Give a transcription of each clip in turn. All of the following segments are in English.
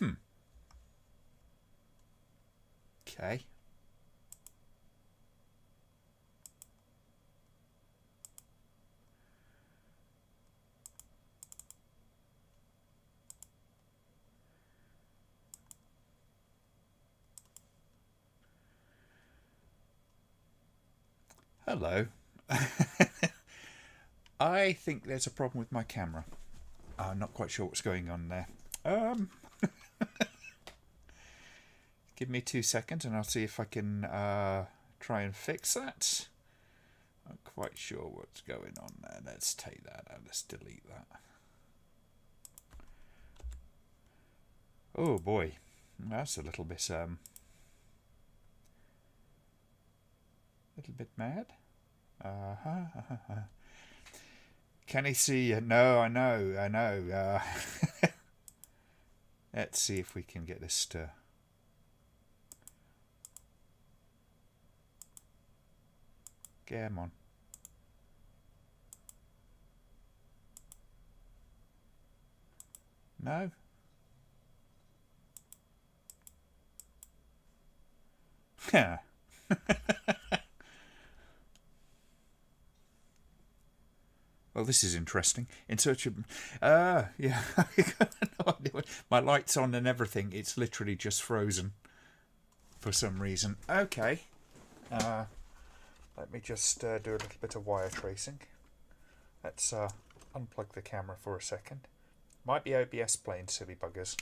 Okay. Hello. I think there's a problem with my camera. I'm not quite sure what's going on there. Give me 2 seconds and I'll see if I can try and fix that. I'm quite sure what's going on there. Let's take that out. Let's delete that. Oh boy, that's a little bit mad. Can he see you? No, I know. Let's see if we can get this to. Come on. No? Yeah. Well, this is interesting. In search of... yeah. No idea. My light's on and everything. It's literally just frozen for some reason. Okay. Let me just do a little bit of wire tracing. Let's unplug the camera for a second. Might be OBS playing silly buggers.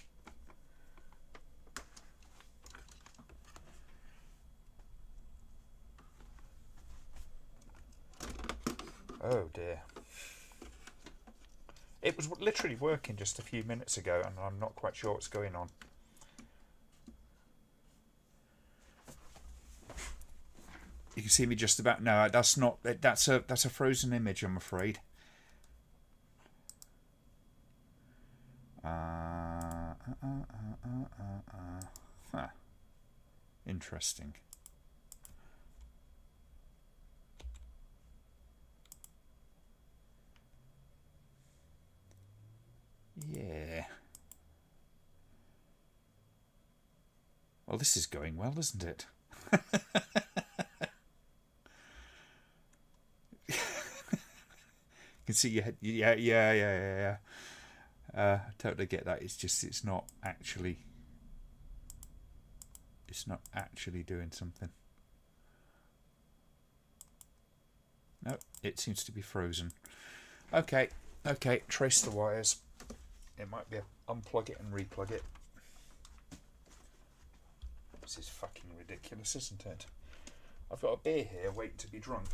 Oh dear. It was literally working just a few minutes ago and I'm not quite sure what's going on. You can see me just about. No, that's not. That's a frozen image, I'm afraid. Huh. Interesting. Yeah. Well, this is going well, isn't it? You can see your head. Yeah. Totally get that. It's just it's not actually doing something. No, it seems to be frozen. Okay, trace the wires. It might be unplug it and replug it. This is fucking ridiculous, isn't it? I've got a beer here waiting to be drunk.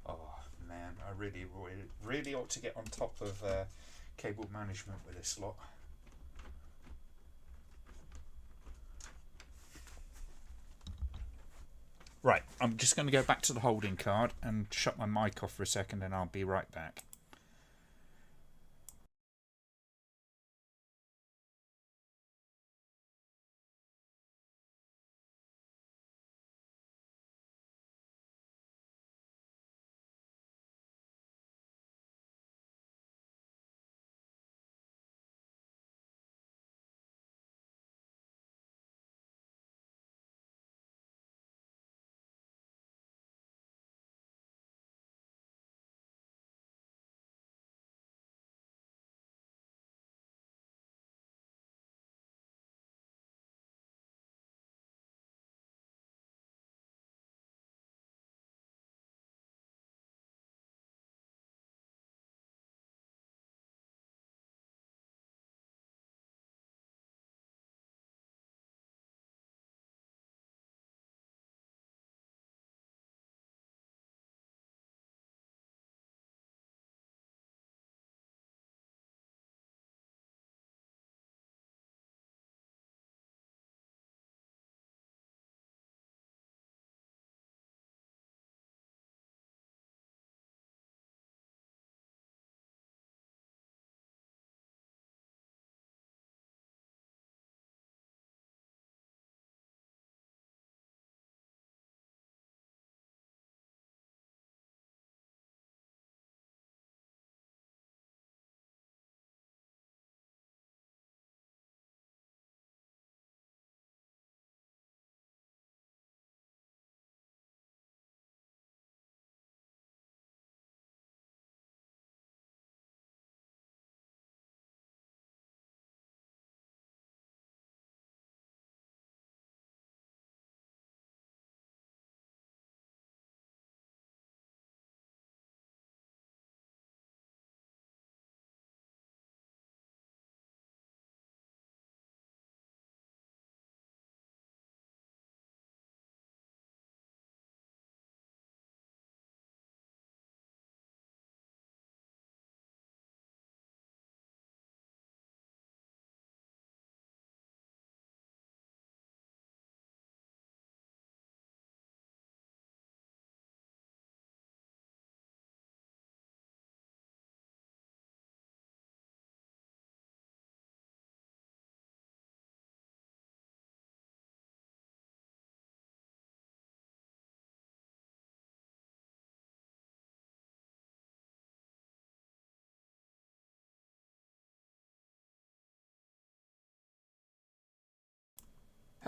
Oh man, I really ought to get on top of cable management with this lot. Right, I'm just going to go back to the holding card and shut my mic off for a second and I'll be right back.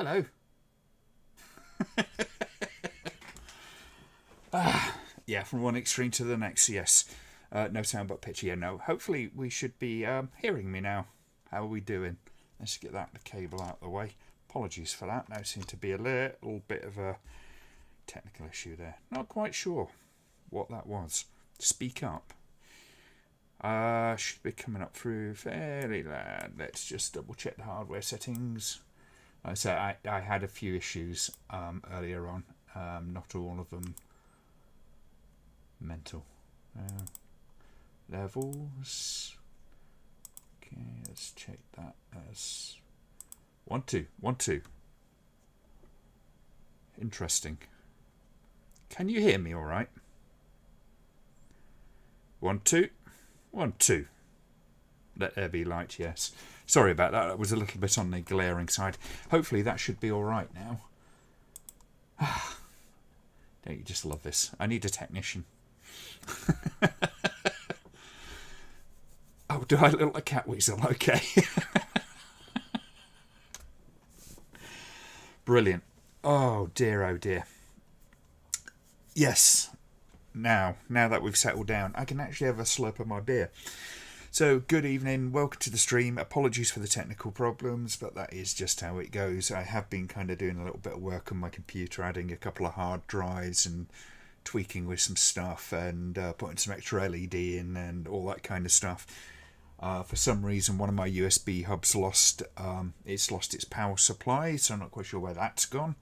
Hello. Yeah, from one extreme to the next, yes. No sound but picture, yeah, no. Hopefully we should be hearing me now. How are we doing? Let's get that cable out of the way. Apologies for that. Now seems to be a little bit of a technical issue there. Not quite sure what that was. Speak up. Should be coming up through fairly loud. Let's just double check the hardware settings. So I had a few issues earlier on. Not all of them mental. Levels. Okay, let's check that as 1 2 1 2. Interesting. Can you hear me all right? 1 2 1 2. Let there be light, yes. Sorry about that. That was a little bit on the glaring side. Hopefully that should be all right now. Don't you just love this? I need a technician. Oh, do I look like a cat weasel? Okay. Brilliant. Oh dear, oh dear. Yes. Now that we've settled down, I can actually have a slurp of my beer. So, good evening, welcome to the stream. Apologies for the technical problems, but that is just how it goes. I have been kind of doing a little bit of work on my computer, adding a couple of hard drives and tweaking with some stuff and putting some extra LED in and all that kind of stuff. For some reason, one of my USB hubs lost its power supply, so I'm not quite sure where that's gone.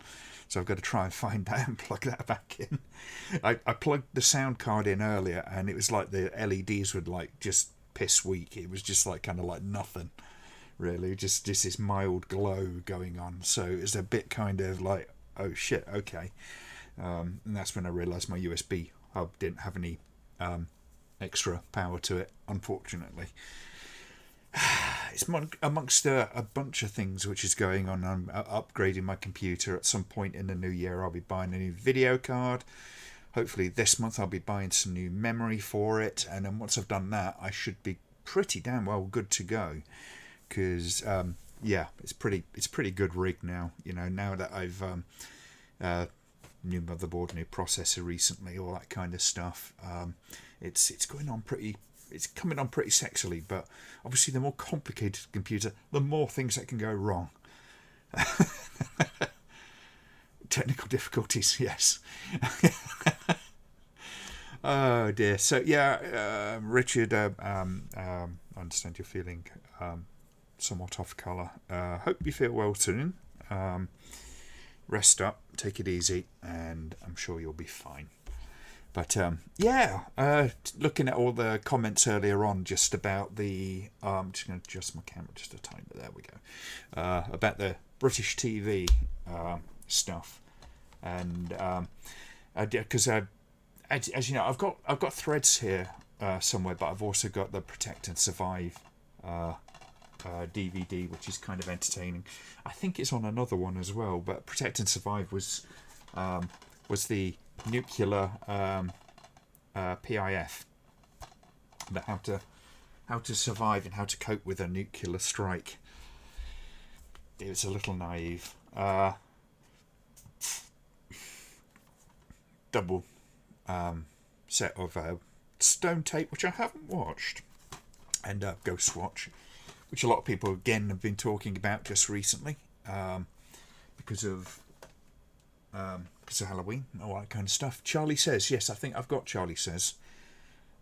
So I've got to try and find that and plug that back in. I plugged the sound card in earlier, and it was like the LEDs would like just piss weak. It was just like kind of like nothing, really. Just this mild glow going on. So it was a bit kind of like, oh shit, okay. And that's when I realised my USB hub didn't have any extra power to it, unfortunately. It's amongst a bunch of things which is going on. I'm upgrading my computer. At some point in the new year, I'll be buying a new video card. Hopefully this month I'll be buying some new memory for it, and then once I've done that, I should be pretty damn well good to go. Because yeah, it's pretty good rig now. You know, now that I've new motherboard, new processor recently, all that kind of stuff. It's going on pretty. It's coming on pretty sexily, but obviously the more complicated the computer, the more things that can go wrong. Technical difficulties, yes. Oh dear. So yeah, Richard, I understand you're feeling somewhat off colour. Hope you feel well soon. Rest up, take it easy, and I'm sure you'll be fine. But yeah, looking at all the comments earlier on just about the I'm just going to adjust my camera just a tiny bit. There we go. About the British TV stuff, and because as you know, I've got Threads here somewhere, but I've also got the Protect and Survive DVD, which is kind of entertaining. I think it's on another one as well, but Protect and Survive was the nuclear PIF, about how to survive and how to cope with a nuclear strike. It was a little naive. Double set of Stone Tape, which I haven't watched, and Ghostwatch, which a lot of people again have been talking about just recently, because of Halloween, all that kind of stuff. Charlie Says, yes, I think I've got Charlie Says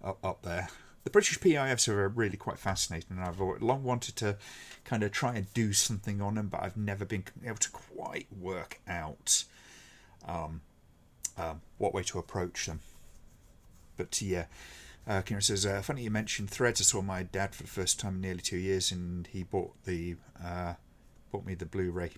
up there. The British PIFs are really quite fascinating, and I've long wanted to kind of try and do something on them, but I've never been able to quite work out what way to approach them. But yeah, Kieran says, funny you mentioned Threads. I saw my dad for the first time in nearly 2 years, and he bought me the Blu-ray.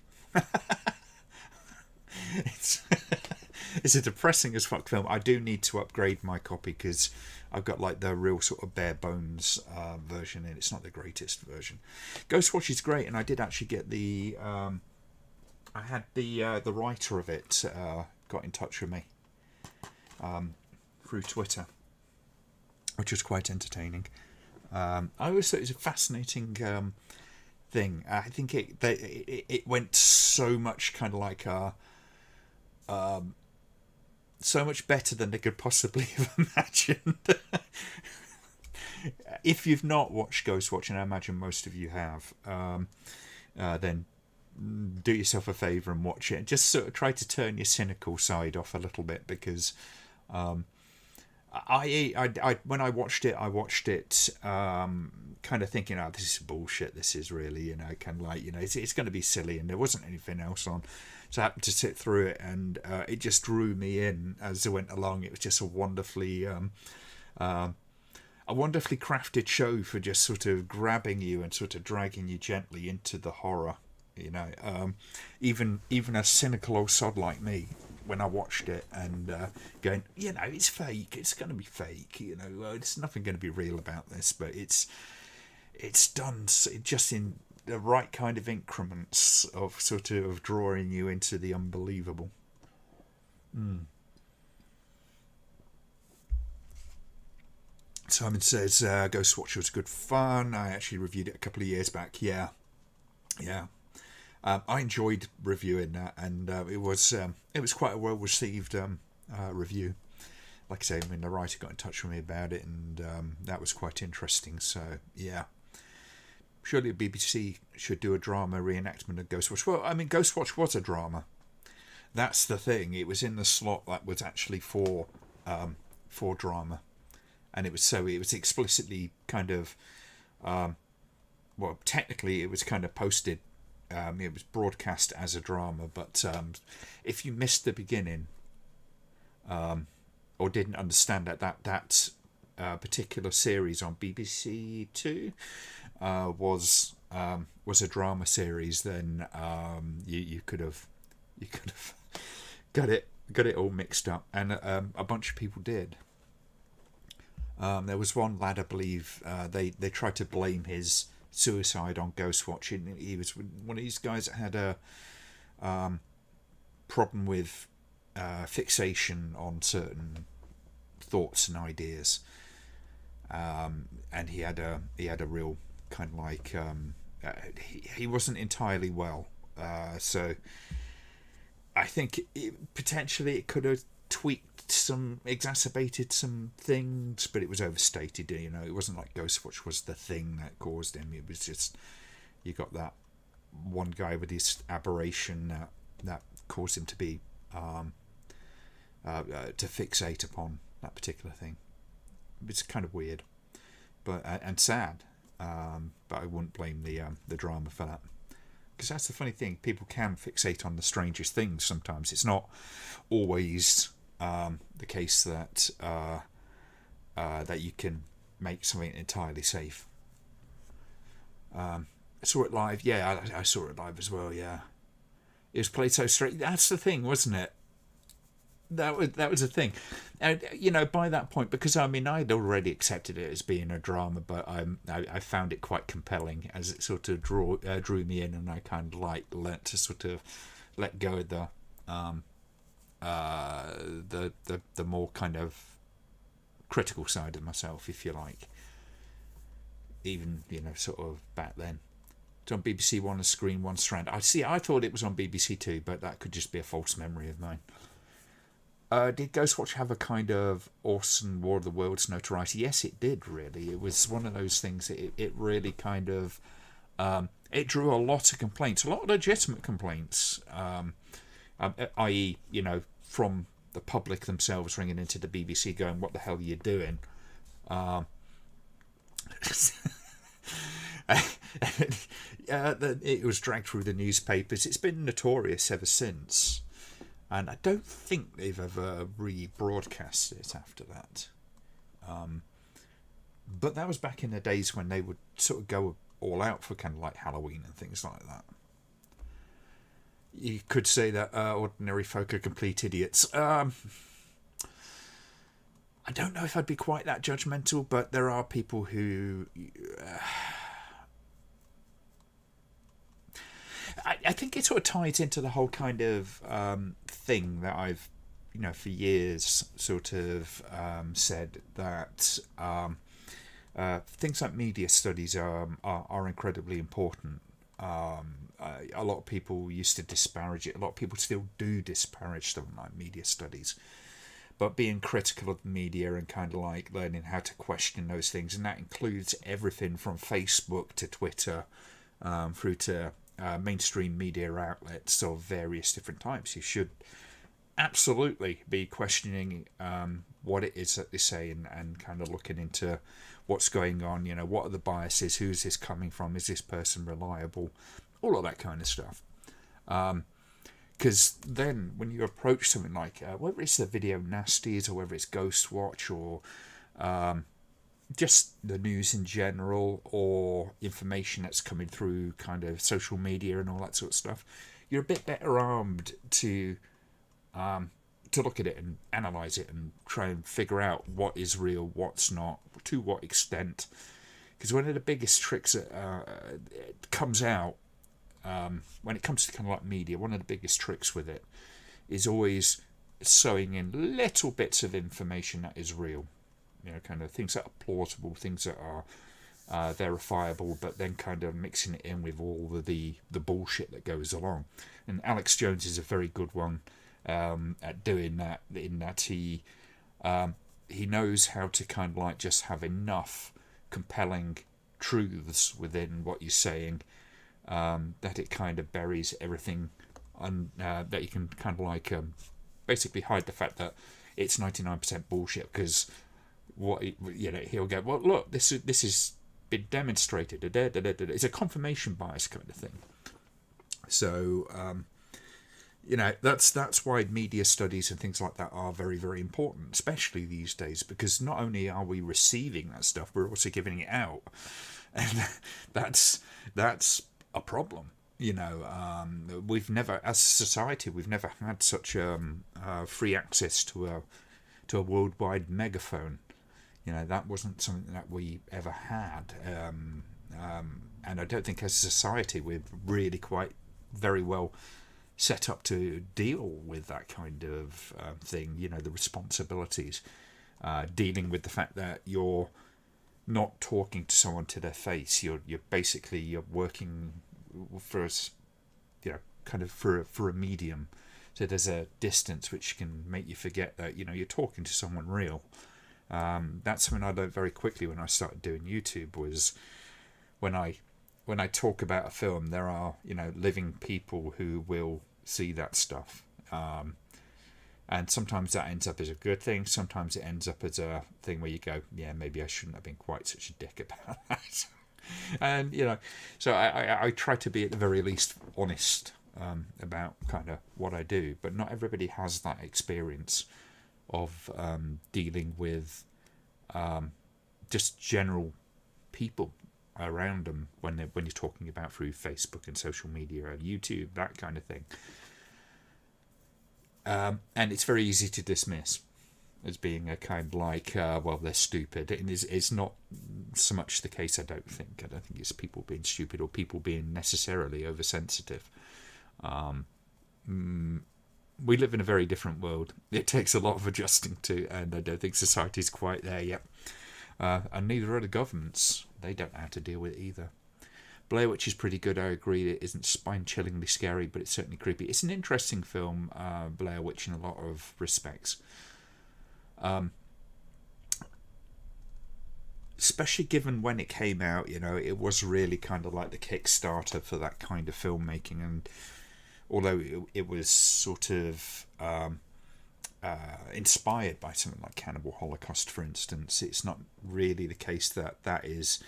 It's a depressing as fuck film. I do need to upgrade my copy because I've got like the real sort of bare bones version, and it's not the greatest version. Ghostwatch is great, and I did actually get the I had the writer of it got in touch with me through Twitter, which was quite entertaining. I always thought it was a fascinating thing. I think it went so much kind of like so much better than they could possibly have imagined. If you've not watched Ghostwatch, and I imagine most of you have, then do yourself a favour and watch it. Just sort of try to turn your cynical side off a little bit, because I when I watched it kind of thinking, oh, this is bullshit. This is really, kind of like, it's going to be silly, and there wasn't anything else on. So I happened to sit through it, and it just drew me in as it went along. It was just a wonderfully crafted show for just sort of grabbing you and sort of dragging you gently into the horror. Even a cynical old sod like me, when I watched it and going, it's fake. It's going to be fake. There's nothing going to be real about this, but it's done just in the right kind of increments of sort of drawing you into the unbelievable. Simon says Ghostwatch was good fun. I actually reviewed it a couple of years back. Yeah. I enjoyed reviewing that, and it was quite a well received review. Like I say, the writer got in touch with me about it, and that was quite interesting. So yeah, surely BBC should do a drama reenactment of Ghostwatch. Well, Ghostwatch was a drama. That's the thing. It was in the slot that was actually for drama, and it was explicitly kind of technically it was kind of posted. It was broadcast as a drama, but if you missed the beginning or didn't understand that particular series on BBC Two was a drama series, then you could have got it all mixed up, and a bunch of people did. There was one lad, I believe, they tried to blame his suicide on Ghostwatch. He was one of these guys that had a problem with fixation on certain thoughts and ideas, and he had a real kind of like he wasn't entirely well, so I think potentially it could have exacerbated some things, but it was overstated. It wasn't like Ghostwatch was the thing that caused him. It was just, you got that one guy with his aberration that caused him to be to fixate upon that particular thing. It's kind of weird, but and sad. But I wouldn't blame the drama for that, because that's the funny thing. People can fixate on the strangest things sometimes. It's not always the case that that you can make something entirely safe. I saw it live. Yeah, I saw it live as well. Yeah, it was played so straight. That's the thing, wasn't it? That was the thing. And by that point, because I'd already accepted it as being a drama, but I found it quite compelling as it sort of drew me in, and I kind of like learnt to sort of let go of the more kind of critical side of myself, if you like. Even sort of back then. It's on BBC One, a Screen, One Strand. I thought it was on BBC Two, but that could just be a false memory of mine. Did Ghostwatch have a kind of Orson War of the Worlds notoriety? Yes, it did, really. It was one of those things that it really kind of it drew a lot of complaints, a lot of legitimate complaints, i.e., from the public themselves ringing into the BBC going, what the hell are you doing? It was dragged through the newspapers. It's been notorious ever since. And I don't think they've ever rebroadcast it after that. But that was back in the days when they would sort of go all out for kind of like Halloween and things like that. You could say that ordinary folk are complete idiots. I don't know if I'd be quite that judgmental, but there are people who... I think it sort of ties into the whole kind of thing that I've, for years sort of said that things like media studies are incredibly important. A lot of people used to disparage it. A lot of people still do disparage something like media studies. But being critical of the media and kind of like learning how to question those things, and that includes everything from Facebook to Twitter, through to mainstream media outlets of various different types. You should absolutely be questioning what it is that they say, and kind of looking into what's going on. You know, what are the biases? Who's this coming from? Is this person reliable? All of that kind of stuff. Because then when you approach something like, whether it's the video nasties or whether it's Ghostwatch or just the news in general or information that's coming through kind of social media and all that sort of stuff, you're a bit better armed to look at it and analyse it and try and figure out what is real, what's not, to what extent. Because one of the biggest tricks that comes out when it comes to kind of like media, one of the biggest tricks with it is always sewing in little bits of information that is real. You know, kind of things that are plausible, things that are verifiable, but then kind of mixing it in with all the bullshit that goes along. And Alex Jones is a very good one at doing that, in that he knows how to kind of like just have enough compelling truths within what you're saying, that it kind of buries everything, that you can kind of like basically hide the fact that it's 99% bullshit, because he'll go, well, look, this is been demonstrated. It's a confirmation bias kind of thing. So that's why media studies and things like that are very, very important, especially these days, because not only are we receiving that stuff, we're also giving it out, and that's a problem. We've never, as a society, we've never had such free access to a worldwide megaphone. That wasn't something that we ever had, and I don't think as a society we're really quite very well set up to deal with that kind of thing. The responsibilities, dealing with the fact that you're not talking to someone to their face. You're working for us, kind of for a medium. So there's a distance which can make you forget that you're talking to someone real. That's something I learned very quickly when I started doing YouTube. Was when I talk about a film, there are living people who will see that stuff, and sometimes that ends up as a good thing. Sometimes it ends up as a thing where you go, yeah, maybe I shouldn't have been quite such a dick about that. And so I try to be at the very least honest about kind of what I do, but not everybody has that experience of dealing with just general people around them when you're talking about through Facebook and social media and YouTube, that kind of thing. And it's very easy to dismiss as being a kind of like, well, they're stupid. And it's not so much the case, I don't think. I don't think it's people being stupid or people being necessarily oversensitive. We live in a very different world. It takes a lot of adjusting to, and I don't think society's quite there yet. And neither are the governments. They don't know how to deal with it either. Blair Witch is pretty good, I agree. It isn't spine-chillingly scary, but it's certainly creepy. It's an interesting film, Blair Witch, in a lot of respects. Especially given when it came out, it was really kind of like the Kickstarter for that kind of filmmaking. And although it was sort of inspired by something like Cannibal Holocaust, for instance, it's not really the case that is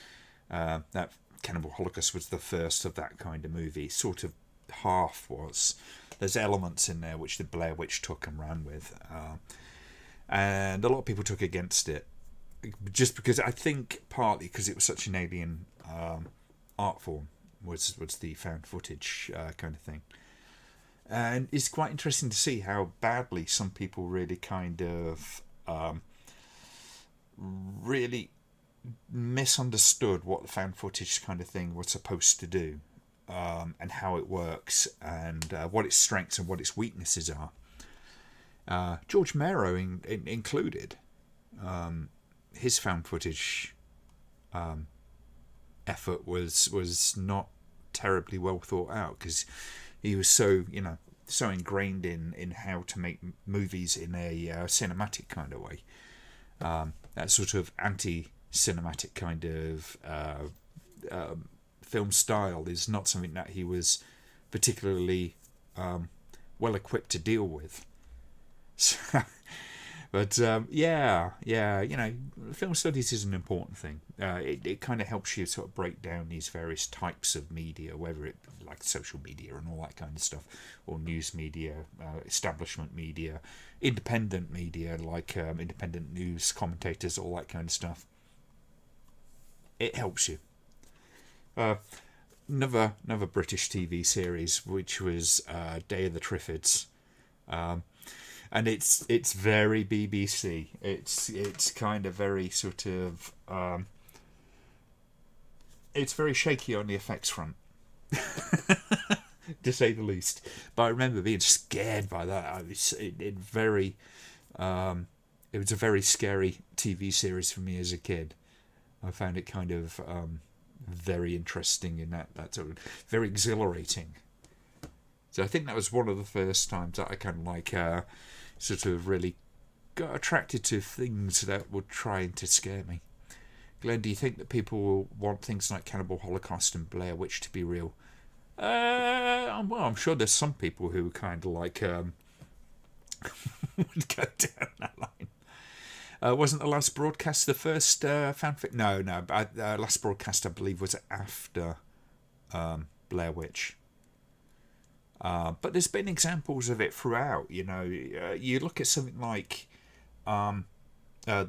that Cannibal Holocaust was the first of that kind of movie. Sort of half was. There's elements in there which the Blair Witch took and ran with, and a lot of people took against it, just because I think partly because it was such an alien art form was the found footage kind of thing. And it's quite interesting to see how badly some people really kind of really misunderstood what the found footage kind of thing was supposed to do, and how it works, and what its strengths and what its weaknesses are. George Mero included. His found footage effort was not terribly well thought out, because he was so, so ingrained in how to make movies in a cinematic kind of way. That sort of anti-cinematic kind of film style is not something that he was particularly well equipped to deal with. So, but film studies is an important thing. It kind of helps you sort of break down these various types of media, whether it like social media and all that kind of stuff, or news media, establishment media, independent media like independent news commentators, all that kind of stuff. It helps you. Another British TV series, which was Day of the Triffids. And it's very BBC. It's kind of very sort of it's very shaky on the effects front, to say the least. But I remember being scared by that. It was a very scary TV series for me as a kid. I found it kind of very interesting in that sort of very exhilarating. So I think that was one of the first times that I kind of like sort of really got attracted to things that were trying to scare me. Glenn, do you think that people will want things like Cannibal Holocaust and Blair Witch to be real? Well, I'm sure there's some people who kind of like would go down that line. Wasn't the last broadcast the first fanfic? No. Last broadcast I believe was after Blair Witch. But there's been examples of it throughout. You look at something like the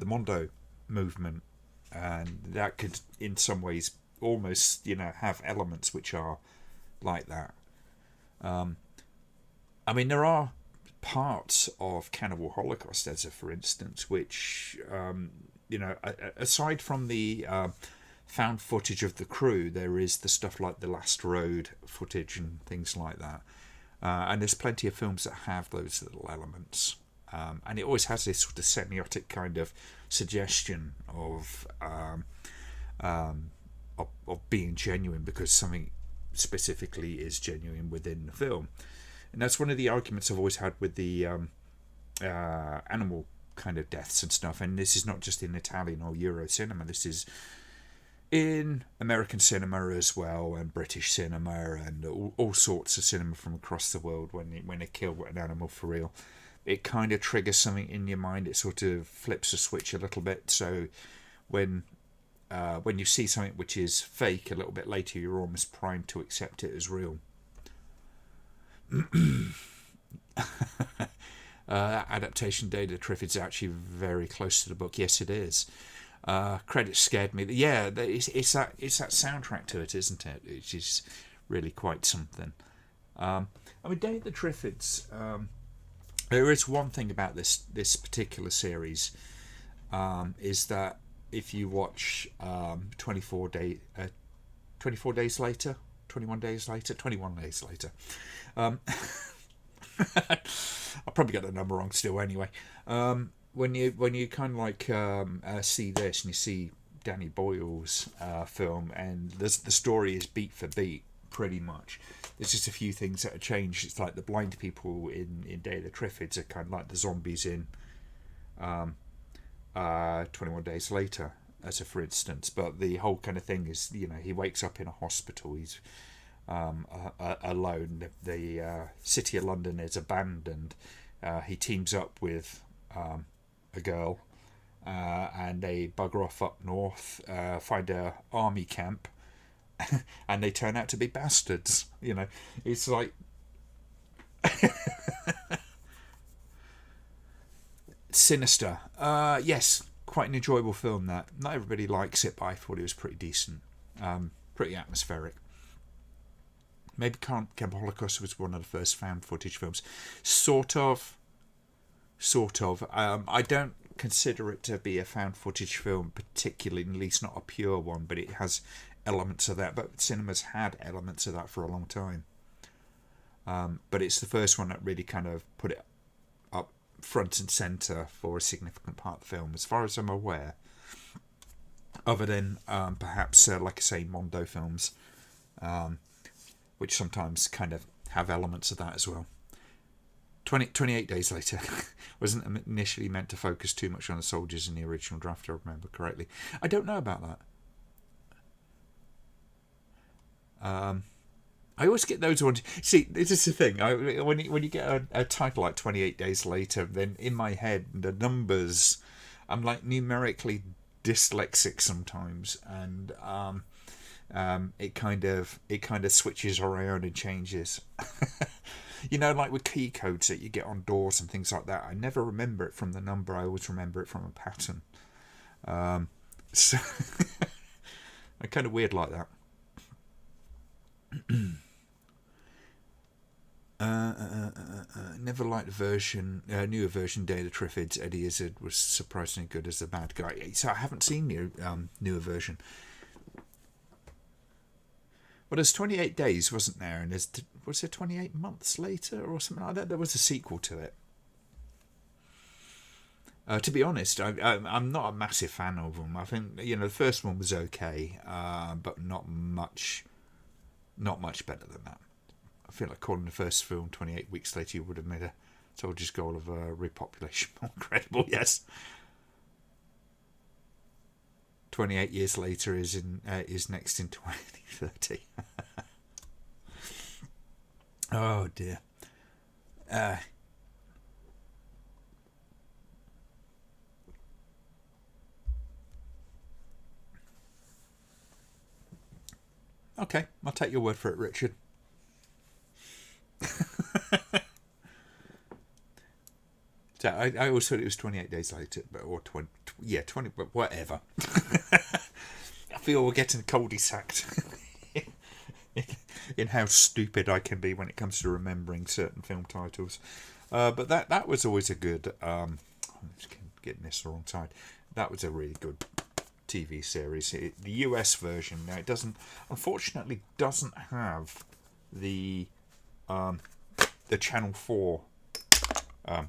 Mondo movement, and that could, in some ways, almost have elements which are like that. I mean, there are parts of Cannibal Holocaust, as for instance, which aside from the found footage of the crew, there is the stuff like the Last Road footage and things like that. And there's plenty of films that have those little elements. And it always has this sort of semiotic kind of suggestion of being genuine, because something specifically is genuine within the film. And that's one of the arguments I've always had with the animal kind of deaths and stuff. And this is not just in Italian or Euro cinema. This is in American cinema as well, and British cinema, and all sorts of cinema from across the world. When they kill an animal for real, it kind of triggers something in your mind. It sort of flips a switch a little bit. So when you see something which is fake a little bit later, you're almost primed to accept it as real. Adaptation Day to Triffids is actually very close to the book. Yes, it is. Credits scared me. Yeah, it's that soundtrack to it, isn't it? Which is really quite something. I mean, Day of the Triffids. There is one thing about this particular series, is that if you watch 21 days later. I'll probably get the number wrong still anyway. When you kind of like see this and you see Danny Boyle's film, and the story is beat for beat pretty much. There's just a few things that have changed. It's like the blind people in Day of the Triffids are kind of like the zombies in 21 Days Later, as a for instance. But the whole kind of thing is, he wakes up in a hospital. He's alone. The city of London is abandoned. He teams up with a girl, and they bugger off up north, find a army camp, and they turn out to be bastards. It's like sinister. Yes, quite an enjoyable film. That not everybody likes it, but I thought it was pretty decent, pretty atmospheric. Maybe Cannibal Holocaust was one of the first found footage films. Sort of. I don't consider it to be a found footage film particularly, at least not a pure one, but it has elements of that. But cinemas had elements of that for a long time. But it's the first one that really kind of put it up front and centre for a significant part of the film, as far as I'm aware. Other than perhaps, like I say, Mondo films. which sometimes kind of have elements of that as well. 28 Days Later wasn't initially meant to focus too much on the soldiers in the original draft, if I remember correctly. I don't know about that. I always get those ones. See, this is the thing. When you get a title like 28 Days Later, then in my head, the numbers, I'm like numerically dyslexic sometimes, and it kind of switches around and changes. You know, like with key codes that you get on doors and things like that. I never remember it from the number. I always remember it from a pattern. So I'm kind of weird like that. Never liked the newer version Day of the Triffids. Eddie Izzard was surprisingly good as the bad guy. So I haven't seen the newer version. Well, there's 28 Days, wasn't there? And was there 28 Months Later or something like that? There was a sequel to it. To be honest, I'm not a massive fan of them. I think, you know, the first one was okay, but not much better than that. I feel like calling the first film 28 Weeks Later would have made a soldier's goal of repopulation more credible. Yes. 28 Years Later is next in 2030. Oh dear. Okay, I'll take your word for it, Richard. So I always thought it was 28 Days Later, or 20, but whatever. I feel we're getting cul-de-sacked in how stupid I can be when it comes to remembering certain film titles. But that was always a good. I'm just getting this the wrong side. That was a really good TV series. The US version now unfortunately doesn't have the Channel 4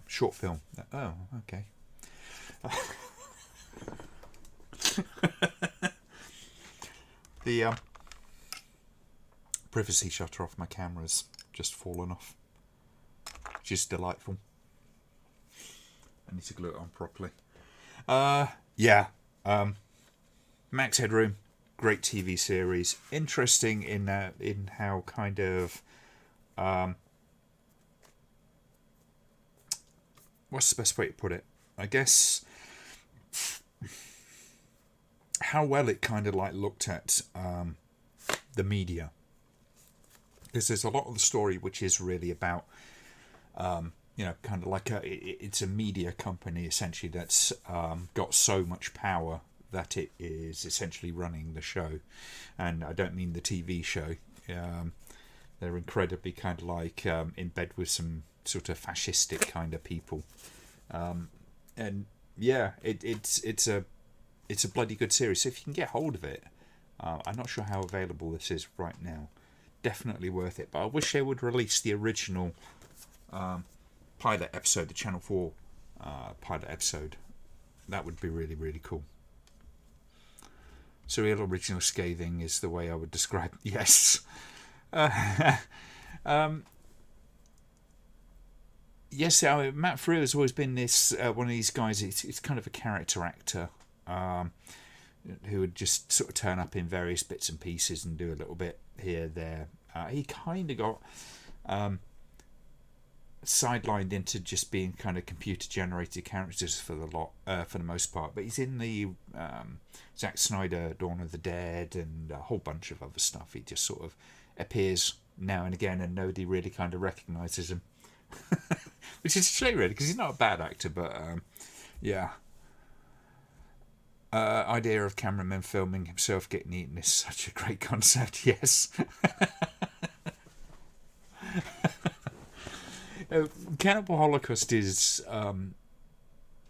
short film. Oh, okay. The privacy shutter off my camera's just fallen off, which is delightful. I need to glue it on properly. Max Headroom, great TV series. Interesting in how kind of what's the best way to put it? I guess how well it kind of like looked at the media, because there's a lot of the story which is really about kind of like it's a media company essentially that's got so much power that it is essentially running the show. And I don't mean the TV show. They're incredibly kind of like in bed with some sort of fascistic kind of people. And yeah, it's a bloody good series. So if you can get hold of it, I'm not sure how available this is right now. Definitely worth it. But I wish they would release the original pilot episode, the Channel 4 pilot episode. That would be really, really cool. Surreal, original, scathing is the way I would describe it. Yes. Yes, Matt Freer has always been this one of these guys. It's kind of a character actor who would just sort of turn up in various bits and pieces and do a little bit here, there. He kind of got sidelined into just being kind of computer generated characters for the most part. But he's in the Zack Snyder Dawn of the Dead and a whole bunch of other stuff. He just sort of appears now and again, and nobody really kind of recognises him. Which is a shame, really, because he's not a bad actor, but yeah. Idea of cameraman filming himself getting eaten is such a great concept, yes. Cannibal Holocaust is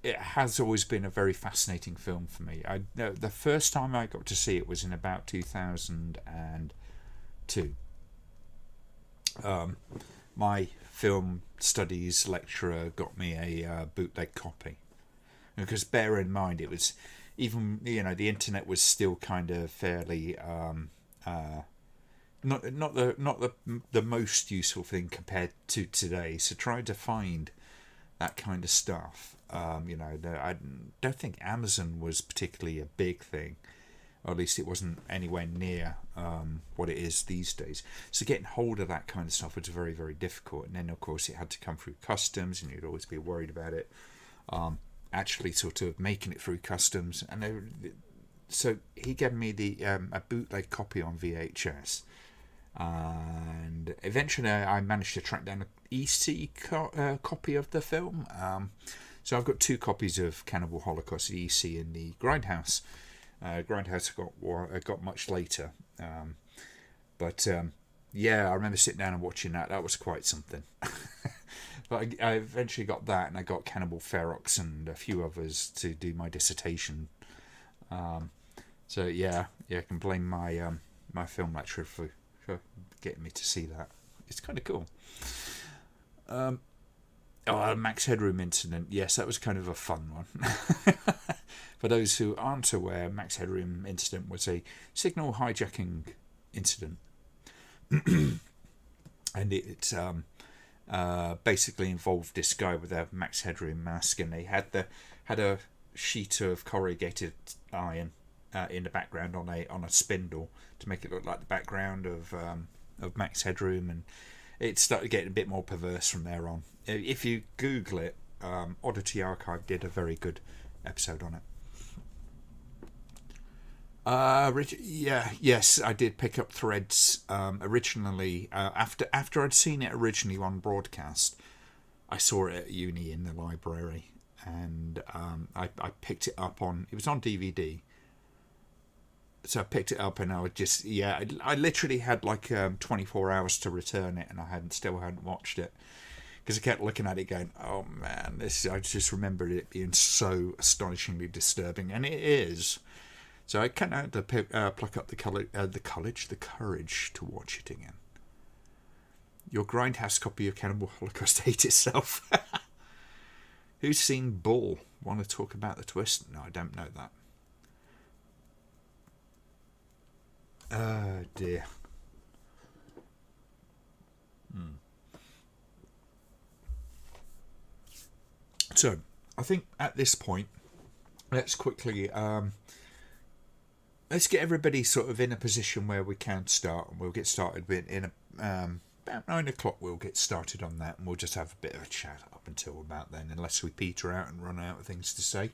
it has always been a very fascinating film for me. The first time I got to see it was in about 2002. My film studies lecturer got me a bootleg copy, because bear in mind it was even the internet was still kind of fairly not the most useful thing compared to today. So trying to find that kind of stuff. I don't think Amazon was particularly a big thing, or at least it wasn't anywhere near what it is these days. So getting hold of that kind of stuff was very, very difficult. And then, of course, it had to come through customs, and you'd always be worried about it actually sort of making it through customs. So he gave me a bootleg copy on VHS. And eventually I managed to track down an EC copy of the film. So I've got 2 copies of Cannibal Holocaust, the EC and the Grindhouse. Grindhouse I got much later. But I remember sitting down and watching that. That was quite something. But I eventually got that, and I got Cannibal Ferox and a few others to do my dissertation. So I can blame my film lecturer for getting me to see that. It's kind of cool. Max Headroom incident. Yes, that was kind of a fun one. For those who aren't aware, Max Headroom incident was a signal hijacking incident. And it basically involved this guy with a Max Headroom mask, and they had a sheet of corrugated iron in the background on a spindle to make it look like the background of Max Headroom, and it started getting a bit more perverse from there on. If you Google it, Oddity Archive did a very good episode on it. Yes, I did pick up Threads originally. After I'd seen it originally on broadcast, I saw it at uni in the library, and I picked it up it was on DVD. So I picked it up, and I would just I literally had like 24 hours to return it, and I still hadn't watched it because I kept looking at it going, oh man, I just remembered it being so astonishingly disturbing, and it is. So I kind of had to pluck up the courage to watch it again. Your Grindhouse copy of Cannibal Holocaust hates itself. Who's seen Bull? Want to talk about the twist? No, I don't know that. Oh dear. So I think at this point, let's quickly let's get everybody sort of in a position where we can start, and we'll get started with about 9 o'clock. We'll get started on that, and we'll just have a bit of a chat up until about then, unless we peter out and run out of things to say.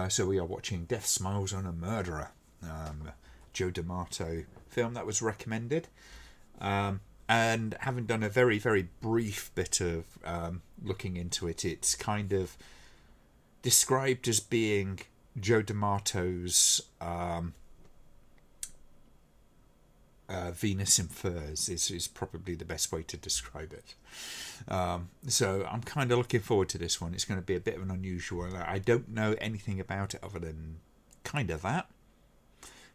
So we are watching Death Smiles on a Murderer, Joe D'Amato film that was recommended, and having done a very, very brief bit of looking into it, it's kind of described as being Joe D'Amato's Venus in Furs is probably the best way to describe it. So I'm kind of looking forward to this one. It's going to be a bit of an unusual. I don't know anything about it other than kind of that.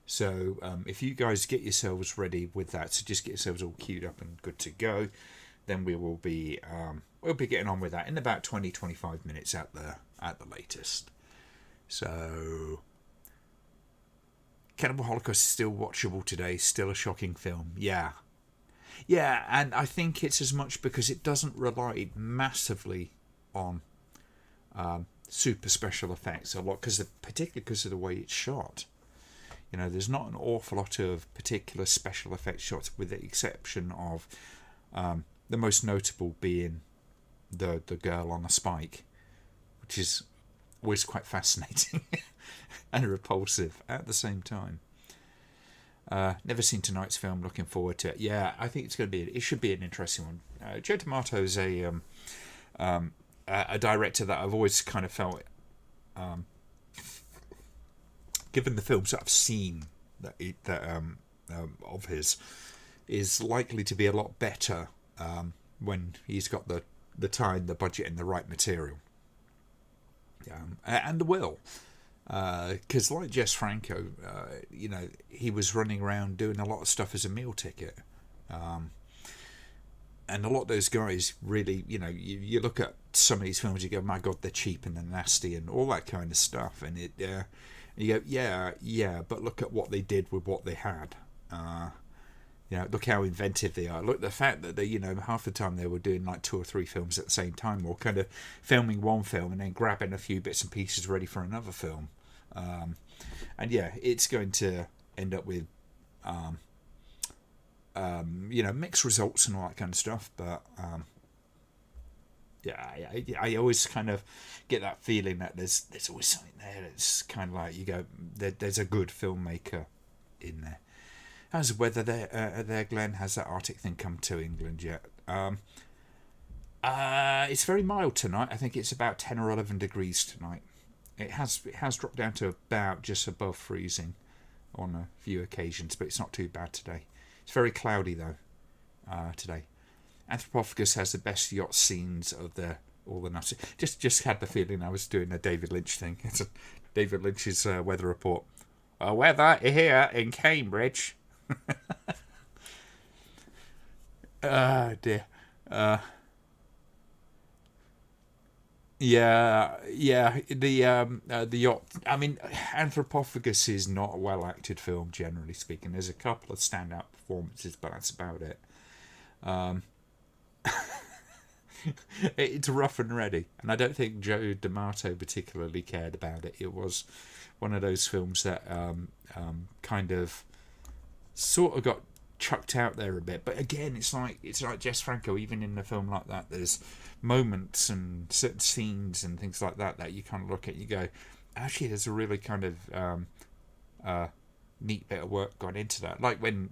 So if you guys get yourselves ready with that, so just get yourselves all queued up and good to go, then we will be we'll be getting on with that in about 20-25 minutes at the latest. So Cannibal Holocaust is still watchable today, still a shocking film. Yeah, and I think it's as much because it doesn't rely massively on super special effects a lot, particularly because of the way it's shot. You know, there's not an awful lot of particular special effects shots, with the exception of the most notable being the girl on a spike, which is always quite fascinating and repulsive at the same time. Never seen tonight's film. Looking forward to it. Yeah, I think it should be an interesting one. Joe D'Amato is a director that I've always kind of felt, given the films that I've seen of his, is likely to be a lot better when he's got the time, the budget, and the right material. And the will. Because like Jess Franco, he was running around doing a lot of stuff as a meal ticket. And a lot of those guys really, you look at some of these films, you go, my God, they're cheap and they're nasty and all that kind of stuff. And you go, yeah, but look at what they did with what they had. look how inventive they are. Look, the fact that they, half the time they were doing like 2 or 3 films at the same time, or kind of filming one film and then grabbing a few bits and pieces ready for another film. And yeah, it's going to end up with, mixed results and all that kind of stuff. But I always kind of get that feeling that there's always something there. It's kind of like you go, there's a good filmmaker in there. How's the weather there, Glenn? Has that Arctic thing come to England yet? It's very mild tonight. I think it's about 10 or 11 degrees tonight. It has dropped down to about just above freezing on a few occasions, but it's not too bad today. It's very cloudy though today. Anthropophagus has the best yacht scenes of all the nuts. Just had the feeling I was doing a David Lynch thing. It's David Lynch's weather report. Weather here in Cambridge. Oh dear. The yacht. I mean, Anthropophagus is not a well-acted film, generally speaking. There's a couple of standout performances, but that's about it. It's rough and ready, and I don't think Joe D'Amato particularly cared about it. It was one of those films that kind of sort of got chucked out there a bit. But again, it's like Jess Franco. Even in a film like that, there's moments and certain scenes and things like that you kind of look at, you go, actually, there's a really kind of neat bit of work gone into that. Like when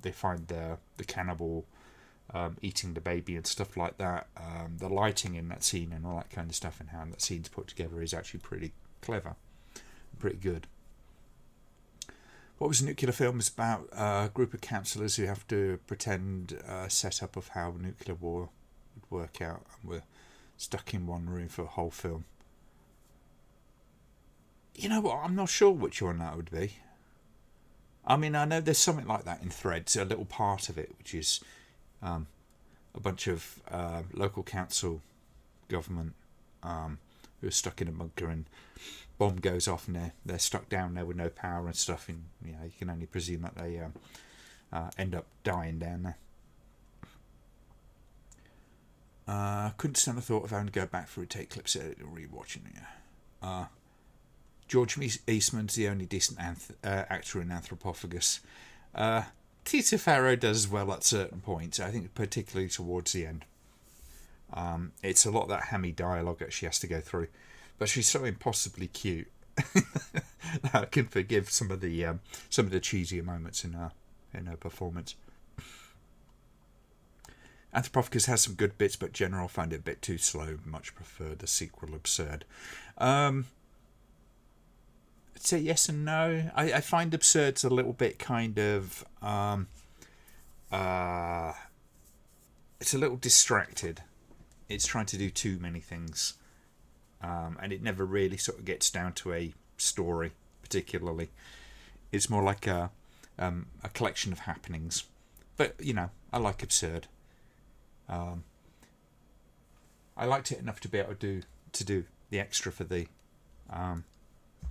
they find the cannibal eating the baby and stuff like that. The lighting in that scene and all that kind of stuff, and how that scene's put together is actually pretty clever, pretty good. What was Nuclear Film? It's about a group of counsellors who have to pretend a setup of how nuclear war would work out, and we're stuck in one room for a whole film. You know what? I'm not sure which one that would be. I mean, I know there's something like that in Threads, a little part of it, which is a bunch of local council government who are stuck in a bunker, and bomb goes off and they're stuck down there with no power and stuff, and you can only presume that they end up dying down there. Couldn't stand the thought of having to go back through take clips or rewatching it. George Eastman's the only decent actor in Anthropophagus. Tita Farrow does well at certain points, I think particularly towards the end. It's a lot of that hammy dialogue that she has to go through, but she's so impossibly cute that I can forgive some of the cheesier moments in her performance. Anthropophagus has some good bits, but general find it a bit too slow. Much prefer the sequel Absurd. I'd say yes and no. I find Absurd's a little bit kind of it's a little distracted. It's trying to do too many things, and it never really sort of gets down to a story particularly. It's more like a collection of happenings. But I like Absurd. I liked it enough to be able to do the extra for the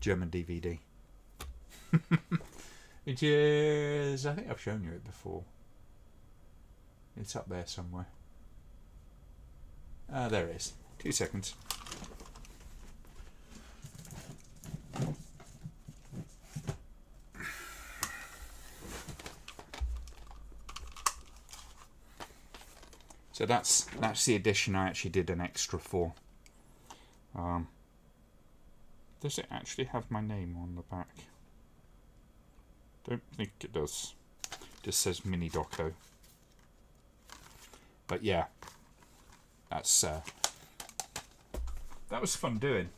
German DVD. Which is, I think I've shown you it before. It's up there somewhere. There it is. 2 seconds. So that's the edition I actually did an extra for. Does it actually have my name on the back? Don't think it does. It just says Mini Doco. But yeah, that's that was fun doing.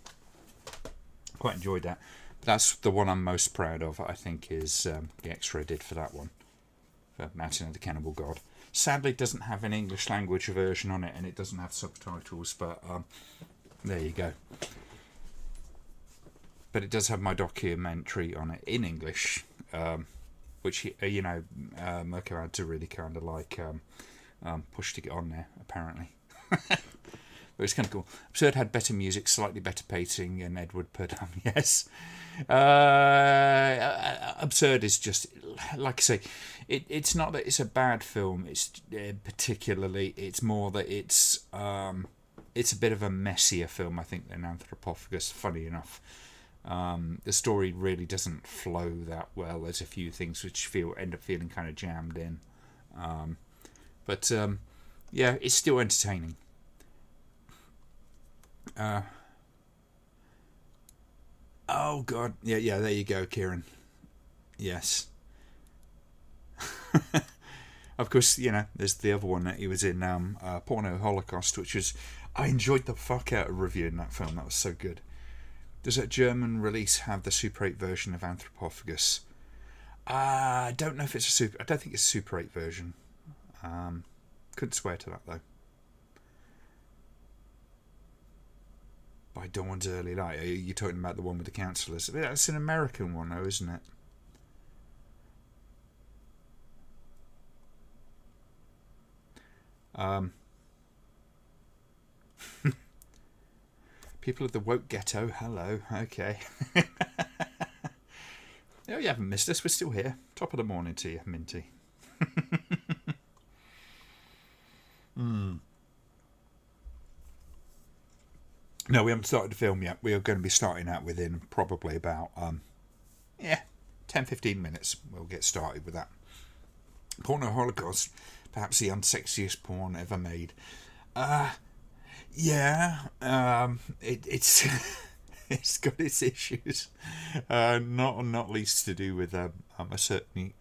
Quite enjoyed that. That's the one I'm most proud of, I think, is the extra I did for that one, for Mountain of the Cannibal God. Sadly, it doesn't have an English language version on it, and it doesn't have subtitles, but there you go. But it does have my documentary on it in English, which Mirko had to really kind of like push to get on there, apparently. But it's kind of cool. Absurd had better music, slightly better pacing, and Edward Purdom, yes. Absurd is just like I say, it's not that it's a bad film. It's particularly, it's more that it's a bit of a messier film, I think, than Anthropophagus. Funny enough, the story really doesn't flow that well. There's a few things which end up feeling kind of jammed in, but yeah, it's still entertaining. Oh God, yeah. There you go, Kieran. Yes. Of course, there's the other one that he was in, Porno Holocaust, which was, I enjoyed the fuck out of reviewing that film. That was so good. Does that German release have the Super 8 version of Anthropophagus? I don't know if it's I don't think it's a Super 8 version. Couldn't swear to that though. By Dawn's Early Light. Are you talking about the one with the counsellors? That's an American one though, isn't it? People of the woke ghetto, hello. Okay. Oh, you haven't missed us. We're still here. Top of the morning to you, Minty. No, we haven't started the film yet. We are going to be starting out within probably about 10-15 minutes. We'll get started with that. Porno Holocaust, perhaps the unsexiest porn ever made. It's it's got its issues, not least to do with a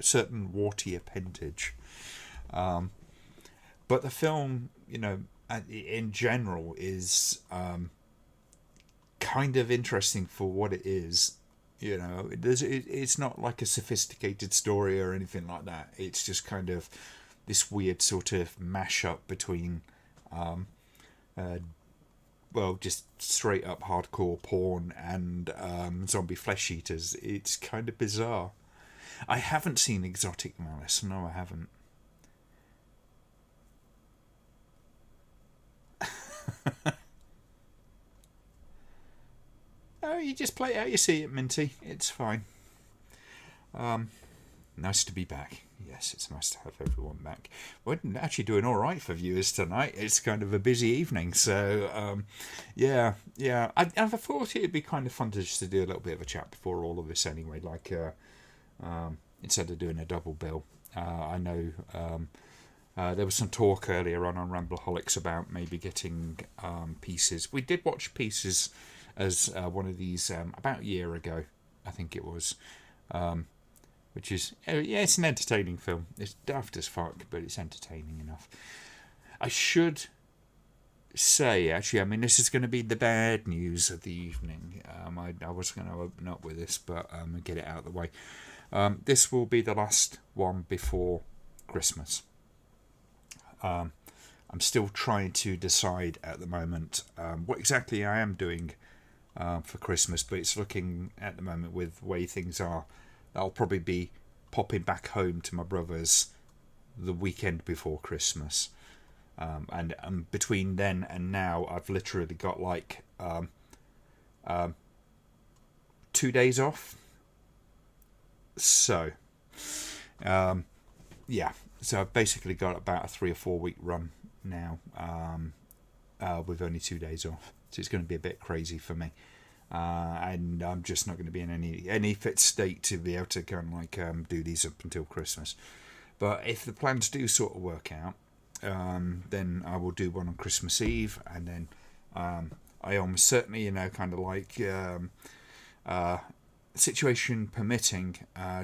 certain warty appendage. But the film, in general, is kind of interesting for what it is. It's not like a sophisticated story or anything like that. It's just kind of this weird sort of mashup between just straight up hardcore porn and zombie flesh eaters. It's kind of bizarre. I haven't seen Exotic Malice. No, I haven't. Oh, you just play it how you see it, Minty. It's fine. Nice to be back. Yes, it's nice to have everyone back. We're actually doing all right for viewers tonight. It's kind of a busy evening, so yeah. I thought it'd be kind of fun to just do a little bit of a chat before all of this anyway. Like instead of doing a double bill. I know there was some talk earlier on Ramble-Holics about maybe getting Pieces. We did watch Pieces as one of these about a year ago, I think it was. Which is, it's an entertaining film. It's daft as fuck, but it's entertaining enough. I should say, actually, this is going to be the bad news of the evening. I was going to open up with this, but get it out of the way. This will be the last one before Christmas. I'm still trying to decide at the moment what exactly I am doing for Christmas, but it's looking at the moment with the way things are. I'll probably be popping back home to my brother's the weekend before Christmas. And between then and now, I've literally got 2 days off. So, So I've basically got about a 3 or 4 week run now with only 2 days off. So it's going to be a bit crazy for me. And I'm just not going to be in any fit state to be able to kind of do these up until Christmas. But if the plans do sort of work out, then I will do one on Christmas Eve, and then I almost certainly, situation permitting,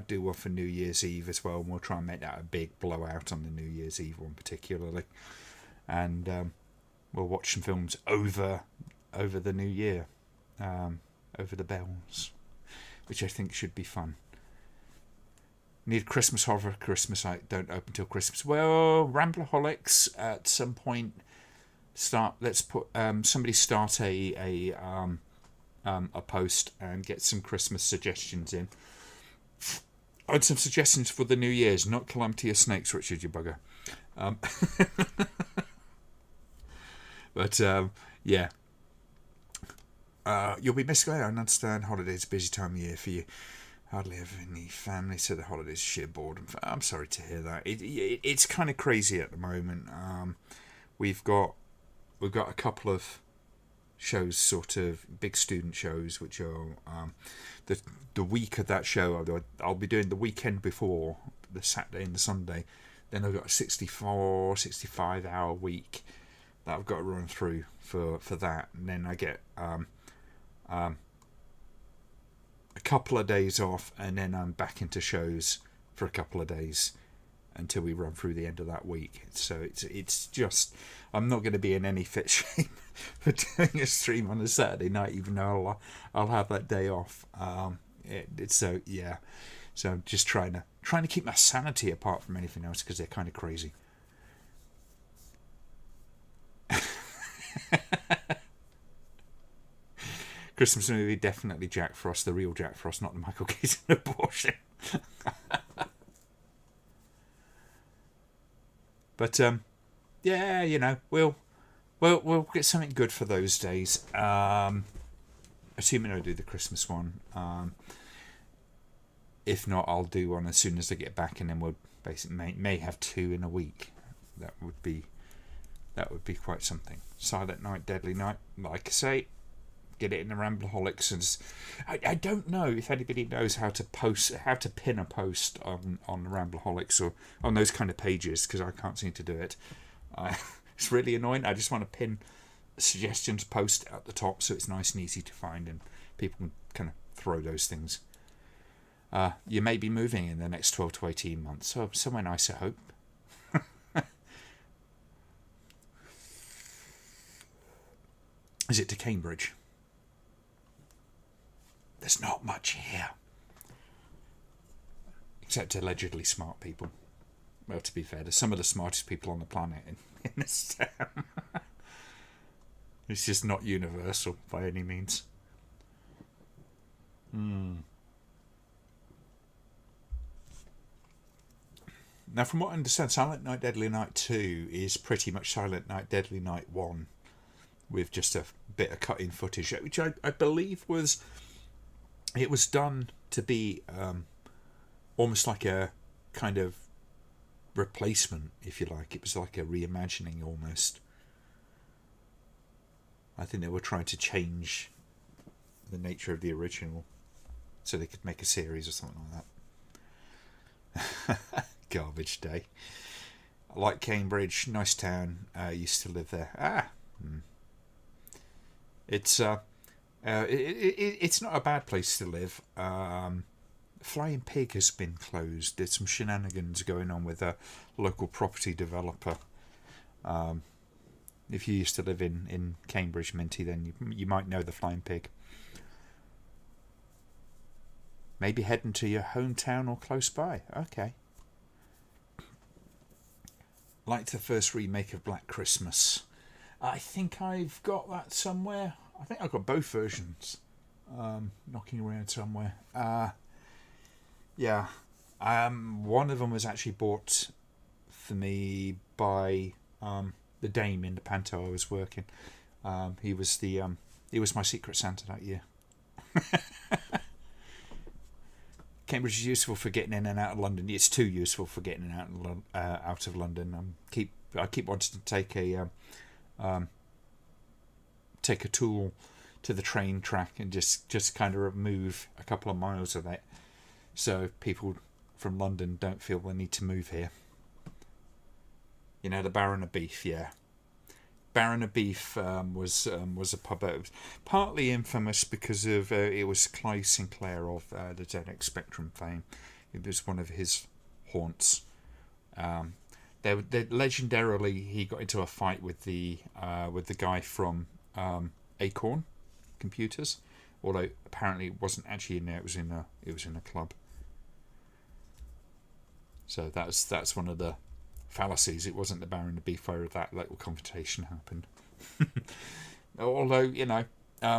do one for New Year's Eve as well. And we'll try and make that a big blowout on the New Year's Eve one particularly, and we'll watch some films over the New Year. Over the bells, which I think should be fun. Need Christmas horror. Christmas I don't open till Christmas. Well, Ramble-Holics at some point start. Let's put somebody start a post and get some Christmas suggestions in. I had some suggestions for the New Year's, not Calamity of Snakes, Richard, you bugger. But yeah. You'll be missing out. I understand holidays, busy time of year for you. Hardly have any family, so the holidays are sheer boredom. I'm sorry to hear that. It's kind of crazy at the moment. We've got a couple of shows, sort of big student shows, which are the week of that show. I'll be doing the weekend before, the Saturday and the Sunday. Then I've got a 65 hour week that I've got to run through for that, and then I get a couple of days off, and then I'm back into shows for a couple of days until we run through the end of that week. So it's just, I'm not going to be in any fit shape for doing a stream on a Saturday night, even though I'll have that day off. So I'm just trying to keep my sanity apart from anything else, because they're kind of crazy. Christmas movie, definitely Jack Frost, the real Jack Frost, not the Michael Keaton abortion. But yeah, you know, we'll get something good for those days. Assuming I do the Christmas one. If not, I'll do one as soon as I get back, and then we'll basically may have 2 in a week. That would be quite something. Silent Night, Deadly Night, like I say. Get it in the Ramble-Holics, and I don't know if anybody knows how to pin a post on the Ramble-Holics or on those kind of pages, because I can't seem to do it. It's really annoying. I just want to pin suggestions post at the top so it's nice and easy to find, and people can kind of throw those things. You may be moving in the next 12 to 18 months, so somewhere nice, I hope. Is it to Cambridge? There's not much here. Except allegedly smart people. Well, to be fair, there's some of the smartest people on the planet in this town. It's just not universal by any means. Now, from what I understand, Silent Night, Deadly Night 2 is pretty much Silent Night, Deadly Night 1, with just a bit of cut-in footage, which I believe was done to be almost like a kind of replacement, if you like. It was like a reimagining almost. I think they were trying to change the nature of the original so they could make a series or something like that. Garbage day. I like Cambridge, nice town. Used to live there. It's it's not a bad place to live. Flying Pig has been closed. There's some shenanigans going on with a local property developer. If you used to live in Cambridge, Minty, then you might know the Flying Pig. Maybe heading to your hometown or close by. Okay. Like the first remake of Black Christmas. I think I've got that somewhere. I think I've got both versions knocking around somewhere. Yeah. One of them was actually bought for me by the dame in the panto I was working. He was my Secret Santa that year. Cambridge is useful for getting in and out of London. It's too useful for getting in and out of London. I keep wanting to take a tool to the train track and just kind of remove a couple of miles of it, so people from London don't feel they need to move here. You know, the Baron of Beef, yeah. Baron of Beef was a pub that was partly infamous because of it was Clive Sinclair of the ZX Spectrum fame. It was one of his haunts. Legendarily, he got into a fight with the guy from Acorn Computers, although apparently it wasn't actually in there. It was in a club. So that's one of the fallacies. It wasn't the Baron of Beef where that little confrontation happened. Although, you know,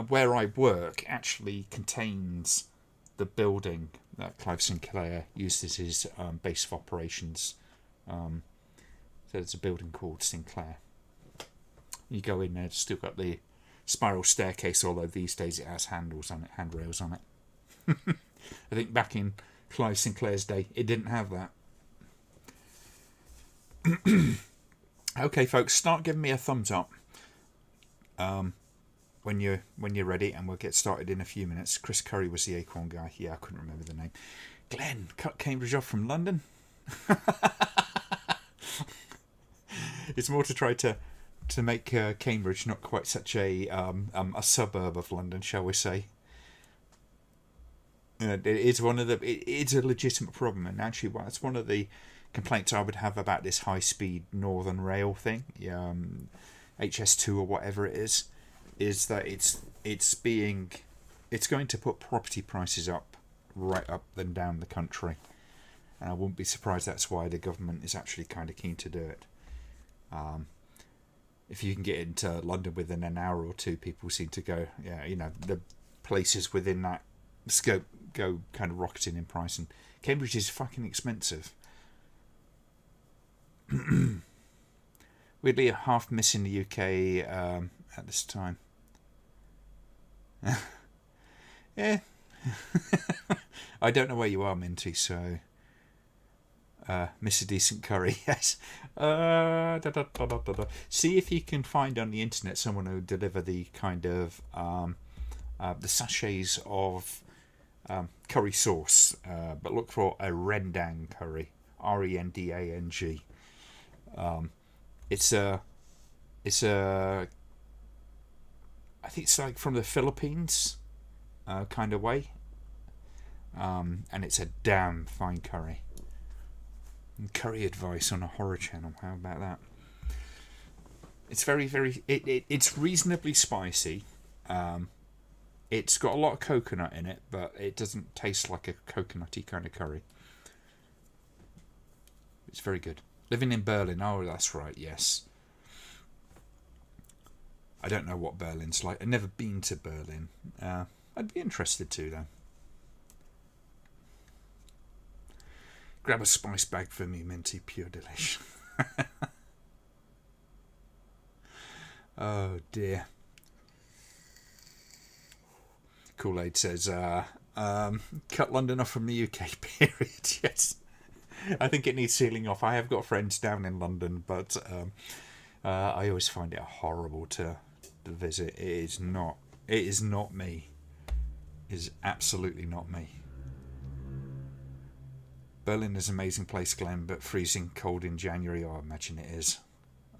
where I work actually contains the building that Clive Sinclair used as his base of operations. So there's a building called Sinclair. You go in there, it's still got the spiral staircase, although these days it has handrails on it. I think back in Clive Sinclair's day, it didn't have that. Okay, folks, start giving me a thumbs up when you're ready, and we'll get started in a few minutes. Chris Curry was the Acorn guy. Yeah, I couldn't remember the name. Glenn cut Cambridge off from London. It's more to try to make Cambridge not quite such a suburb of London, shall we say. It's a legitimate problem, and actually, that's one of the complaints I would have about this high-speed Northern Rail thing, HS2 or whatever it is that it's going to put property prices up right up and down the country, and I wouldn't be surprised that's why the government is actually kind of keen to do it. If you can get into London within an hour or two, people seem to go, the places within that scope go kind of rocketing in price, and Cambridge is fucking expensive. Weirdly, half missing the UK at this time. Yeah. I don't know where you are, Minty, so miss a decent curry, yes. See if you can find on the internet someone who deliver the kind of the sachets of curry sauce, but look for a rendang curry, Rendang. It's a I think it's like from the Philippines kind of way, and it's a damn fine curry. And curry advice on a horror channel, how about that? It's very it's reasonably spicy. It's got a lot of coconut in it, but it doesn't taste like a coconutty kind of curry. It's very good. Living in Berlin, oh that's right, yes. I don't know what Berlin's like. I've never been to Berlin. I'd be interested to, though. Grab a spice bag for me, Minty. Pure delish. Oh, dear. Kool-Aid says, cut London off from the UK, period. Yes. I think it needs sealing off. I have got friends down in London, but I always find it horrible to visit. It is not me. It is absolutely not me. Berlin is an amazing place, Glenn, but freezing cold in January, I imagine it is.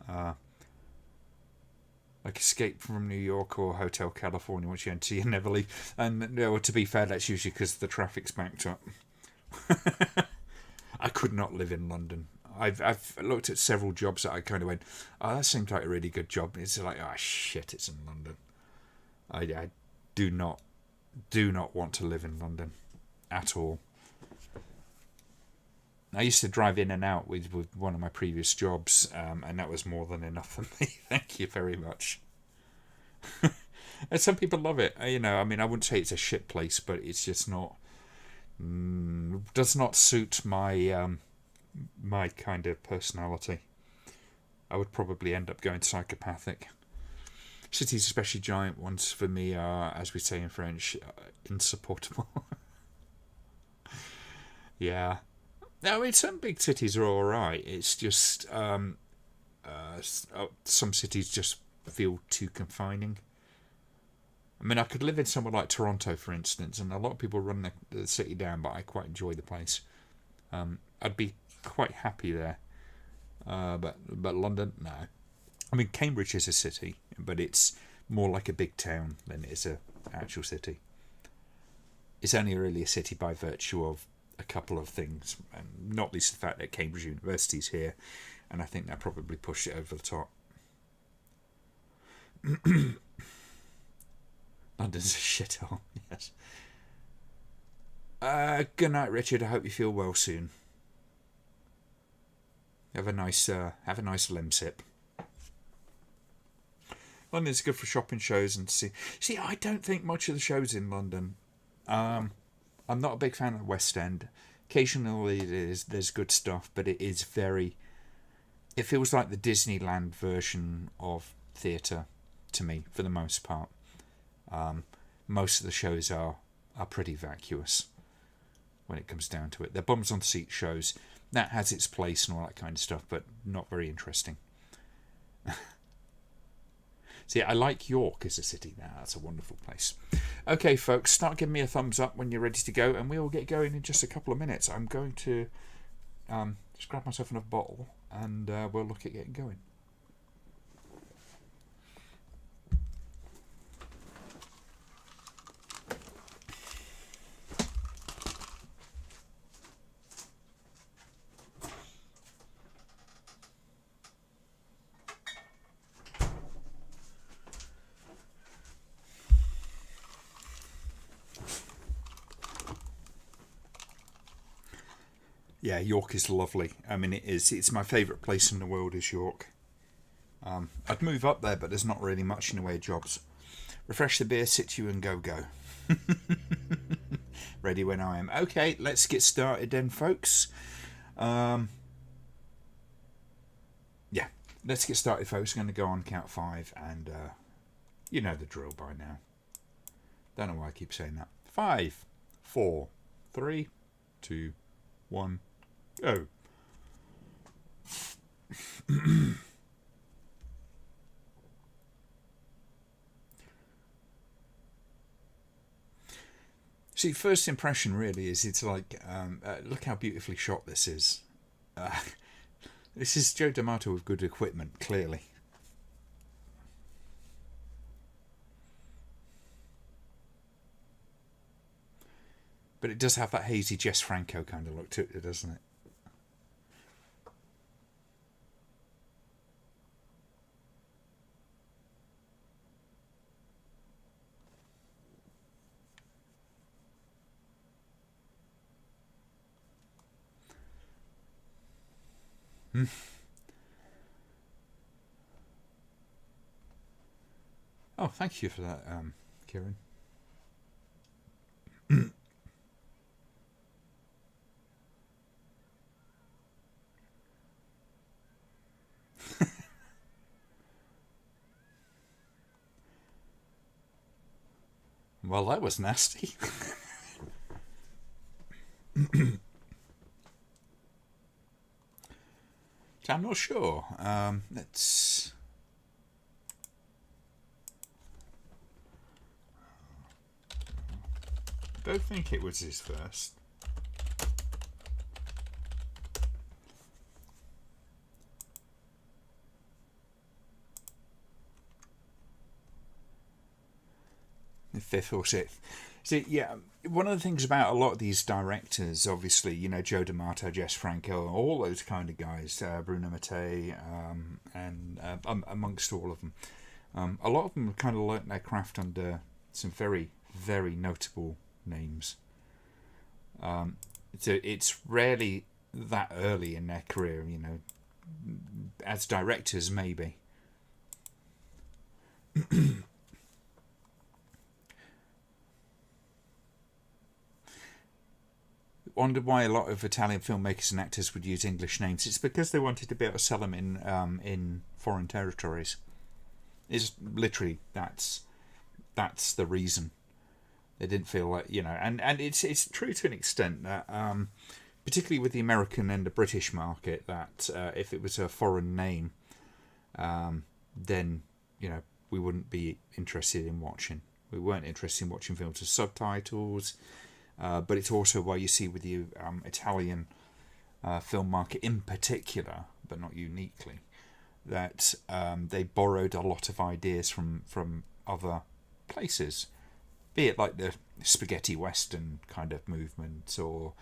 Like Escape from New York or Hotel California, which you enter, you never leave. And to be fair, that's usually because the traffic's backed up. I could not live in London. I've looked at several jobs that I kind of went, oh, that seems like a really good job. It's like, oh shit, it's in London. I do not want to live in London at all. I used to drive in and out with one of my previous jobs, and that was more than enough for me. Thank you very much. And some people love it. I wouldn't say it's a shit place, but it's just not. Does not suit my my kind of personality. I would probably end up going psychopathic. Cities, especially giant ones, for me are, as we say in French, insupportable. Yeah. No, some big cities are all right. It's just some cities just feel too confining. I mean, I could live in somewhere like Toronto, for instance, and a lot of people run the city down, but I quite enjoy the place. I'd be quite happy there. But London, no. I mean, Cambridge is a city, but it's more like a big town than it is an actual city. It's only really a city by virtue of a couple of things, and not least the fact that Cambridge University is here, and I think that probably pushed it over the top. London's a shithole, yes. Good night, Richard. I hope you feel well soon. Have a nice lemsip. London's good for shopping shows and to see. I don't think much of the shows in London. I'm not a big fan of the West End. Occasionally there's good stuff, but it feels like the Disneyland version of theatre to me, for the most part. Most of the shows are pretty vacuous. when it comes down to it. They're bums on seat shows. That has its place and all that kind of stuff, but not very interesting. See, I like York as a city now. That's a wonderful place. Okay, folks, start giving me a thumbs up when you're ready to go, and we'll get going in just a couple of minutes. I'm going to just grab myself another bottle, and we'll look at getting going. Yeah, York is lovely. I mean, it is. It's my favourite place in the world is York. I'd move up there, but there's not really much in the way of jobs. Refresh the beer, sit you and go. Ready when I am. Okay, let's get started then, folks. Yeah, let's get started, folks. I'm going to go on count 5, and you know the drill by now. Don't know why I keep saying that. 5, 4, 3, 2, 1, go. See, first impression really is it's like, look how beautifully shot this is. This is Joe D'Amato with good equipment, clearly. But it does have that hazy Jess Franco kind of look to it, doesn't it? Oh, thank you for that, Kieran. Well, that was nasty. I'm not sure. Let's... I don't think it was his first. The 5th or 6th. See, yeah, one of the things about a lot of these directors, obviously, you know, Joe D'Amato, Jess Franco, all those kind of guys, Bruno Mattei, and amongst all of them, a lot of them have kind of learnt their craft under some very, very notable names. So it's rarely that early in their career, you know, as directors maybe. Wondered why a lot of Italian filmmakers and actors would use English names. It's because they wanted to be able to sell them in foreign territories. It's literally that's the reason. They didn't feel like, you know, and it's true to an extent that particularly with the American and the British market, that if it was a foreign name, then, you know, we wouldn't be interested in watching. We weren't interested in watching films with subtitles. But it's also why you see with the Italian film market in particular, but not uniquely, that they borrowed a lot of ideas from other places, be it like the spaghetti western kind of movement, or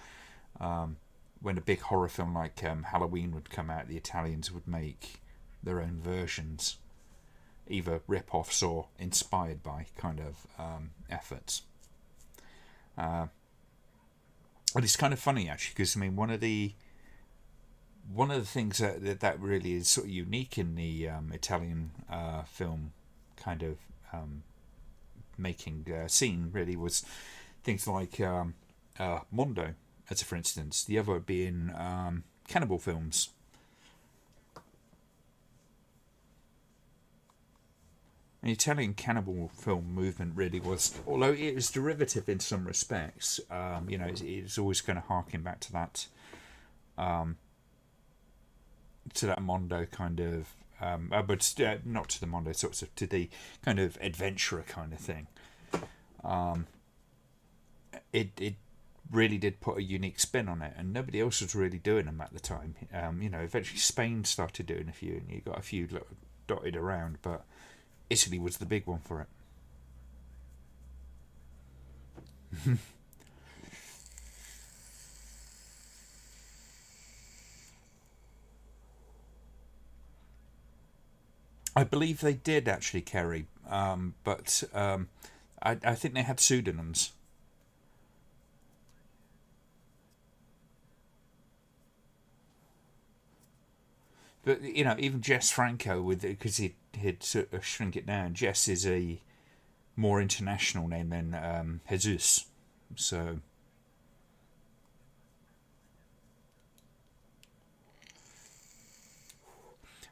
when a big horror film like Halloween would come out, the Italians would make their own versions, either rip-offs or inspired by kind of efforts. And it's kind of funny actually, because I mean one of the things that really is sort of unique in the Italian film kind of making scene really was things like Mondo, as for instance. The other being cannibal films. An Italian cannibal film movement really was, although it was derivative in some respects, you know, it's always kind of harking back to that Mondo kind of, but not to the Mondo, sort of to the kind of adventurer kind of thing. It really did put a unique spin on it, and nobody else was really doing them at the time. You know, eventually Spain started doing a few, and you got a few dotted around, but Italy was the big one for it. I believe they did actually, Kerry, but I think they had pseudonyms. But you know, even Jess Franco, with because he'd sort of shrink it down. Jess is a more international name than Jesus. So,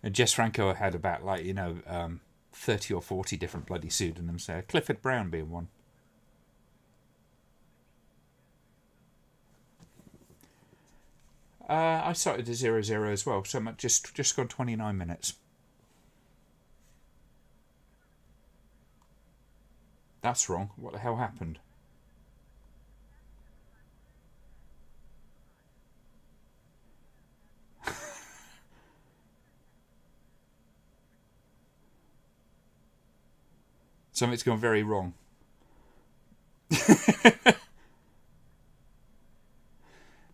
and Jess Franco had about, like, 30 or 40 different bloody pseudonyms there. Clifford Brown being one. I started at 00 as well, so I'm just gone 29 minutes. That's wrong. What the hell happened? Something's gone very wrong.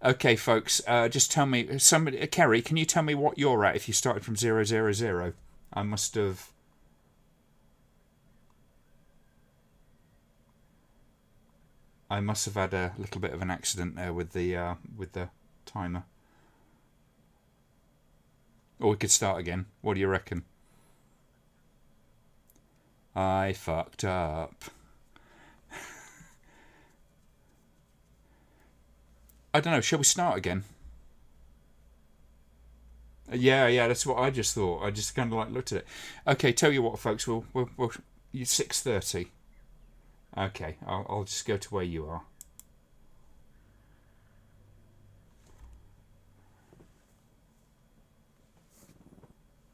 Okay, folks, just tell me, somebody, Kerry, can you tell me what you're at if you started from 000? I must have. I must have had a little bit of an accident there with the timer. Or we could start again. What do you reckon? I fucked up. I don't know. Shall we start again? Yeah. That's what I just thought. I just kind of like looked at it. Okay, tell you what, folks. We'll 6:30. Okay, I'll just go to where you are.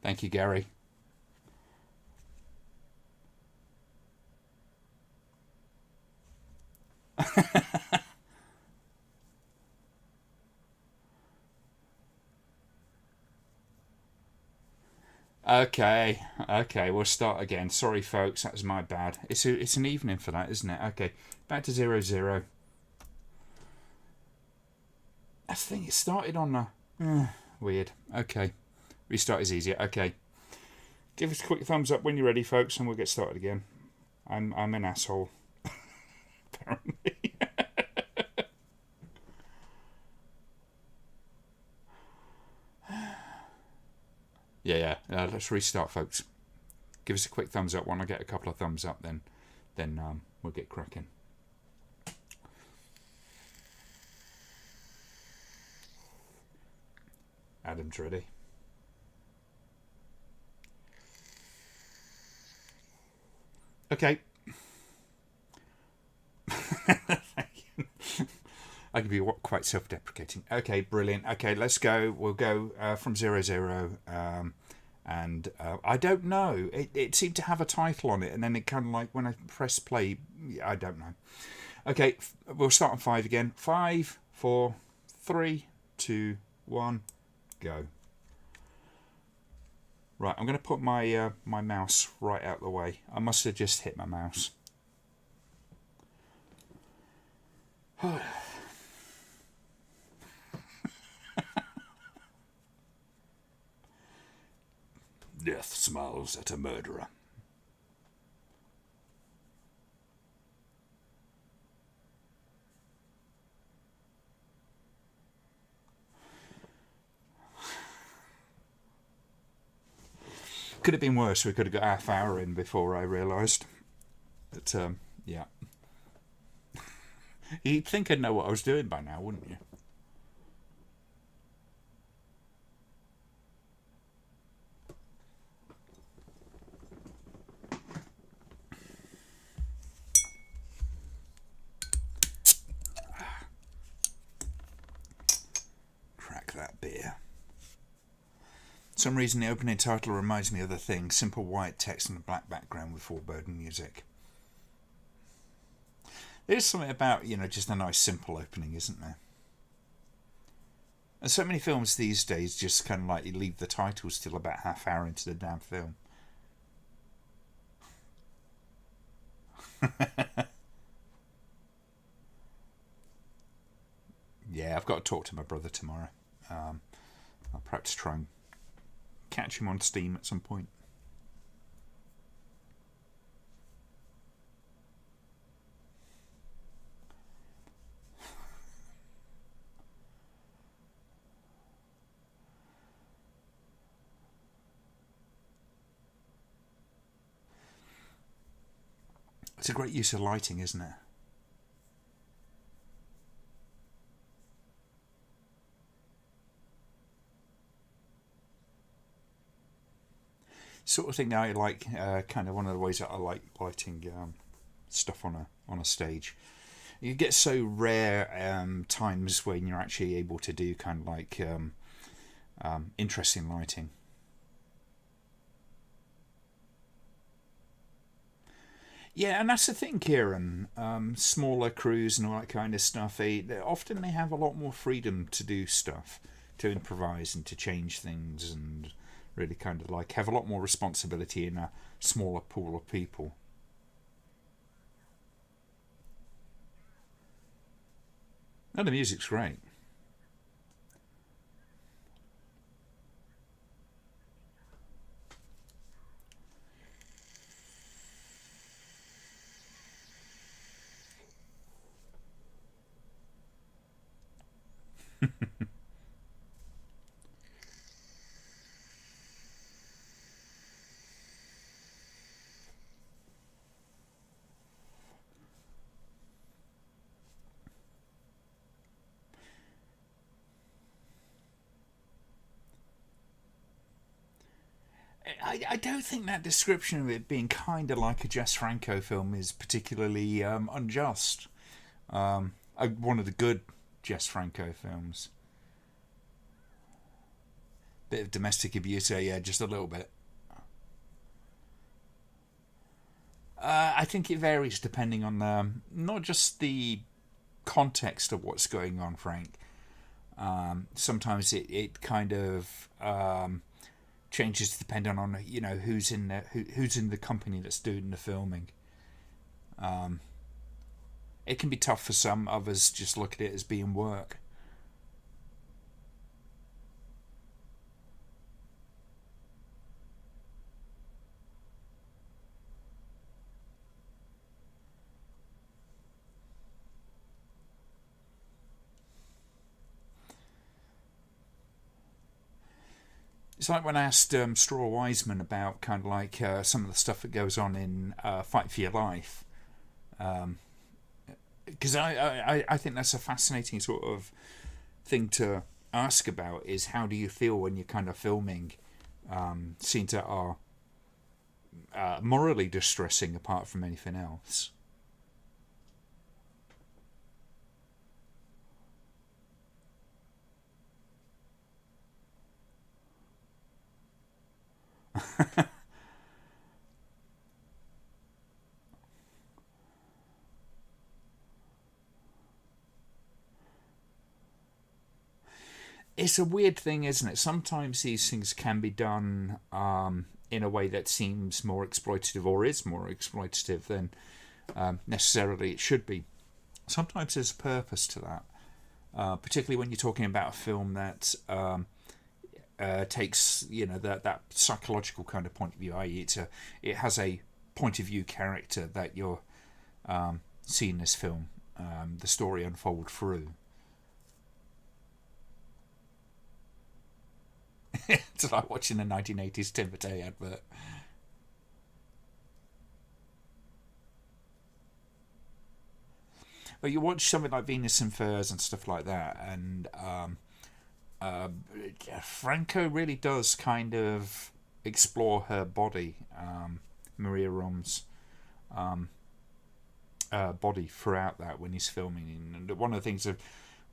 Thank you, Gary. Okay, we'll start again. Sorry, folks, that was my bad. It's an evening for that, isn't it? Okay, back to 00. I think it started on a weird. Okay, restart is easier. Okay, give us a quick thumbs up when you're ready, folks, and we'll get started again. I'm an asshole, apparently. Yeah. Let's restart, folks. Give us a quick thumbs up. When I get a couple of thumbs up, then we'll get cracking. Adam's ready. Okay. I can be quite self-deprecating. Okay, brilliant. Okay, let's go. We'll go from 00. And I don't know. It seemed to have a title on it, and then it kind of like when I press play, I don't know. Okay, we'll start on 5 again. 5, 4, 3, 2, 1, go. Right, I'm going to put my my mouse right out the way. I must have just hit my mouse. Death smiles at a murderer. Could have been worse. We could have got half hour in before I realised. But, yeah. You'd think I'd know what I was doing by now, wouldn't you? some reason the opening title reminds me of the thing, simple white text on a black background with foreboding music. There's something about, just a nice simple opening, isn't there? And so many films these days just kind of like you leave the titles till about half hour into the damn film. Yeah, I've got to talk to my brother tomorrow. I'll perhaps try and catch him on Steam at some point. It's a great use of lighting, isn't it? Sort of thing I like, kind of one of the ways that I like lighting stuff on a stage. You get so rare times when you're actually able to do kind of like interesting lighting. Yeah, and that's the thing, Kieran. Smaller crews and all that kind of stuff. They have a lot more freedom to do stuff, to improvise and to change things, and really kind of like have a lot more responsibility in a smaller pool of people. And the music's great. I don't think that description of it being kind of like a Jess Franco film is particularly unjust. One of the good Jess Franco films. Bit of domestic abuse, yeah, just a little bit. I think it varies depending on not just the context of what's going on, Frank. Sometimes it kind of changes depending on who's in the company that's doing the filming. It can be tough for some. Others just look at it as being work. It's like when I asked Straw Wiseman about kind of like some of the stuff that goes on in Fight for Your Life, because I think that's a fascinating sort of thing to ask about, is how do you feel when you're kind of filming scenes that are morally distressing apart from anything else. It's a weird thing, isn't it? Sometimes these things can be done in a way that seems more exploitative, or is more exploitative than necessarily it should be. Sometimes there's a purpose to that, particularly when you're talking about a film that takes that psychological kind of point of view. I.e., it has a point of view character that you're seeing this film, the story unfold through. It's like watching a 1980s Timotei advert. But you watch something like Venus and Furs and stuff like that, and uh, Franco really does kind of explore her body, Maria Rom's body throughout that when he's filming. And one of the things of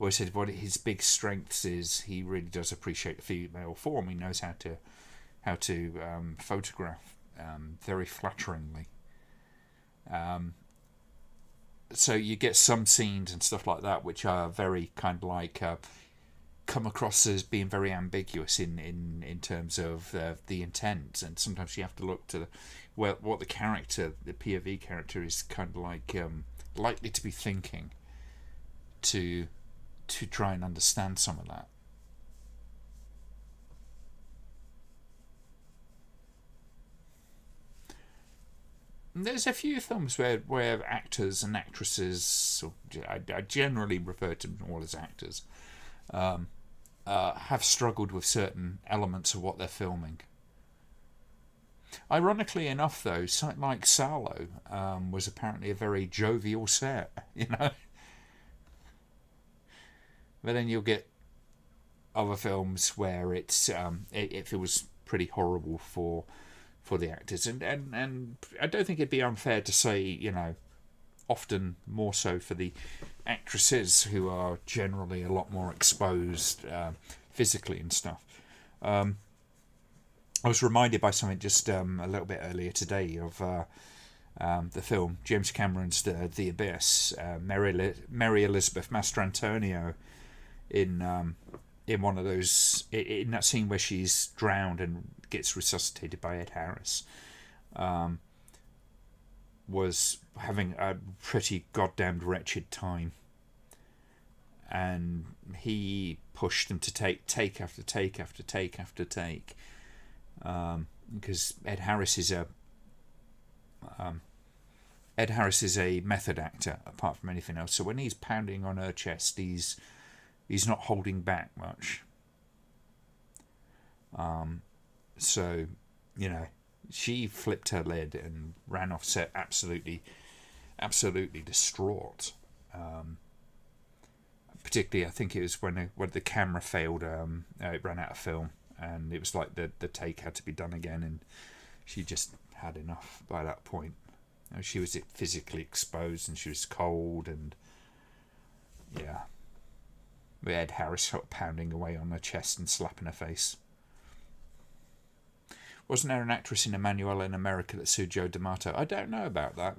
Well, he said what his big strengths is he really does appreciate the female form. He knows how to photograph very flatteringly. So you get some scenes and stuff like that which are very kind of like come across as being very ambiguous in terms of the intent, and sometimes you have to look to what the character, the POV character, is kind of like likely to be thinking to try and understand some of that. There's a few films where actors and actresses, I generally refer to them all as actors, have struggled with certain elements of what they're filming. Ironically enough, though, something like Salo was apparently a very jovial set, you know. But then you'll get other films where it feels pretty horrible for the actors, and I don't think it'd be unfair to say, you know, often more so for the actresses, who are generally a lot more exposed physically and stuff. I was reminded by something just a little bit earlier today of the film James Cameron's The Abyss. Mary Elizabeth Mastrantonio in one of those, in that scene where she's drowned and gets resuscitated by Ed Harris, was having a pretty goddamned wretched time, and he pushed them to take after take after take after take, because Ed Harris is a method actor apart from anything else. So when he's pounding on her chest, he's not holding back much. So, you know, she flipped her lid and ran off set absolutely distraught. Particularly, I think it was when the camera failed. It ran out of film, and it was like the take had to be done again, and she just had enough by that point. You know, she was physically exposed, and she was cold, and yeah. With Ed Harris sort of pounding away on her chest and slapping her face. Wasn't there an actress in Emmanuelle in America that sued Joe D'Amato? I don't know about that.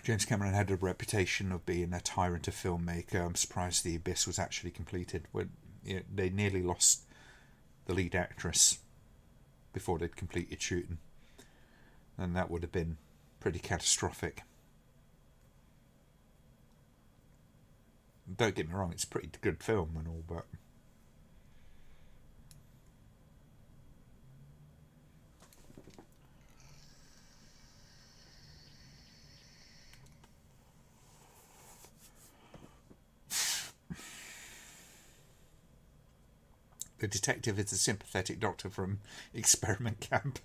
James Cameron had a reputation of being a tyrant of filmmaker. I'm surprised The Abyss was actually completed. They nearly lost the lead actress before they'd completed shooting, and that would have been pretty catastrophic. Don't get me wrong, it's a pretty good film and all, but the detective is a sympathetic doctor from Experiment Camp.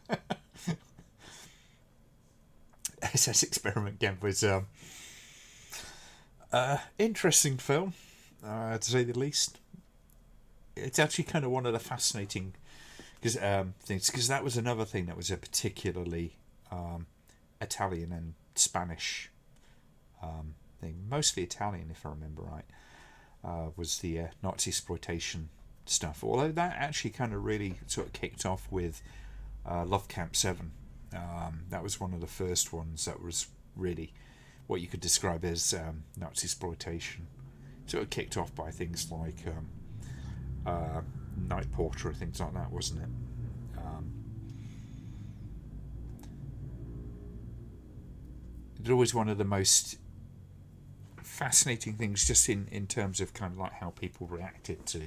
SS Experiment Camp was interesting film, to say the least. It's actually kind of one of the fascinating things, because that was another thing that was a particularly Italian and Spanish thing, mostly Italian if I remember right, was the Nazi exploitation stuff. Although that actually kind of really sort of kicked off with Love Camp 7. That was one of the first ones that was really what you could describe as Nazi exploitation. Sort of kicked off by things like Night Porter and things like that, wasn't it? It's always one of the most fascinating things, just in terms of kind of like how people reacted to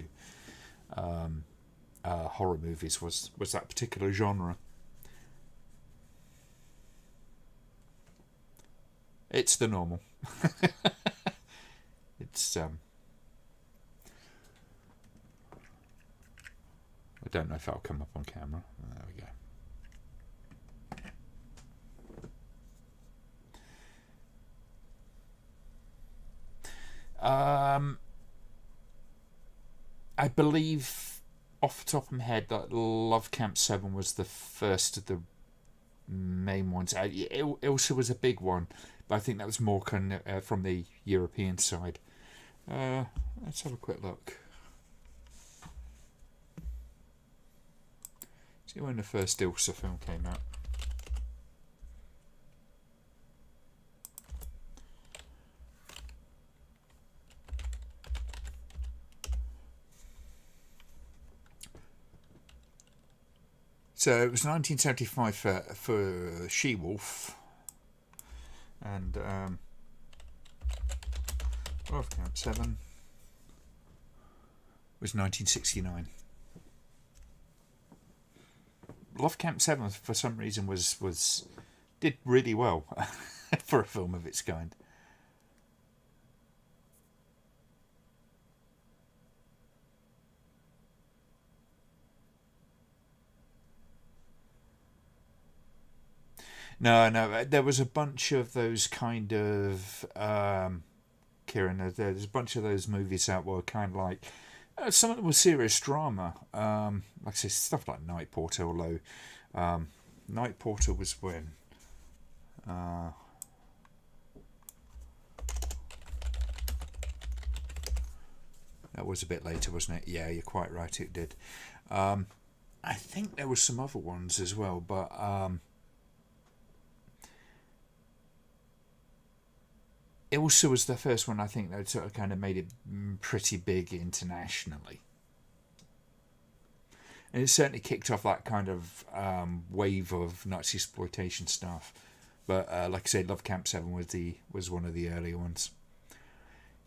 horror movies, was that particular genre. It's the normal. It's I don't know if that'll come up on camera. There we go. I believe off the top of my head that Love Camp 7 was the first of the main ones. Ilsa was a big one, but I think that was more kind of, from the European side. Let's have a quick look. See when the first Ilsa film came out. So it was 1975 for She-Wolf, and Love Camp 7 was 1969. Love Camp 7 for some reason was did really well for a film of its kind. No, there was a bunch of those kind of Kieran. There's a bunch of those movies that were kind of like some of them were serious drama. Like I say, stuff like Night Porter. Although Night Porter was when that was a bit later, wasn't it? Yeah, you're quite right. It did. I think there were some other ones as well, but it also was the first one I think that sort of kind of made it pretty big internationally. And it certainly kicked off that kind of wave of Nazi exploitation stuff. But like I said, Love Camp 7 was one of the earlier ones.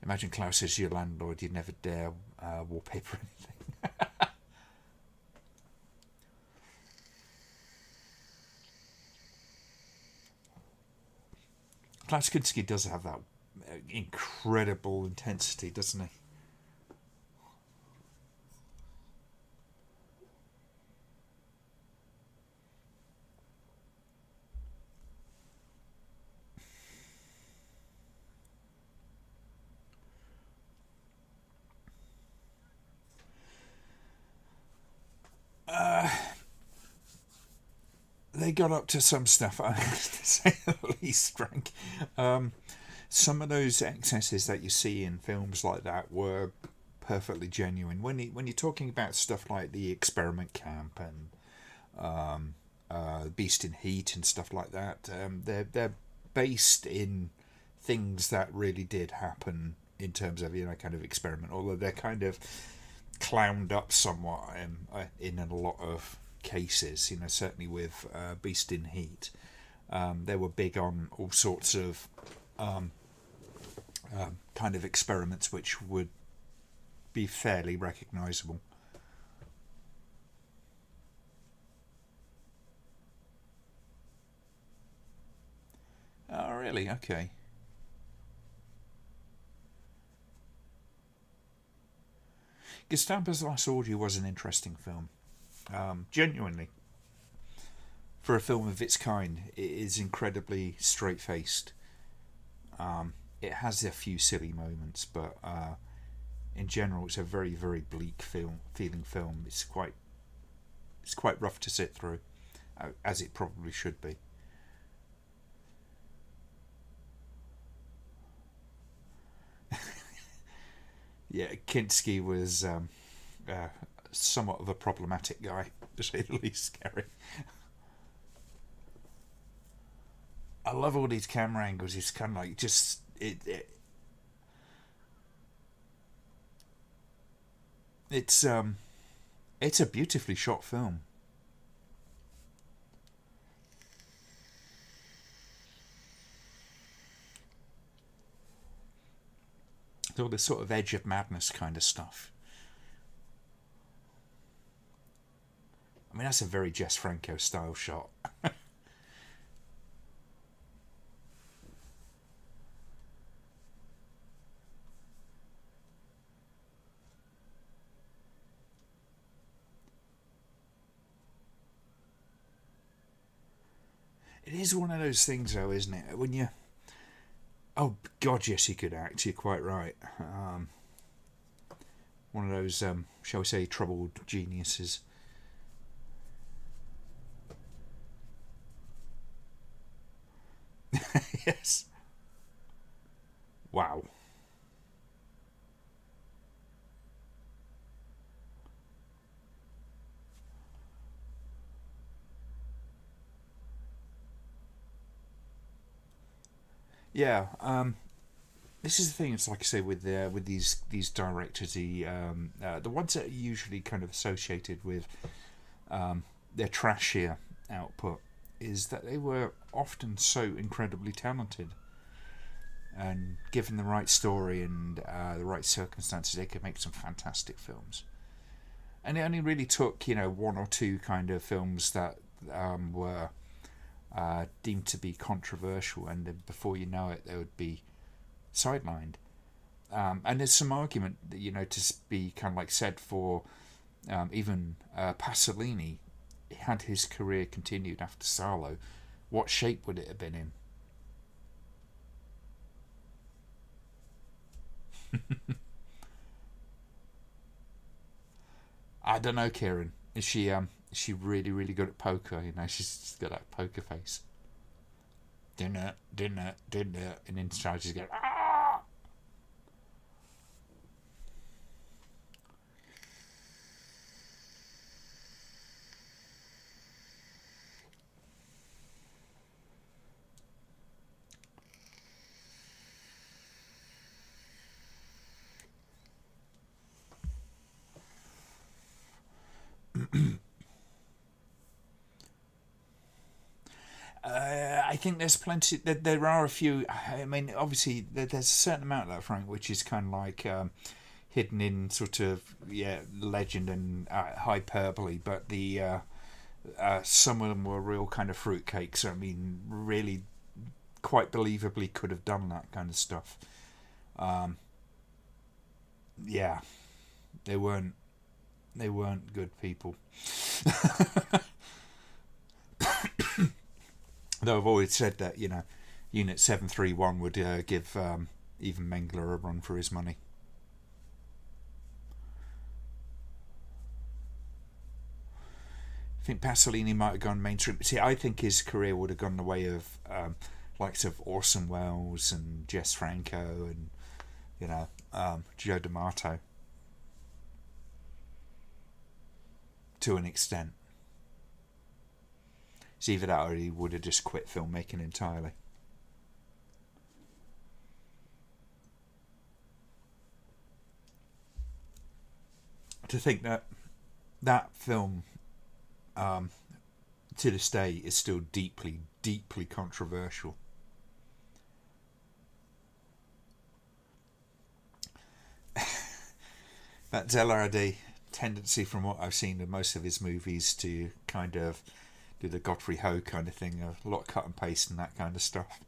Imagine Klaus as your landlord, you'd never dare wallpaper anything. Klaus Kinski does have that incredible intensity, doesn't he? They got up to some stuff, I have to say the least, Frank. Some of those excesses that you see in films like that were perfectly genuine. When you're talking about stuff like the experiment camp and Beast in Heat and stuff like that, they're based in things that really did happen in terms of kind of experiment. Although they're kind of clowned up somewhat in a lot of cases. Certainly with Beast in Heat, they were big on all sorts of kind of experiments which would be fairly recognisable. Oh, really? Okay. Gestapo's Last Orgy was an interesting film. Genuinely. For a film of its kind, it is incredibly straight-faced. It has a few silly moments, but in general, it's a very, very bleak feeling film. It's quite rough to sit through, as it probably should be. Yeah, Kinski was somewhat of a problematic guy, to say the least, Scary. I love all these camera angles. It's kind of like just it's it's a beautifully shot film. All this sort of edge of madness kind of stuff. I mean, that's a very Jess Franco style shot. It is one of those things, though, isn't it? When you... Oh, God, yes, he could act. You're quite right. One of those, shall we say, troubled geniuses. Yes. Wow. Yeah. This is the thing. It's like I say with these directors, the ones that are usually kind of associated with their trashier output is that they were often so incredibly talented, and given the right story and the right circumstances, they could make some fantastic films. And it only really took one or two kind of films that were deemed to be controversial, and then before you know it, they would be sidelined. And there's some argument that to be kind of like said for even Pasolini. Had his career continued after Salo, what shape would it have been in? I don't know, Kieran. Is she really really good at poker? She's got that poker face. Dinner, dinner, dinner, and inside she's going ah. I think there's plenty. There are a few. I mean, obviously, there's a certain amount of that, Frank, which is kind of like hidden in sort of legend and hyperbole. But the some of them were real kind of fruitcakes. I mean, really, quite believably, could have done that kind of stuff. Um, yeah, they weren't. They weren't good people. Though I've always said that Unit 731 would give even Mengele a run for his money. I think Pasolini might have gone mainstream. See, I think his career would have gone the way of likes of Orson Welles and Jess Franco and Joe D'Amato to an extent. It's either that or he would have just quit filmmaking entirely. To think that that film um, to this day is still deeply, deeply controversial. That Zelardi tendency, from what I've seen in most of his movies, to kind of do the Godfrey Ho kind of thing, a lot of cut and paste and that kind of stuff.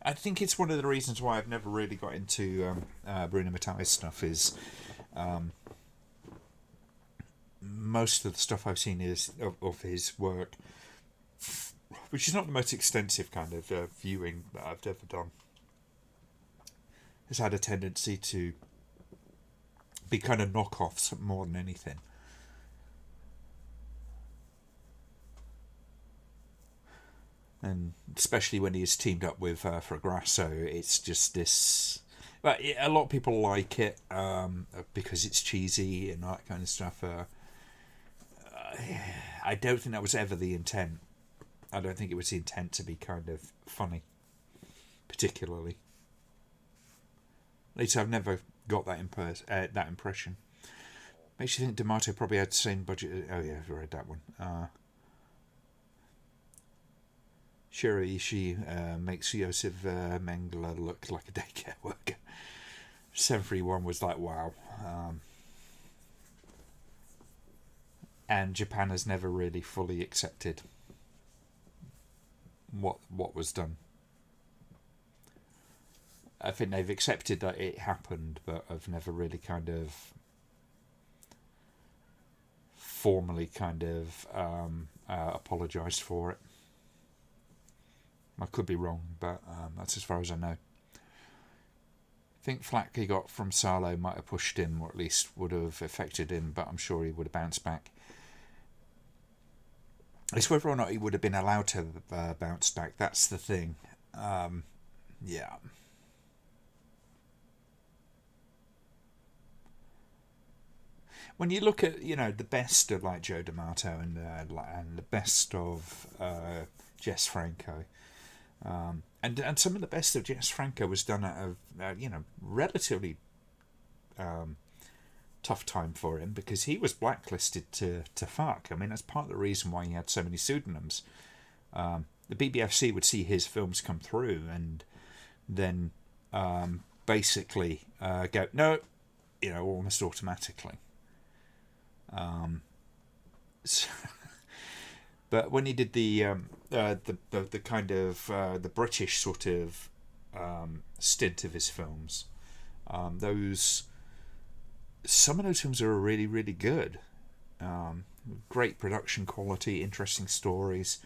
I think it's one of the reasons why I've never really got into Bruno Mattei's stuff. Is most of the stuff I've seen is of his work, which is not the most extensive kind of viewing that I've ever done, has had a tendency to be kind of knockoffs more than anything. And especially when he's teamed up with Fragrasso, it's just this. But a lot of people like it because it's cheesy and all that kind of stuff. I don't think that was ever the intent. I don't think it was the intent to be kind of funny, particularly. At least I've never got that impression. Makes you think D'Amato probably had the same budget. Oh yeah, I've read that one. Shiraishi makes Josef Mengele look like a daycare worker. 731 was like, wow. And Japan has never really fully accepted what was done. I think they've accepted that it happened, but have never really kind of formally kind of apologised for it. I could be wrong, but that's as far as I know. I think flack he got from Salo might have pushed him, or at least would have affected him, but I'm sure he would have bounced back. It's whether or not he would have been allowed to bounce back. That's the thing. Yeah. When you look at the best of like Joe D'Amato and the best of Jess Franco, and some of the best of Jess Franco was done at a relatively tough time for him because he was blacklisted to fuck. I mean, that's part of the reason why he had so many pseudonyms. The BBFC would see his films come through and then basically go no, almost automatically. So, but when he did the kind of the British sort of stint of his films, those some of those films are really really good. Great production quality, interesting stories.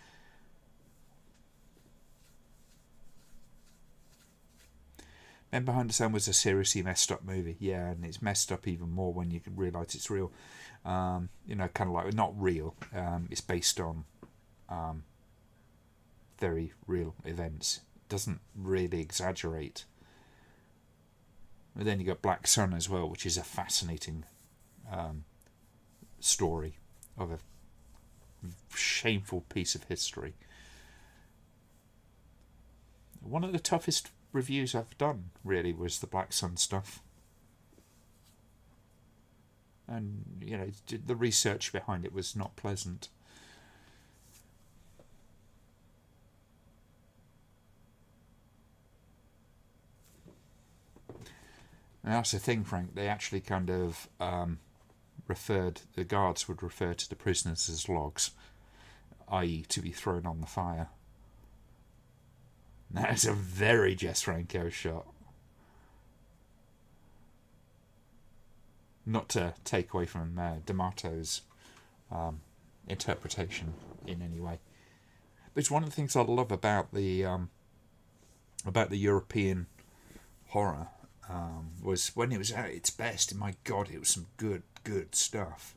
Men Behind the Sun was a seriously messed up movie, yeah, and it's messed up even more when you can realise it's real. Kind of like not real. It's based on very real events. It doesn't really exaggerate. And then you got Black Sun as well, which is a fascinating story of a shameful piece of history. One of the toughest reviews I've done really was the Black Sun stuff, and the research behind it was not pleasant. And that's the thing, Frank. They actually kind of the guards would refer to the prisoners as logs, i.e. to be thrown on the fire. That is a very Jess Franco shot. Not to take away from D'Amato's interpretation in any way, but it's one of the things I love about the European horror. Was when it was at its best. My God, it was some good stuff.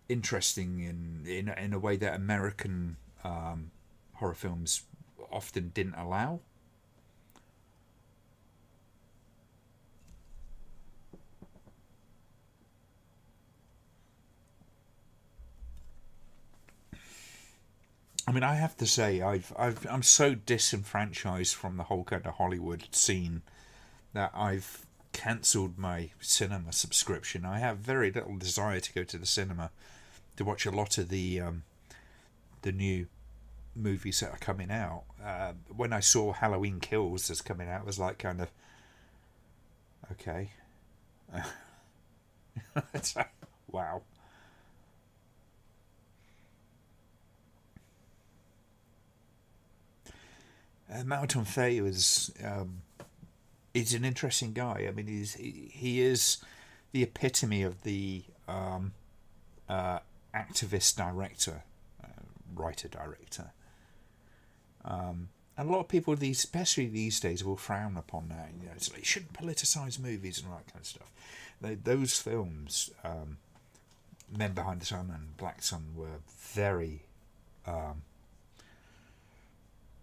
Interesting in a way that American horror films often didn't allow. I mean, I have to say, I'm so disenfranchised from the whole kind of Hollywood scene that I've cancelled my cinema subscription. I have very little desire to go to the cinema to watch a lot of the new movies that are coming out. When I saw Halloween Kills that's coming out, it was like kind of okay. It's like, wow. Mountain Fay was he's an interesting guy. I mean, he is the epitome of the activist director, writer director. And a lot of people, especially these days, will frown upon that. It's like, you shouldn't politicize movies and all that kind of stuff. Those films, Men Behind the Sun and Black Sun, were very,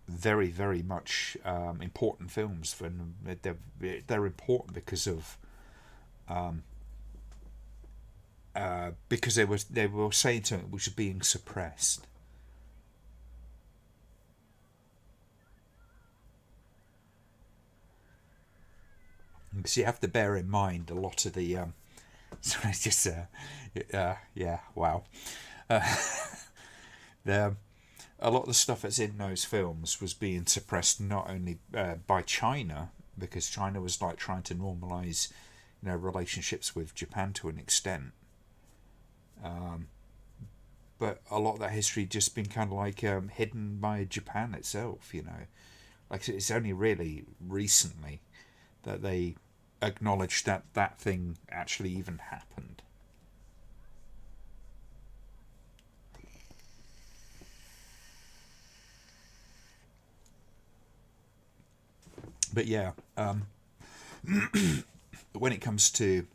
very, very much important films. They're important because of because they were saying something which was being suppressed. Because you have to bear in mind a lot of the so it's just yeah, wow. The A lot of the stuff that's in those films was being suppressed not only by China, because China was like trying to normalize relationships with Japan to an extent, but a lot of that history just been kind of like hidden by Japan itself. Like it's only really recently that they acknowledged that that thing actually even happened. But yeah, when it comes to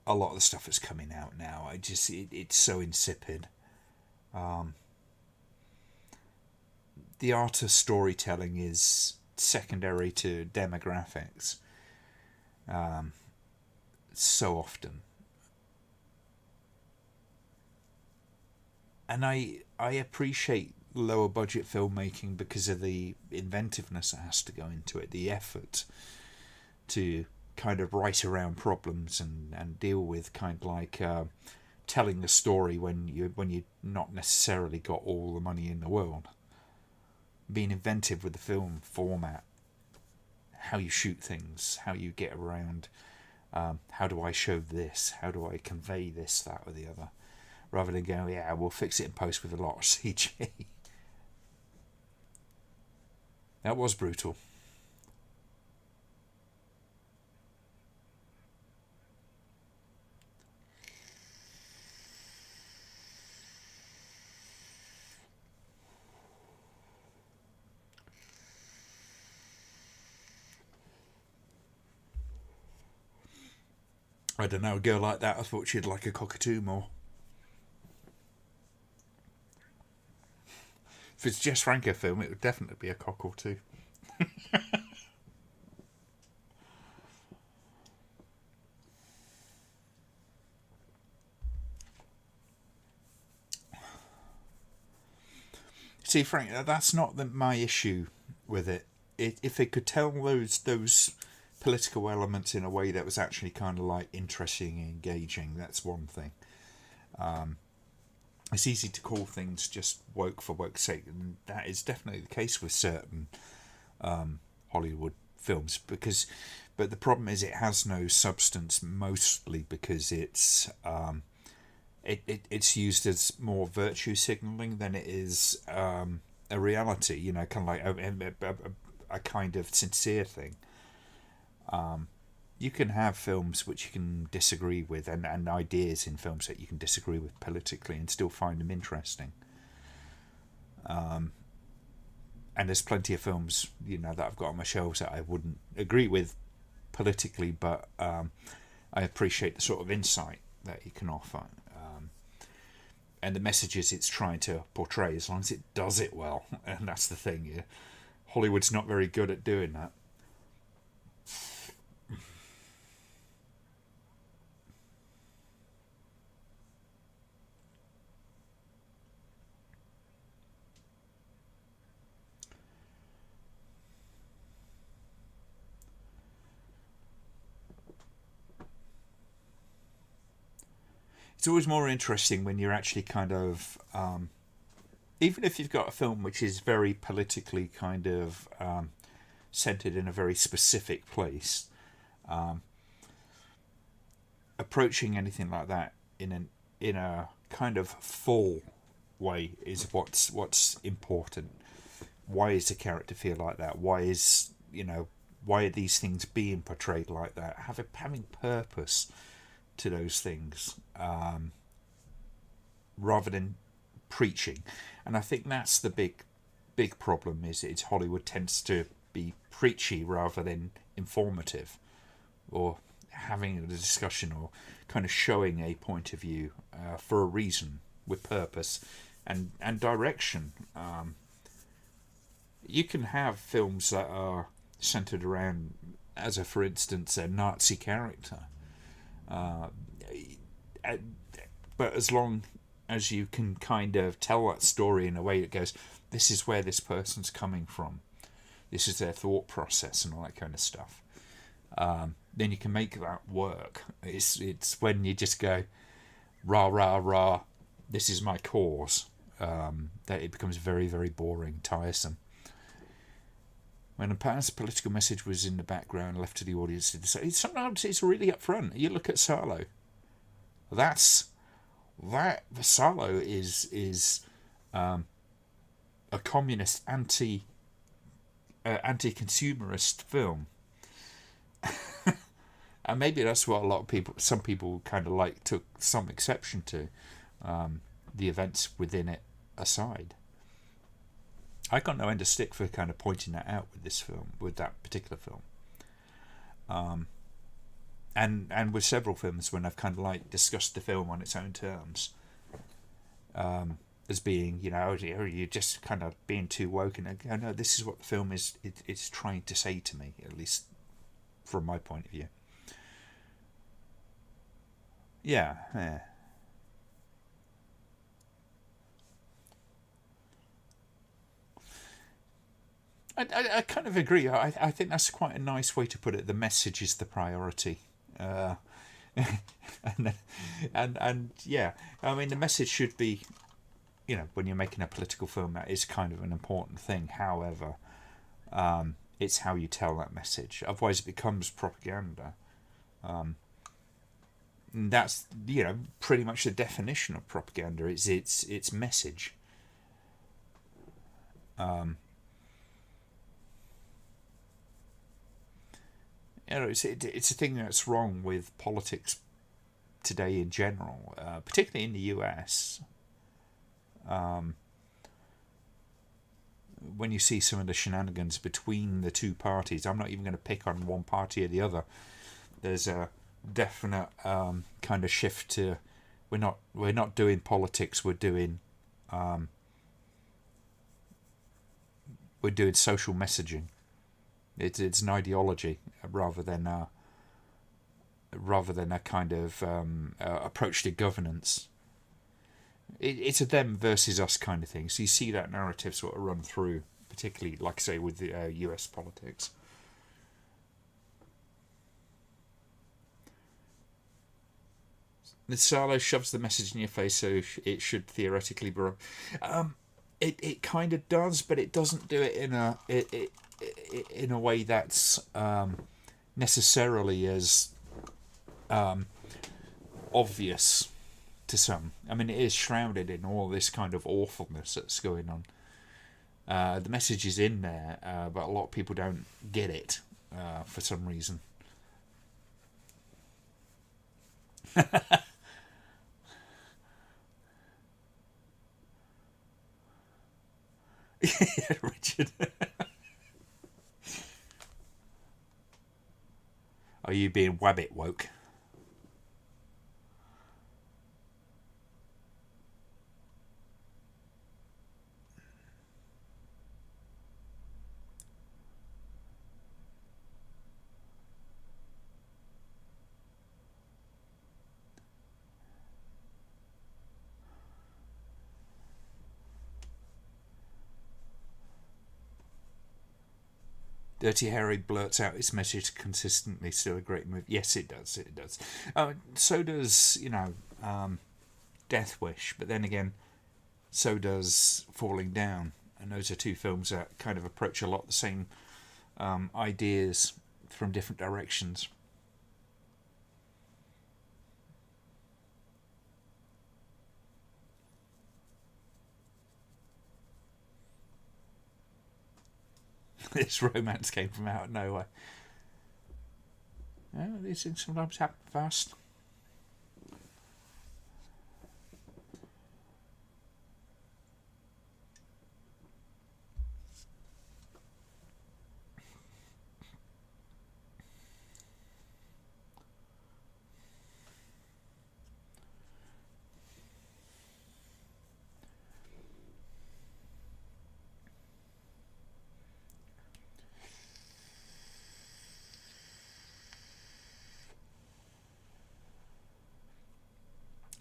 a lot of the stuff that's coming out now, it's so insipid. the art of storytelling is secondary to demographics. So often. And I appreciate lower budget filmmaking because of the inventiveness that has to go into it, the effort to kind of write around problems and deal with kind of like telling the story when you not necessarily got all the money in the world. Being inventive with the film format, how you shoot things, how you get around, how do I show this, how do I convey this, that or the other, rather than go, yeah, we'll fix it in post with a lot of CG. That was brutal. I don't know, a girl like that, I thought she'd like a cockatoo more. If it's Jess Franco film, it would definitely be a cock or two. See, Frank, that's not my issue with it. If they could tell those political elements in a way that was actually kind of like interesting and engaging, that's one thing. It's easy to call things just woke for woke's sake, and that is definitely the case with certain Hollywood films. But the problem is it has no substance, mostly because it's it's used as more virtue signaling than it is a reality. You know, kind of like a kind of sincere thing. You can have films which you can disagree with, and ideas in films that you can disagree with politically and still find them interesting. And there's plenty of films, you know, that I've got on my shelves that I wouldn't agree with politically, but I appreciate the sort of insight that you can offer. And the messages it's trying to portray, as long as it does it well. And that's the thing, yeah. Hollywood's not very good at doing that. It's always more interesting when you're actually kind of even if you've got a film which is very politically kind of centered in a very specific place, approaching anything like that in a kind of full way is what's important. Why is the character feel like that? Why are these things being portrayed like that? Having purpose to those things, rather than preaching. And I think that's the big problem, is it's Hollywood tends to be preachy rather than informative, or having a discussion, or kind of showing a point of view for a reason, with purpose and direction. You can have films that are centered around, as for instance, a Nazi character, but as long as you can kind of tell that story in a way that goes, this is where this person's coming from, this is their thought process and all that kind of stuff, then you can make that work. It's when you just go, rah, rah, rah, this is my cause, that it becomes very, very boring, tiresome. When a past political message was in the background, left to the audience to decide, sometimes it's really upfront. You look at Salo. Salo is a communist anti-consumerist film. And maybe that's what some people kind of like took some exception to, the events within it aside. I got no end of stick for kind of pointing that out with this film, with that particular film. And with several films when I've kind of like discussed the film on its own terms. as being, you're just kind of being too woke, and I go, no, this is what the film it's trying to say to me, at least from my point of view. Yeah, yeah. I kind of agree. I think that's quite a nice way to put it. The message is the priority. Uh, and, and yeah, I mean, the message should be, when you're making a political film, that is kind of an important thing. However, it's how you tell that message. Otherwise, it becomes propaganda. And that's pretty much the definition of propaganda. It's its message. It's a thing that's wrong with politics today in general, particularly in the US. When you see some of the shenanigans between the two parties, I'm not even going to pick on one party or the other. There's a definite kind of shift to we're not doing politics. We're doing social messaging. It's an ideology rather than a kind of approach to governance. It's a them versus us kind of thing. So you see that narrative sort of run through, particularly, like I say, with the US politics. The Salo shoves the message in your face, so it should theoretically be. It kind of does, but it doesn't do it in a way that's necessarily as obvious to some. I mean, it is shrouded in all this kind of awfulness that's going on. The message is in there, but a lot of people don't get it for some reason. Yeah, Richard. Are you being wabbit woke? Dirty Harry blurts out his message consistently. Still a great movie. Yes, it does. It does. So does Death Wish. But then again, so does Falling Down. And those are two films that kind of approach a lot the same ideas from different directions. This romance came from out of nowhere. Yeah, these things sometimes happen fast.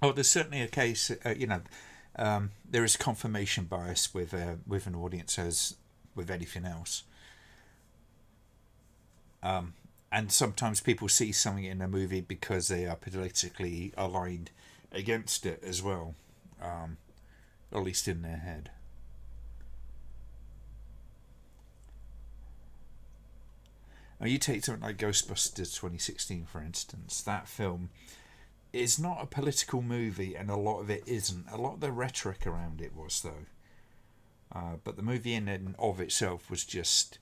Oh, there's certainly a case, there is confirmation bias with an audience as with anything else. And sometimes people see something in a movie because they are politically aligned against it as well, at least in their head. Now, you take something like Ghostbusters 2016, for instance. That film is not a political movie, and a lot of it isn't. A lot of the rhetoric around it was, though. But the movie in and of itself was just,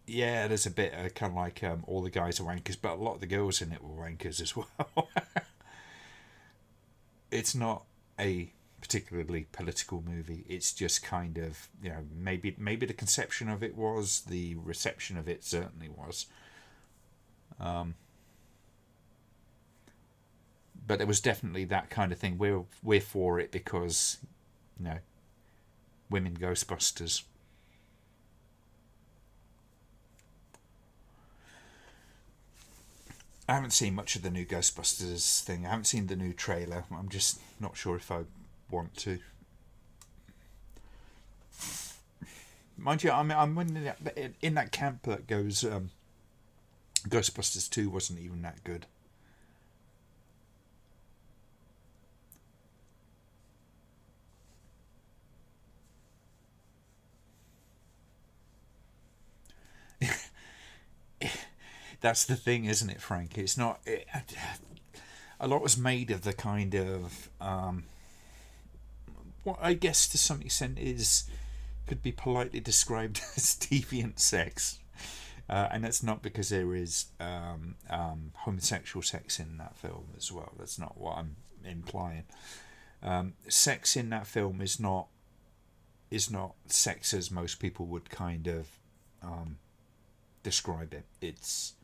yeah, there's a bit kind of like all the guys are wankers, but a lot of the girls in it were wankers as well. It's not a particularly political movie. It's just kind of, maybe the conception of it was, the reception of it certainly was. but there was definitely that kind of thing. We're for it because, you know, women Ghostbusters. I haven't seen much of the new Ghostbusters thing. I haven't seen the new trailer. I'm just not sure if I want to. Mind you, I'm in that camp that goes. Ghostbusters 2 wasn't even that good. That's the thing, isn't it, Frank? It's not. A lot was made of the kind of what I guess to some extent could be politely described as deviant sex, and that's not because there is homosexual sex in that film as well. That's not what I'm implying. Sex in that film is not sex as most people would kind of describe it. It's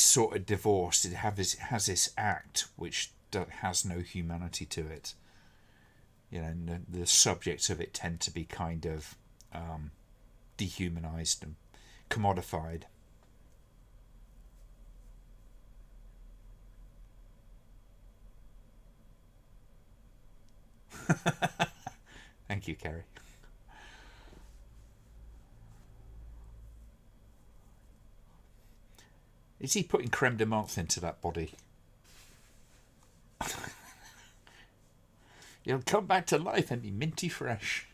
sort of divorced. It has this act which has no humanity to it. You know, and the subjects of it tend to be kind of dehumanized and commodified. Thank you, Kerry. Is he putting creme de menthe into that body? He'll come back to life and be minty fresh.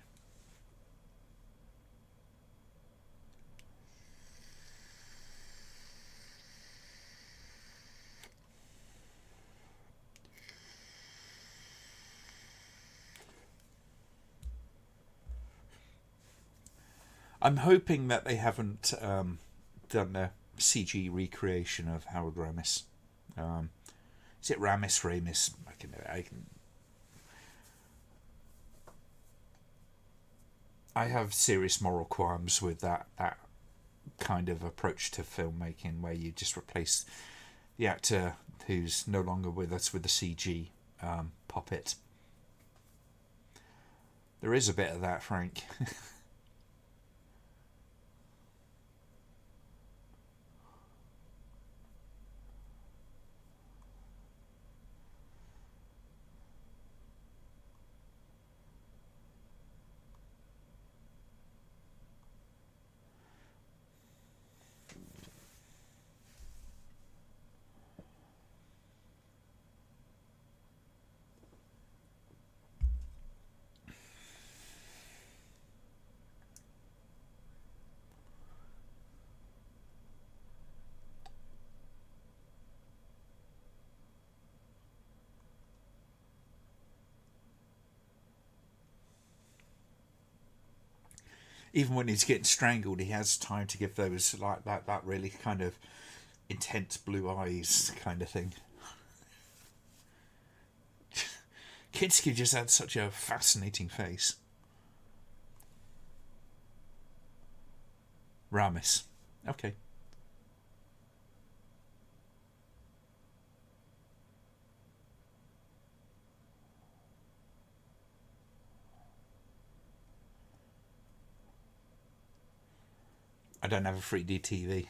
I'm hoping that they haven't done a CG recreation of Harold Ramis. Is it Ramis? I have serious moral qualms with that kind of approach to filmmaking, where you just replace the actor who's no longer with us with the CG puppet. There is a bit of that, Frank. Even when he's getting strangled, he has time to give those like that really kind of intense blue eyes kind of thing. Kinski just had such a fascinating face. Ramis. Okay. I don't have a 3D TV.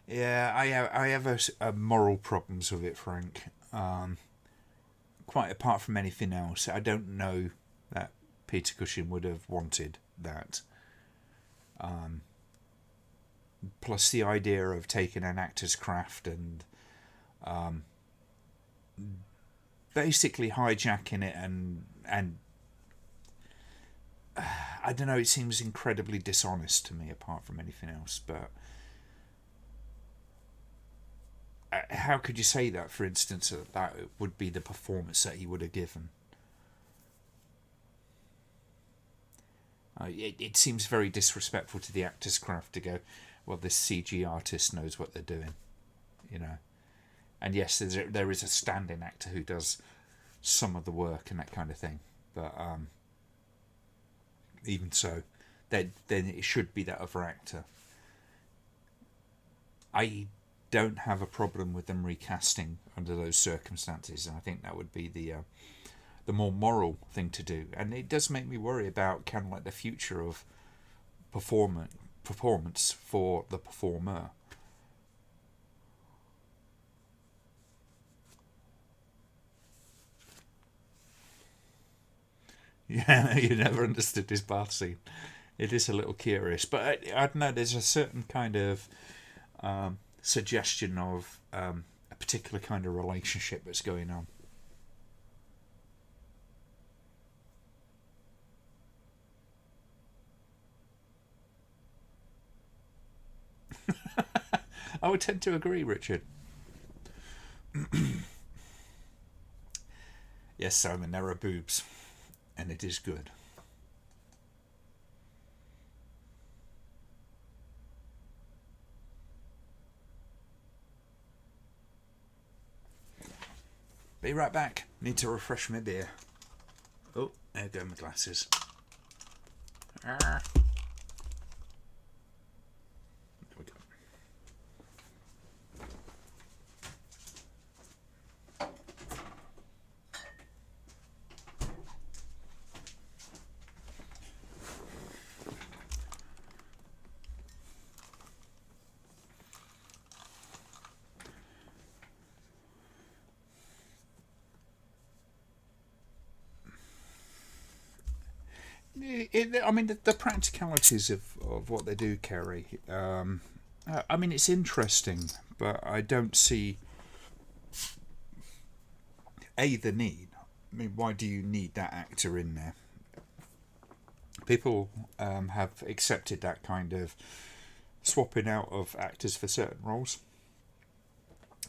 Yeah, I have a moral problems with it, Frank. Quite apart from anything else, I don't know that Peter Cushing would have wanted that. Plus the idea of taking an actor's craft and basically hijacking it and I don't know, it seems incredibly dishonest to me apart from anything else. But how could you say that, for instance, that would be the performance that he would have given? It seems very disrespectful to the actor's craft to go, well, this CG artist knows what they're doing, you know. And yes, there is a stand-in actor who does some of the work and that kind of thing, but even so, then it should be that other actor. I don't have a problem with them recasting under those circumstances, and I think that would be the more moral thing to do. And it does make me worry about kind of like the future of performance for the performer. Yeah, you never understood his bath scene. It is a little curious, but I don't know. There's a certain kind of suggestion of a particular kind of relationship that's going on. I would tend to agree, Richard. Yes, Simon, there are boobs, and it is good. Be right back. Need to refresh my beer. Oh, there go my glasses. There we go. I mean, the practicalities of what they do carry. I mean, it's interesting, but I don't see the need. I mean, why do you need that actor in there? People have accepted that kind of swapping out of actors for certain roles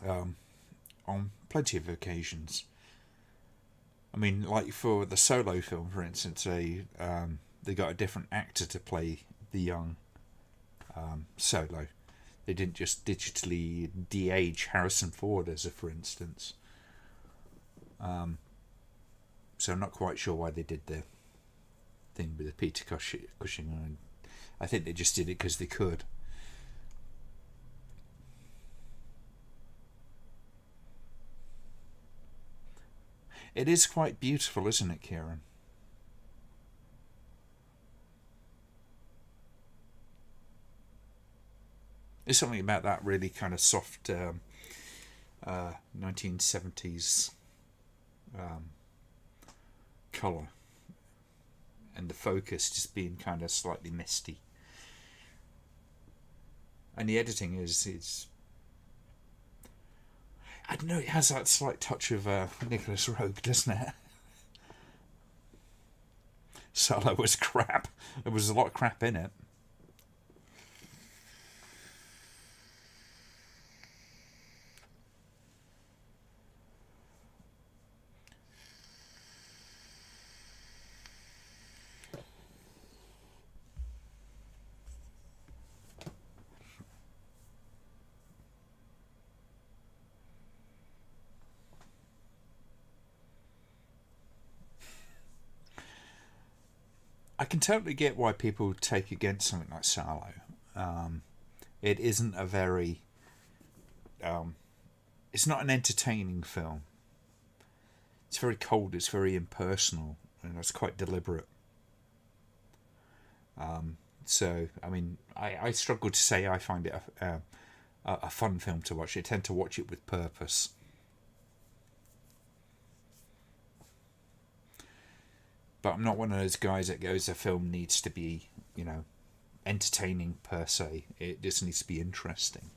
on plenty of occasions. I mean, like for the Solo film, for instance, they got a different actor to play the young Solo. They didn't just digitally de-age Harrison Ford, as a for instance. So I'm not quite sure why they did the thing with the Peter Cushing. I think they just did it because they could. It is quite beautiful, isn't it, Kieran? There's something about that really kind of soft 1970s colour, and the focus just being kind of slightly misty. And the editing is I don't know, it has that slight touch of Nicholas Rogue, doesn't it? Solo was crap. There was a lot of crap in it. I can totally get why people take against something like Salo. It isn't a very... it's not an entertaining film. It's very cold, it's very impersonal, and it's quite deliberate. So, I mean, I struggle to say I find it a fun film to watch. I tend to watch it with purpose. But I'm not one of those guys that goes, a film needs to be, entertaining per se. It just needs to be interesting.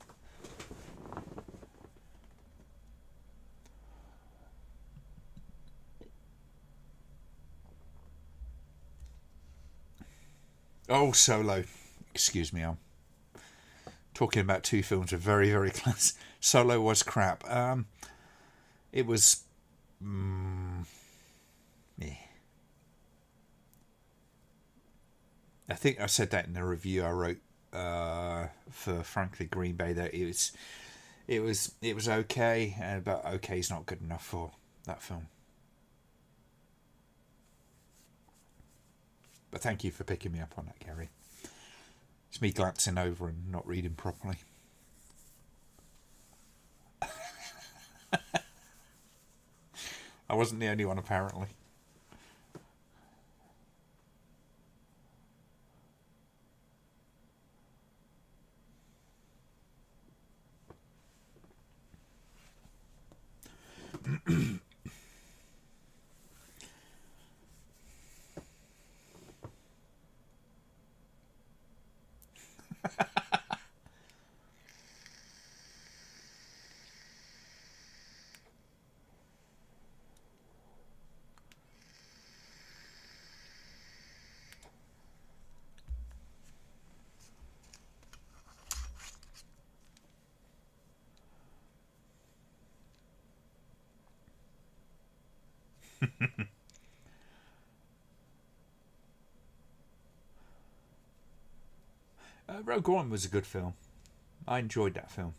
Oh, Solo. Excuse me, I'm talking about two films with very, very close. Solo was crap. It was... yeah. I think I said that in the review I wrote for Frankly Green Bay, that it was okay, but okay is not good enough for that film. But thank you for picking me up on that, Gary. It's me glancing over and not reading properly. I wasn't the only one, apparently. Rogue One was a good film. I enjoyed that film.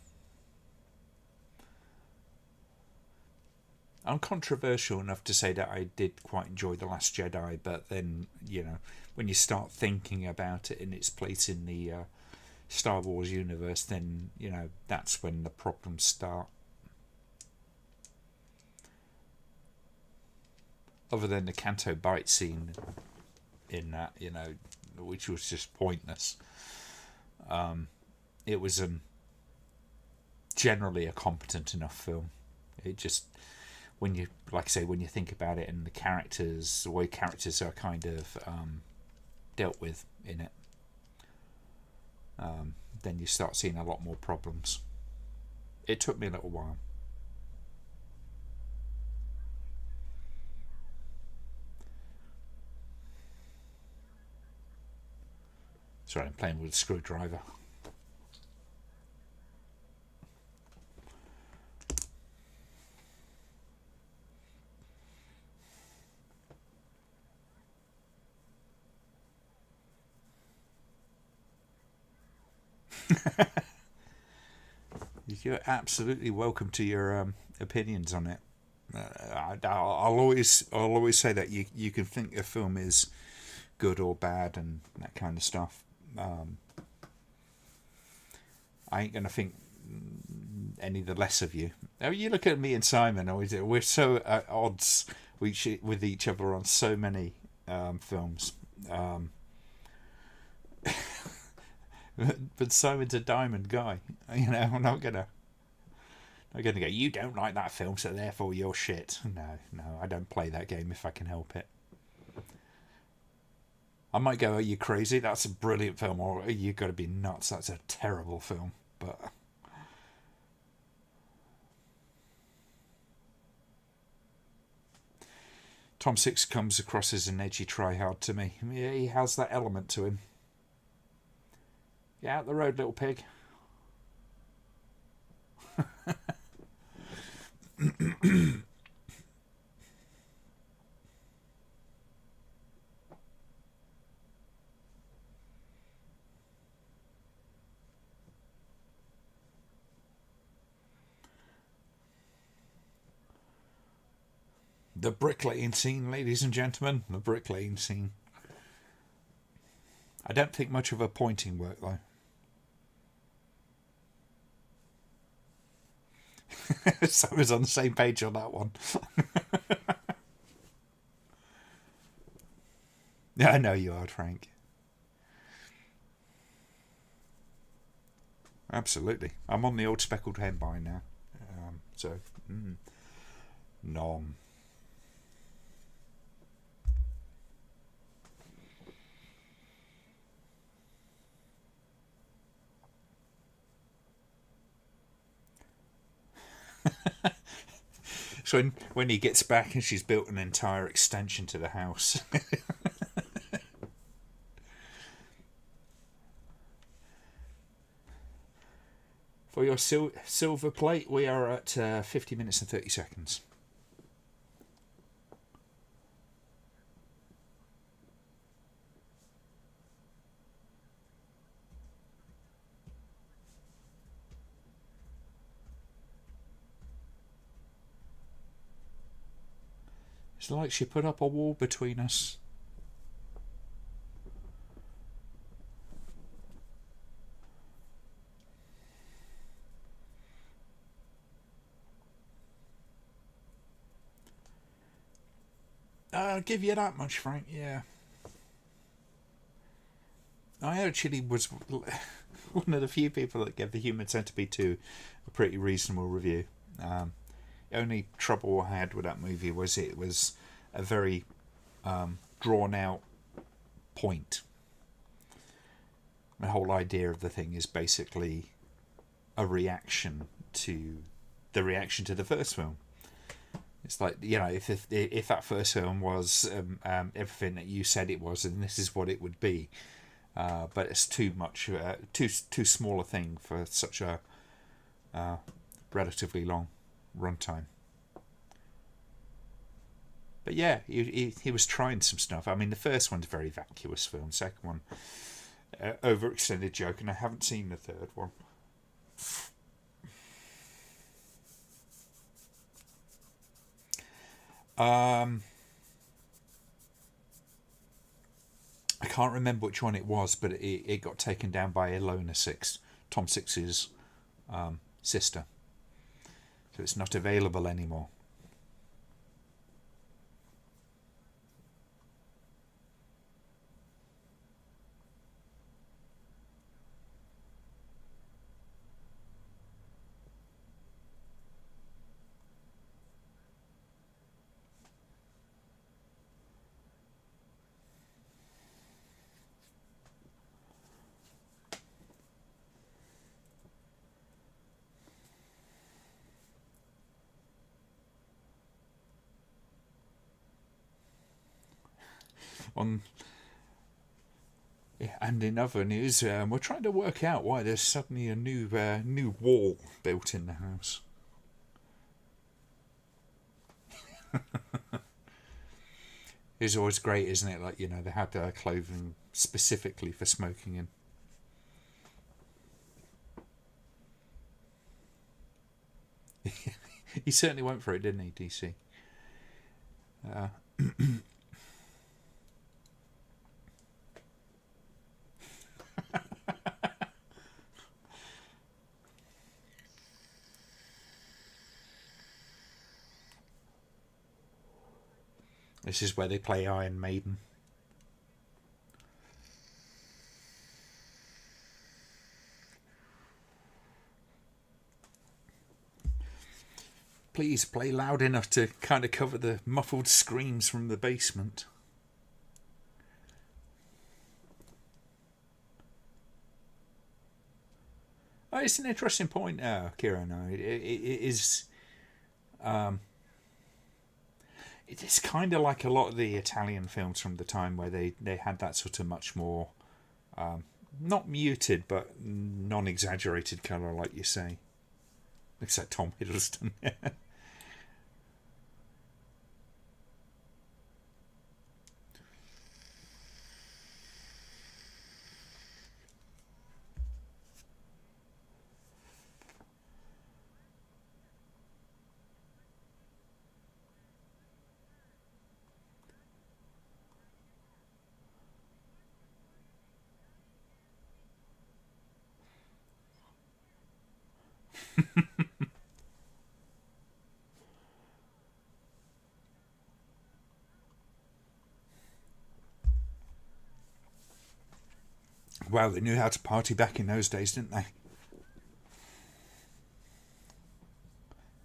I'm controversial enough to say that I did quite enjoy The Last Jedi, but then, you know, when you start thinking about it in its place in the Star Wars universe, then, you know, that's when the problems start. Other than the Canto Bight scene in that, you know, which was just pointless. It was generally a competent enough film. It just, when you, like I say, when you think about it and the characters, the way characters are kind of dealt with in it, then you start seeing a lot more problems. It took me a little while. Sorry, I'm playing with a screwdriver. You're absolutely welcome to your opinions on it. I'll always say that you can think a film is good or bad and that kind of stuff. I ain't gonna think any the less of you. Now, you look at me and Simon. We're so at odds with each other on so many films. But Simon's a diamond guy. You know, I'm not gonna go, you don't like that film, so therefore you're shit. No, I don't play that game if I can help it. I might go, are you crazy? That's a brilliant film. Or you got to be nuts. That's a terrible film. But Tom Six comes across as an edgy tryhard to me. Yeah, he has that element to him. Get out the road, little pig. The bricklaying scene, ladies and gentlemen. The bricklaying scene. I don't think much of a pointing work, though. So I was on the same page on that one. Yeah, I know you are, Frank. Absolutely. I'm on the old speckled hen by now. Nom. So when he gets back and she's built an entire extension to the house. For your silver plate, we are at 50 minutes and 30 seconds. It's like she put up a wall between us. I'll give you that much, Frank. Yeah, I actually was one of the few people that gave The Human Centipede 2 a pretty reasonable review. The only trouble I had with that movie was it was a very drawn out point. The whole idea of the thing is basically a reaction to the first film. It's like, you know, if that first film was everything that you said it was, and this is what it would be. But it's too much, too small a thing for such a relatively long runtime. But yeah, he was trying some stuff. I mean, the first one's a very vacuous film. Second one, overextended joke, and I haven't seen the third one. I can't remember which one it was, but it got taken down by Ilona Six, Tom Six's sister. So it's not available anymore. On Yeah, and in other news, we're trying to work out why there's suddenly a new wall built in the house. It's always great, isn't it? Like, you know, they had clothing specifically for smoking in. He certainly went for it, didn't he, DC? This is where they play Iron Maiden. Please play loud enough to kind of cover the muffled screams from the basement. Oh, it's an interesting point, Kira. No, it is. It is kind of like a lot of the Italian films from the time where they had that sort of much more, not muted but non-exaggerated colour, like you say. Except Tom Hiddleston. Wow, they knew how to party back in those days, didn't they?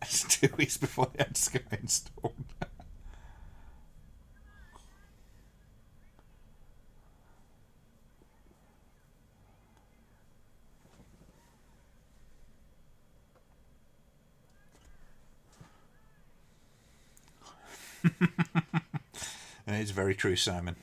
It's 2 weeks before they had Sky installed. And it's very true, Simon.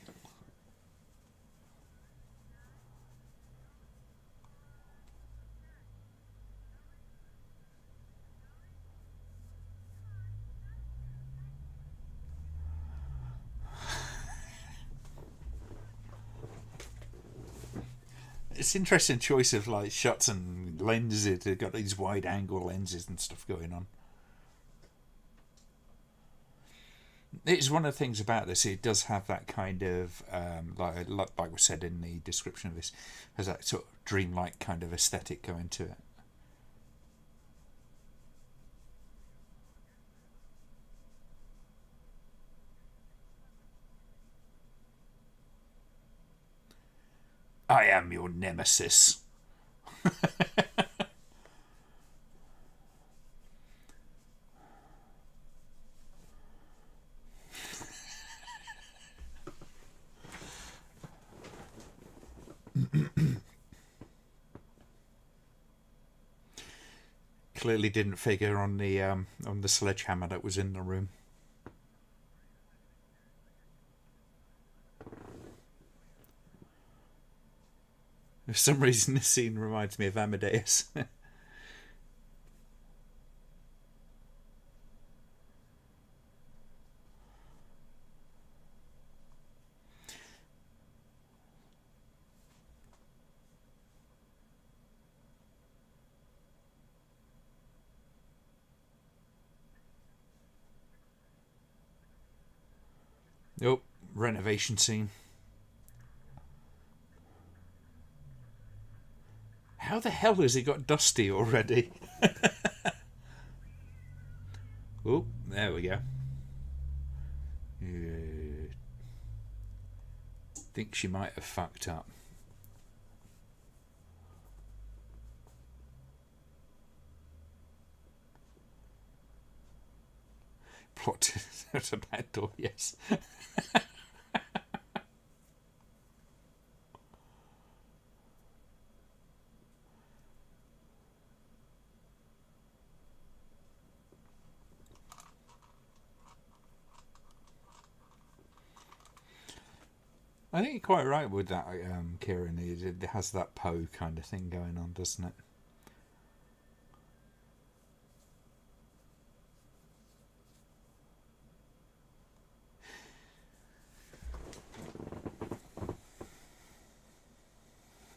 It's an interesting choice of like shots and lenses. They've got these wide angle lenses and stuff going on. It's one of the things about this. It does have that kind of like we said in the description of this, has that sort of dreamlike kind of aesthetic going to it. I am your nemesis. Clearly didn't figure on the sledgehammer that was in the room. For some reason, this scene reminds me of Amadeus. Oh, renovation scene. How the hell has it got dusty already? Oh, there we go. Think she might have fucked up. Plot at a back door, yes. I think you're quite right with that, Kieran. It has that Poe kind of thing going on, doesn't it?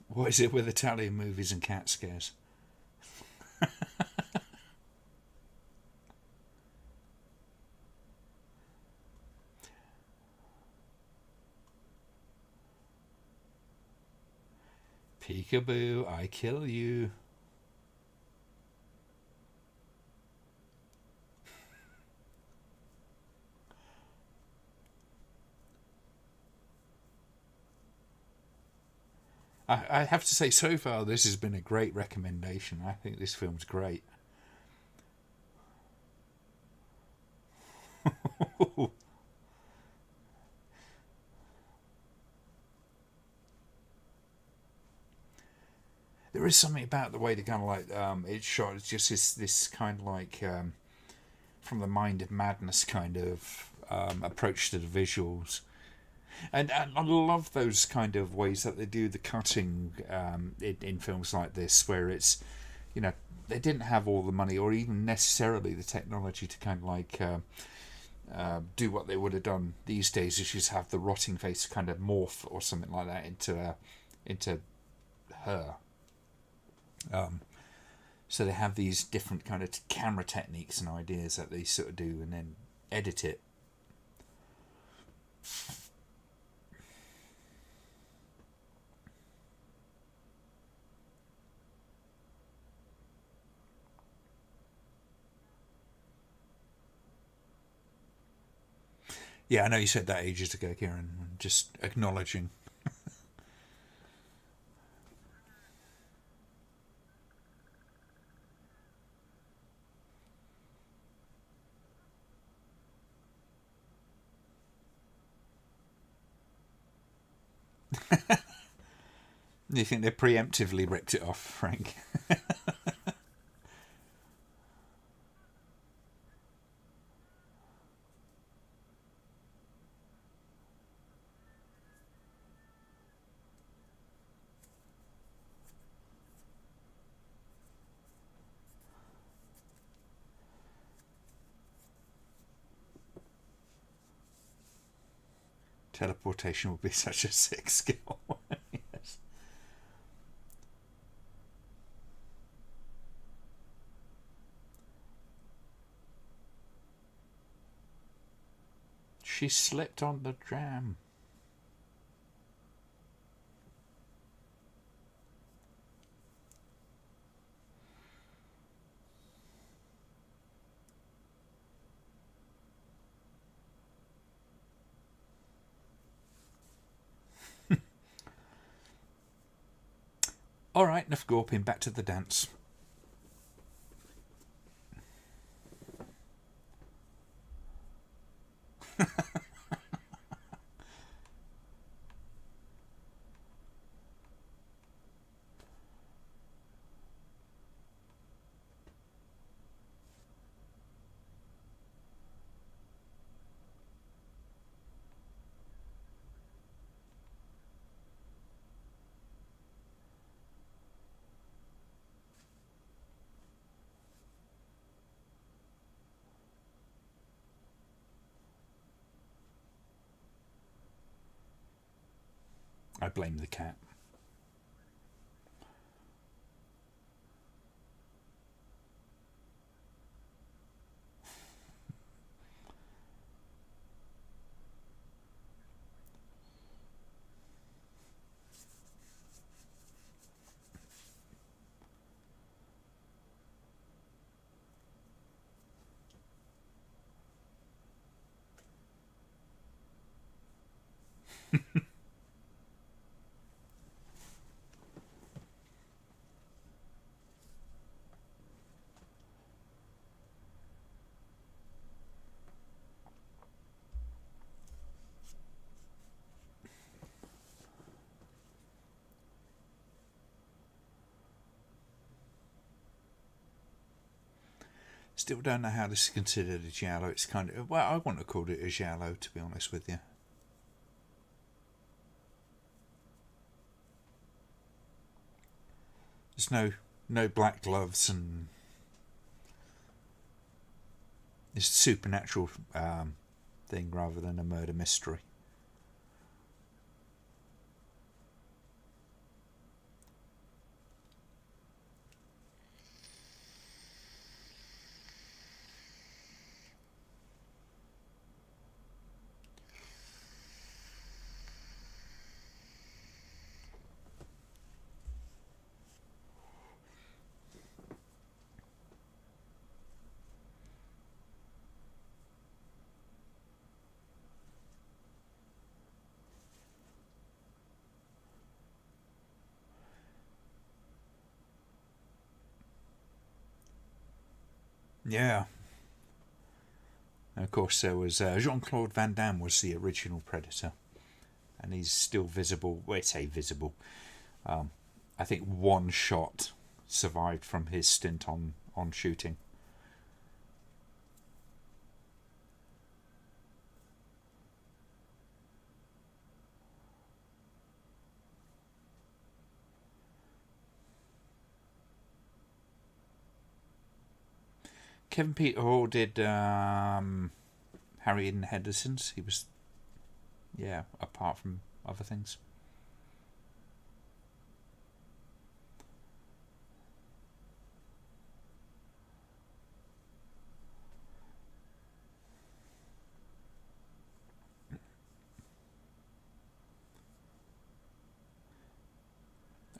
What is it with Italian movies and cat scares? Peekaboo, I kill you. I have to say, so far, this has been a great recommendation. I think this film's great. There is something about the way the kind of like it's shot. It's just this kind of like from the mind of madness kind of approach to the visuals. And I love those kind of ways that they do the cutting in films like this, where it's, you know, they didn't have all the money or even necessarily the technology to kind of like do what they would have done these days, is just have the rotting face kind of morph or something like that into her. So they have these different kind of camera techniques and ideas that they sort of do and then edit it. Yeah, I know you said that ages ago, Kieran. Just acknowledging. You think they preemptively ripped it off, Frank? Teleportation would be such a sick skill. Yes. She slipped on the jam. Alright, enough gawping, back to the dance. I blame the cat. Still don't know how this is considered a giallo. It's kind of, well, I wouldn't have called it a giallo, to be honest with you. There's no black gloves, and it's a supernatural thing rather than a murder mystery. Yeah. And of course, there was Jean-Claude Van Damme was the original Predator, and he's still visible. Well, I say visible. I think one shot survived from his stint on shooting. Kevin Peter Hall did Harry and Henderson's. He was, yeah, apart from other things.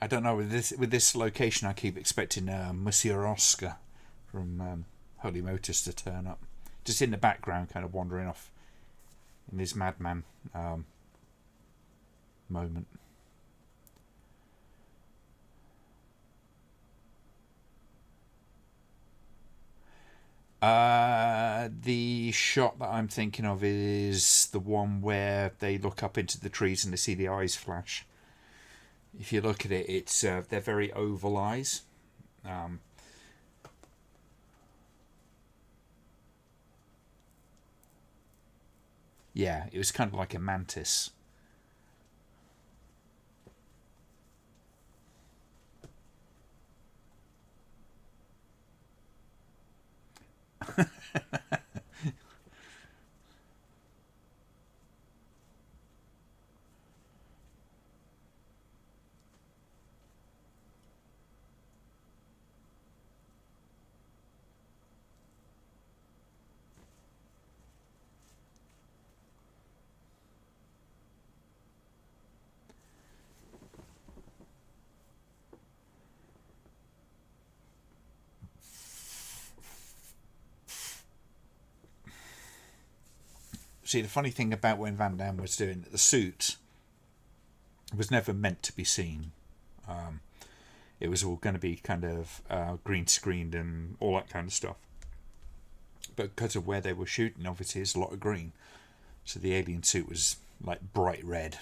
I don't know, with this location, I keep expecting Monsieur Oscar from Holy Motors to turn up, just in the background, kind of wandering off in his madman moment. The shot that I'm thinking of is the one where they look up into the trees and they see the eyes flash. If you look at it, it's they're very oval eyes. Yeah, it was kind of like a mantis. See, the funny thing about when Van Damme was doing it, the suit was never meant to be seen. it was all going to be kind of green screened and all that kind of stuff. But because of where they were shooting, obviously it's a lot of green. So the alien suit was like bright red.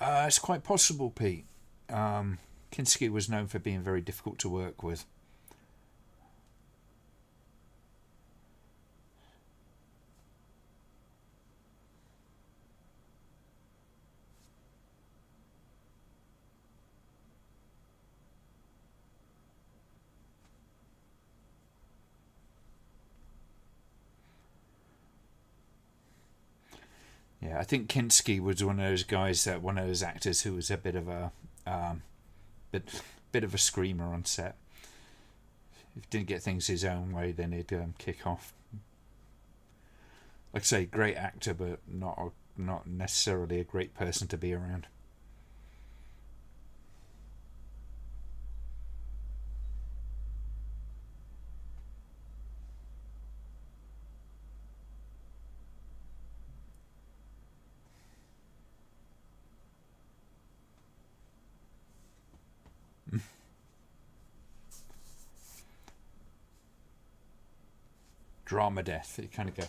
It's quite possible, Pete. Kinski was known for being very difficult to work with. Yeah, I think Kinski was one of those guys, one of those actors who was a bit of a bit of a screamer on set. If he didn't get things his own way, then he'd kick off. Like I say, great actor, but not necessarily a great person to be around. Drama death, you kind of go.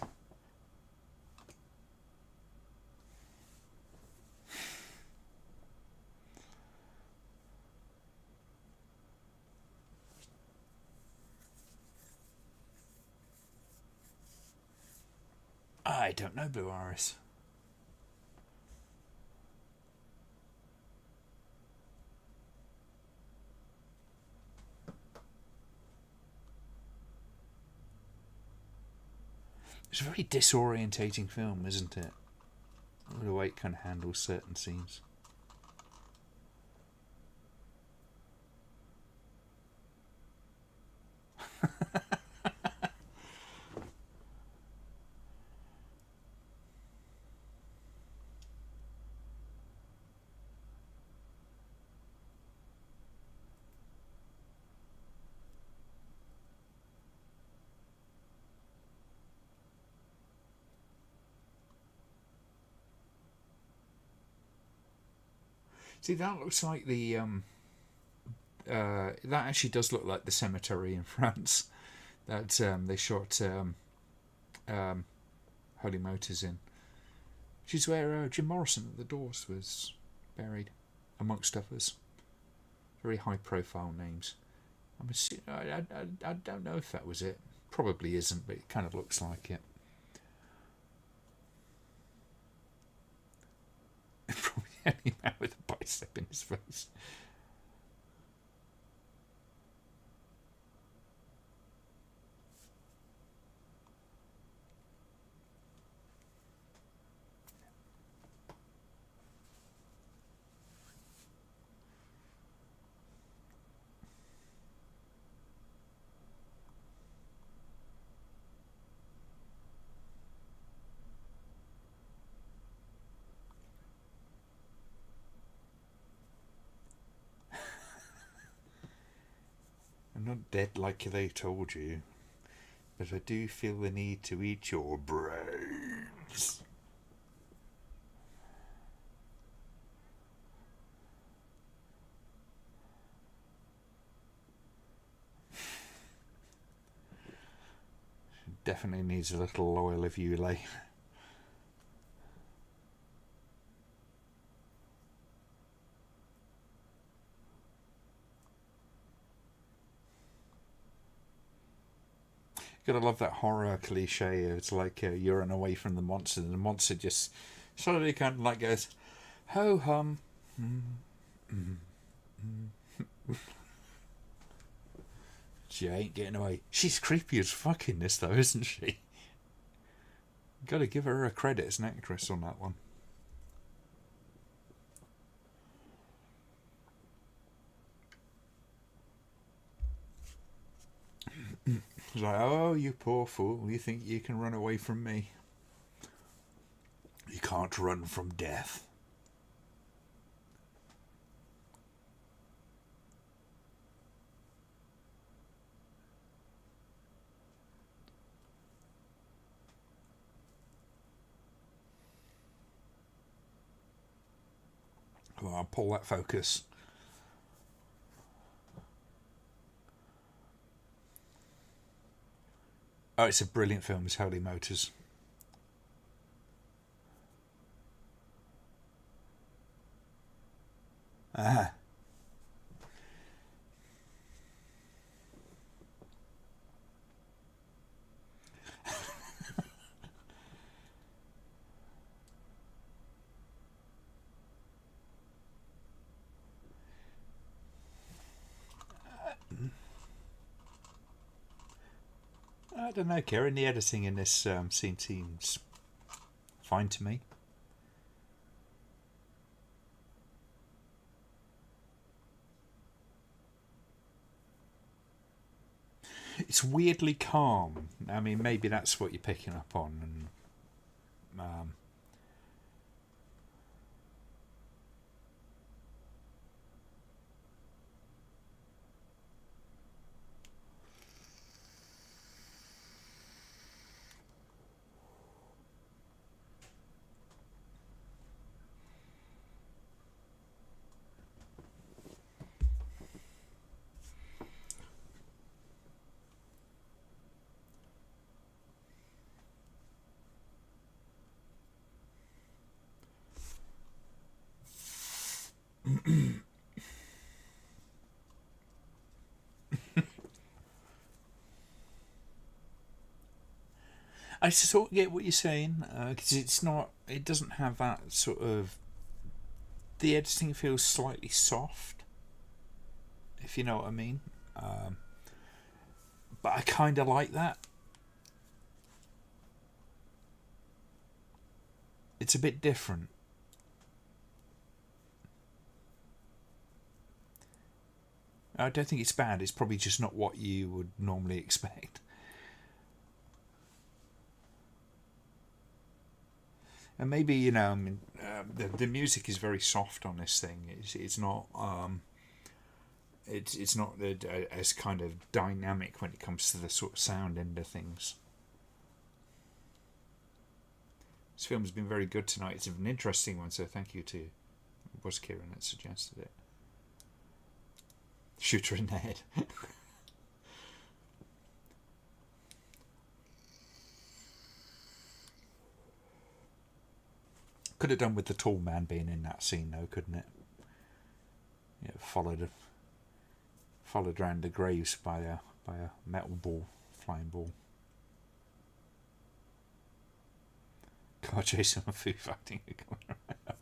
I don't know, Blue Iris. It's a very disorientating film, isn't it? The way it kind of handles certain scenes. See, that looks like the that actually does look like the cemetery in France that they shot Holy Motors in, which is where Jim Morrison of the Doors was buried, amongst others. Very high-profile names. I don't know if that was it. Probably isn't, but it kind of looks like it. Probably any man with a bicep in his face. I'm not dead like they told you, but I do feel the need to eat your brains. Definitely needs a little oil of Ulay. Gotta love that horror cliche. It's like you're running away from the monster, and the monster just suddenly kind of like goes, ho hum. She ain't getting away. She's creepy as fuck in this, though, isn't she? Gotta give her a credit as an actress on that one. It's like, oh, you poor fool, you think you can run away from me? You can't run from death. Well, I'll pull that focus. Oh, it's a brilliant film. It's Holy Motors. Ah. I don't know, Kieran. The editing in this scene seems fine to me. It's weirdly calm. I mean, maybe that's what you're picking up on. And I sort of get what you're saying, because it's not. It doesn't have that sort of. The editing feels slightly soft, if you know what I mean. But I kind of like that. It's a bit different. I don't think it's bad. It's probably just not what you would normally expect. And maybe I mean, the music is very soft on this thing. It's not it's not as kind of dynamic when it comes to the sort of sound end of things. This film has been very good tonight. It's an interesting one, so thank you to it was Kieran that suggested it. Shoot her in the head. Could have done with the tall man being in that scene, though, couldn't it? Yeah, followed around the graves by a metal ball, flying ball. God, Jason and Foo acting coming around.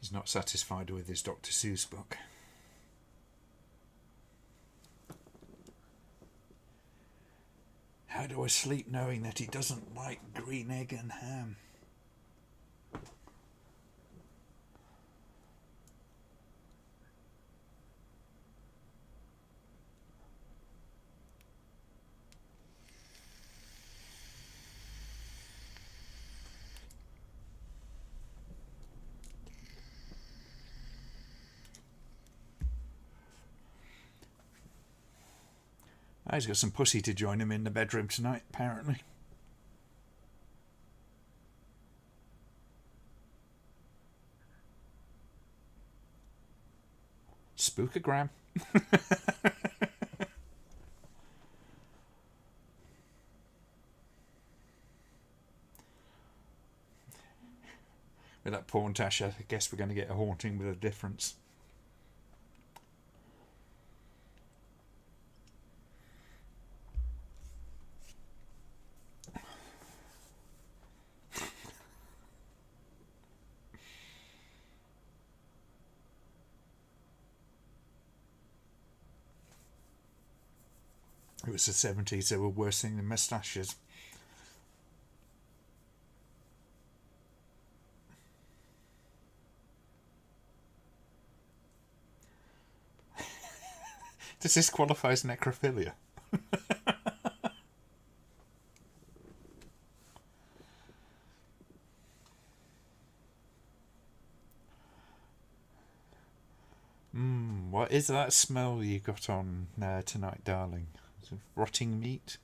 He's not satisfied with his Dr. Seuss book. How do I sleep knowing that he doesn't like green egg and ham? Oh, he's got some pussy to join him in the bedroom tonight, apparently. Spookagram. With that porn tash, I guess we're going to get a haunting with a difference. It was the 70s, they were worse thing than moustaches. Does this qualify as necrophilia? What is that smell you got on tonight, darling? Is it rotting meat?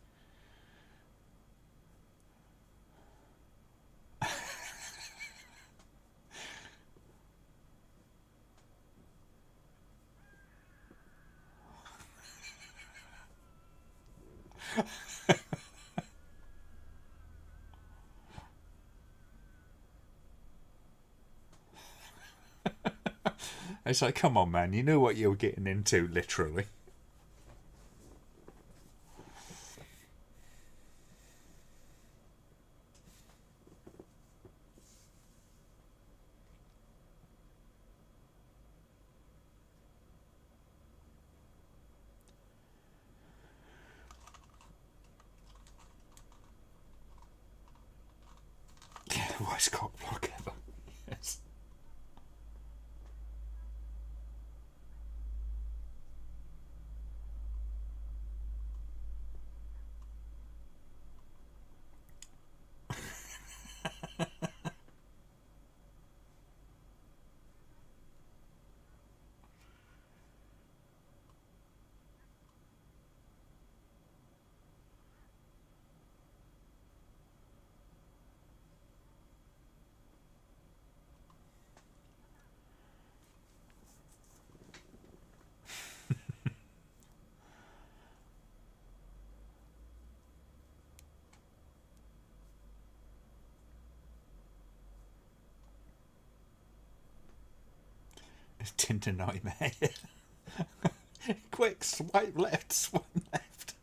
It's like, come on, man, you knew what you were getting into, literally. Yeah, worst cock block ever. Yes. Tinder nightmare. Quick, swipe left, swipe left.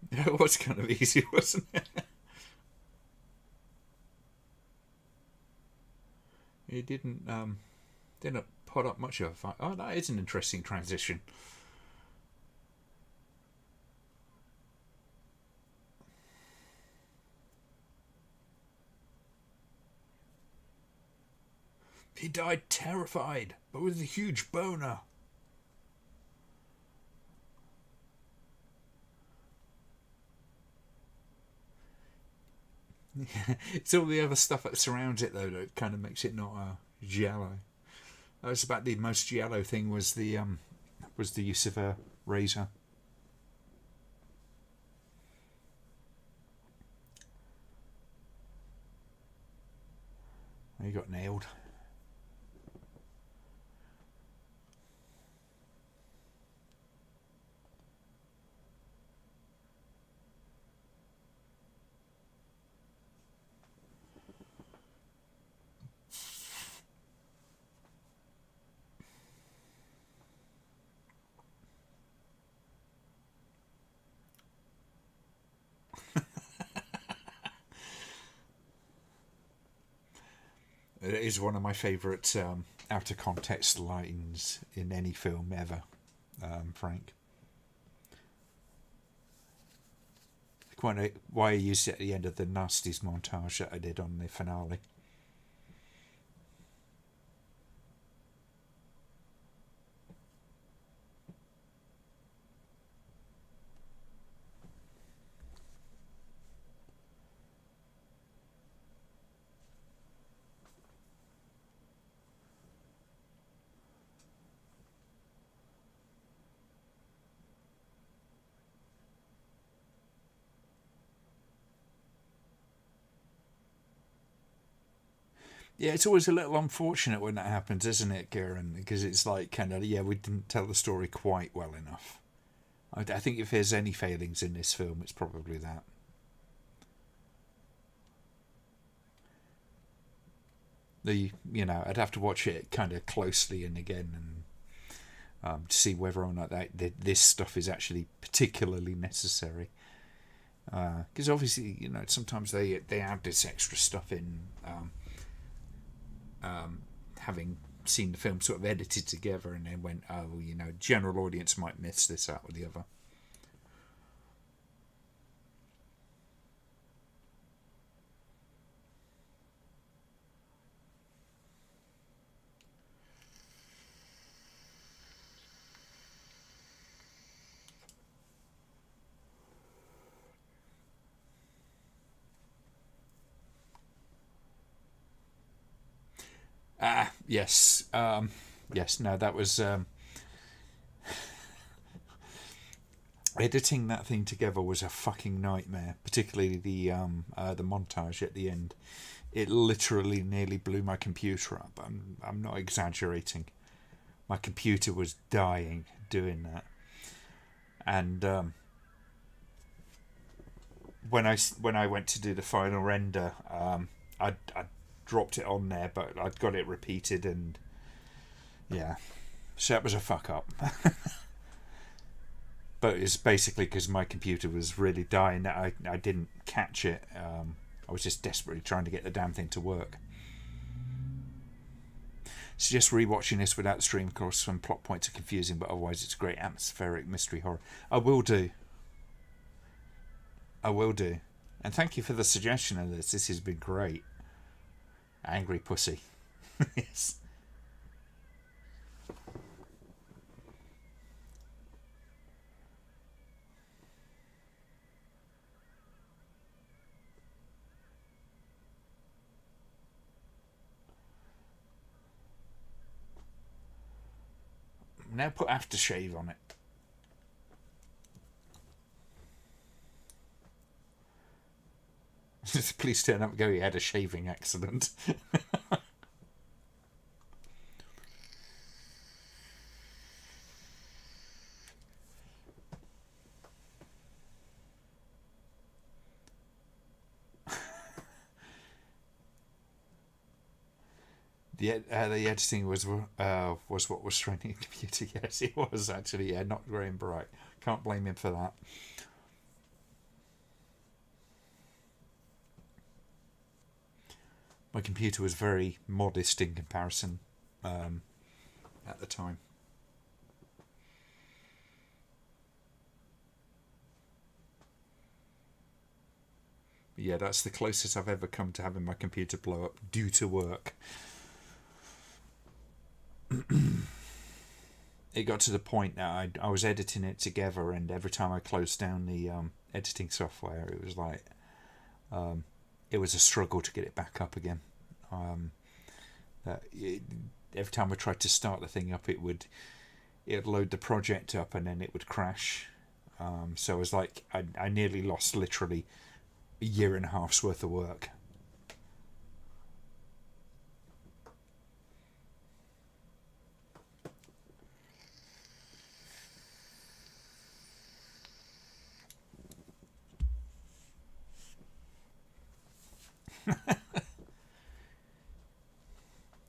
It was kind of easy, wasn't it? It didn't put up much of a fight. Oh, that is an interesting transition. He died terrified, but with a huge boner. It's all the other stuff that surrounds it, though, that kind of makes it not giallo. That was about the most giallo thing was the use of a razor. He got nailed. It is one of my favourite out of context lines in any film ever, Frank. Quite why I used it at the end of the Nasties montage that I did on the finale. Yeah, it's always a little unfortunate when that happens, isn't it, Kieran? Because it's like kind of, yeah, we didn't tell the story quite well enough. I think if there's any failings in this film, it's probably that. I'd have to watch it kind of closely and again, and to see whether or not this stuff is actually particularly necessary. Because obviously, sometimes they add this extra stuff in, having seen the film sort of edited together, and then went, oh, general audience might miss this out or the other. Yes. Yes, no, that was editing that thing together was a fucking nightmare, particularly the montage at the end. It literally nearly blew my computer up. I'm not exaggerating. My computer was dying doing that. And when I went to do the final render, I dropped it on there, but I'd got it repeated, and yeah, so that was a fuck up. But it's basically because my computer was really dying that I didn't catch it. I was just desperately trying to get the damn thing to work. Suggest rewatching this without the stream, of course. Some plot points are confusing, but otherwise it's great atmospheric mystery horror. I will do. I will do. And thank you for the suggestion of this. This has been great. Angry pussy. Yes. Now put aftershave on it. Please turn up and go, he had a shaving accident. The editing was what was straining the computer. Yes, it was actually. Yeah, not very bright. Can't blame him for that. My computer was very modest in comparison at the time. But yeah, that's the closest I've ever come to having my computer blow up due to work. It got to the point that I was editing it together, and every time I closed down the editing software, it was like it was a struggle to get it back up again. Every time I tried to start the thing up, it would load the project up and then it would crash. So it was like I nearly lost literally a year and a half's worth of work.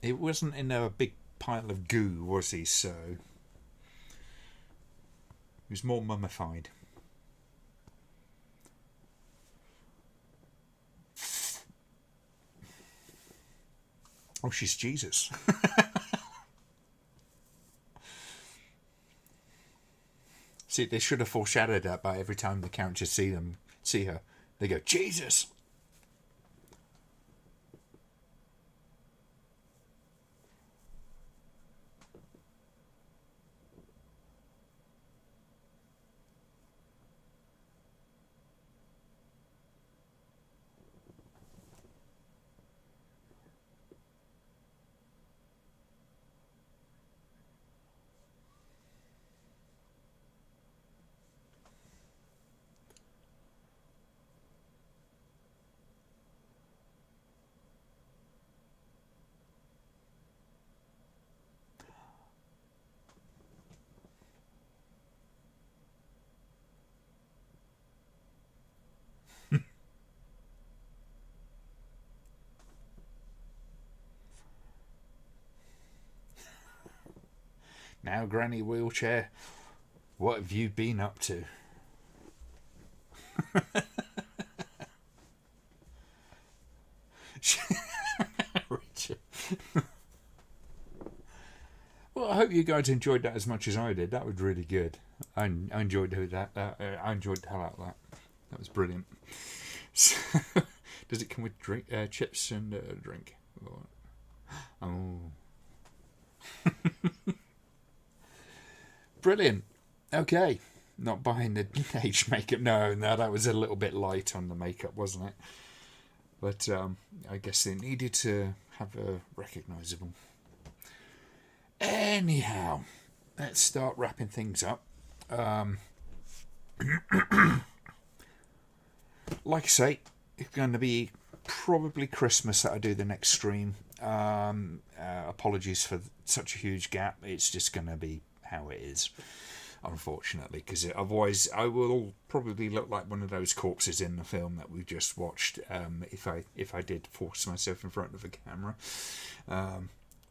It wasn't in a big pile of goo, was he? So he was more mummified. Oh, she's Jesus. See, they should have foreshadowed that by every time the characters see her, they go, Jesus! Now, Granny Wheelchair, what have you been up to? Richard. Well, I hope you guys enjoyed that as much as I did. That was really good. I enjoyed that. I enjoyed the hell out of that. That was brilliant. So, does it come with chips and a drink? Oh. Brilliant. Okay. Not buying the aged makeup. No, that was a little bit light on the makeup, wasn't it? But I guess they needed to have a recognisable. Anyhow, let's start wrapping things up. Like I say, it's going to be probably Christmas that I do the next stream. Apologies for such a huge gap. It's just going to be how it is, unfortunately, because otherwise I will probably look like one of those corpses in the film that we just watched. If I did force myself in front of a camera,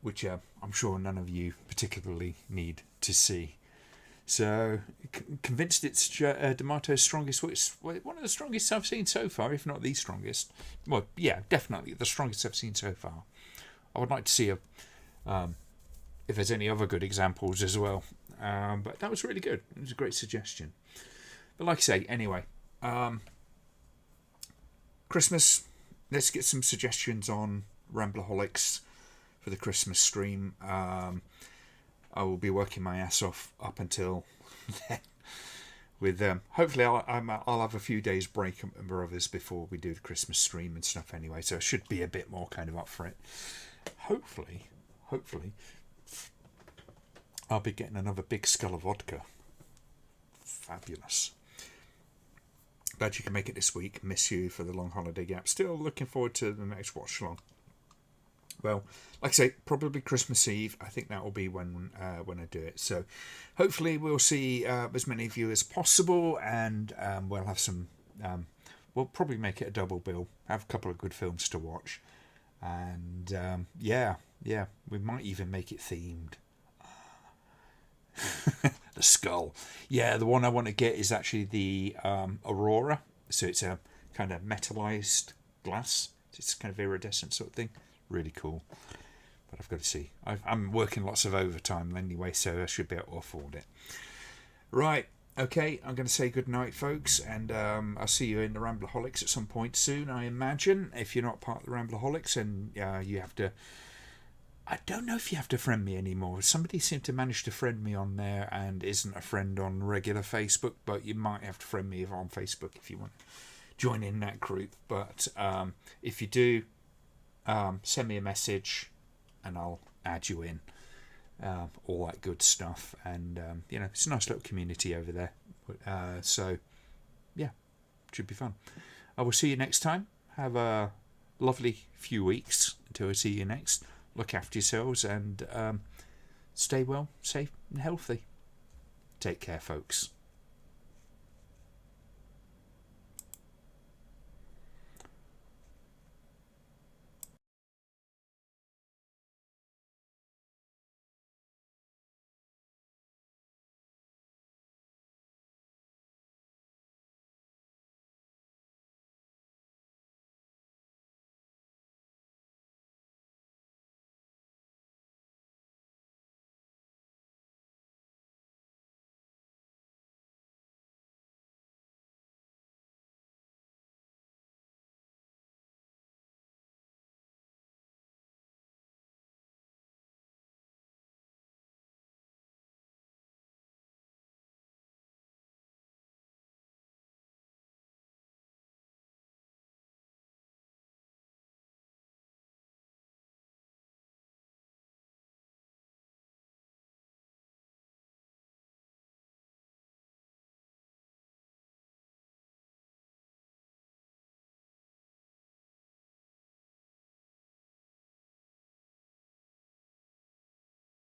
which I'm sure none of you particularly need to see. So, convinced it's D'Amato's strongest. It's one of the strongest I've seen so far, if not the strongest. Well, yeah, definitely the strongest I've seen so far. I would like to see if there's any other good examples as well. But that was really good. It was a great suggestion. But like I say, anyway, Christmas. Let's get some suggestions on Ramble-Aholics for the Christmas stream. I will be working my ass off up until then. With hopefully I'll have a few days break and others before we do the Christmas stream and stuff anyway. So I should be a bit more kind of up for it. Hopefully, I'll be getting another big skull of vodka. Fabulous. Glad you can make it this week. Miss you for the long holiday gap. Still looking forward to the next watch along. Well, like I say, probably Christmas Eve. I think that will be when I do it. So hopefully we'll see as many of you as possible, and we'll have some. We'll probably make it a double bill. Have a couple of good films to watch, and yeah, we might even make it themed. The skull. Yeah, the one I want to get is actually the Aurora. So it's a kind of metallized glass. It's kind of iridescent sort of thing. Really cool. But I've got to see. I'm working lots of overtime anyway, so I should be able to afford it. Right. Okay, I'm going to say good night, folks, and I'll see you in the Ramble-Aholics at some point soon, I imagine. If you're not part of the Ramble-Aholics, and you have to... I don't know if you have to friend me anymore. Somebody seemed to manage to friend me on there and isn't a friend on regular Facebook, but you might have to friend me on Facebook if you want to join in that group. But if you do, send me a message and I'll add you in. All that good stuff. And, it's a nice little community over there. So, yeah, should be fun. I will see you next time. Have a lovely few weeks until I see you next. Look after yourselves and stay well, safe and healthy. Take care, folks.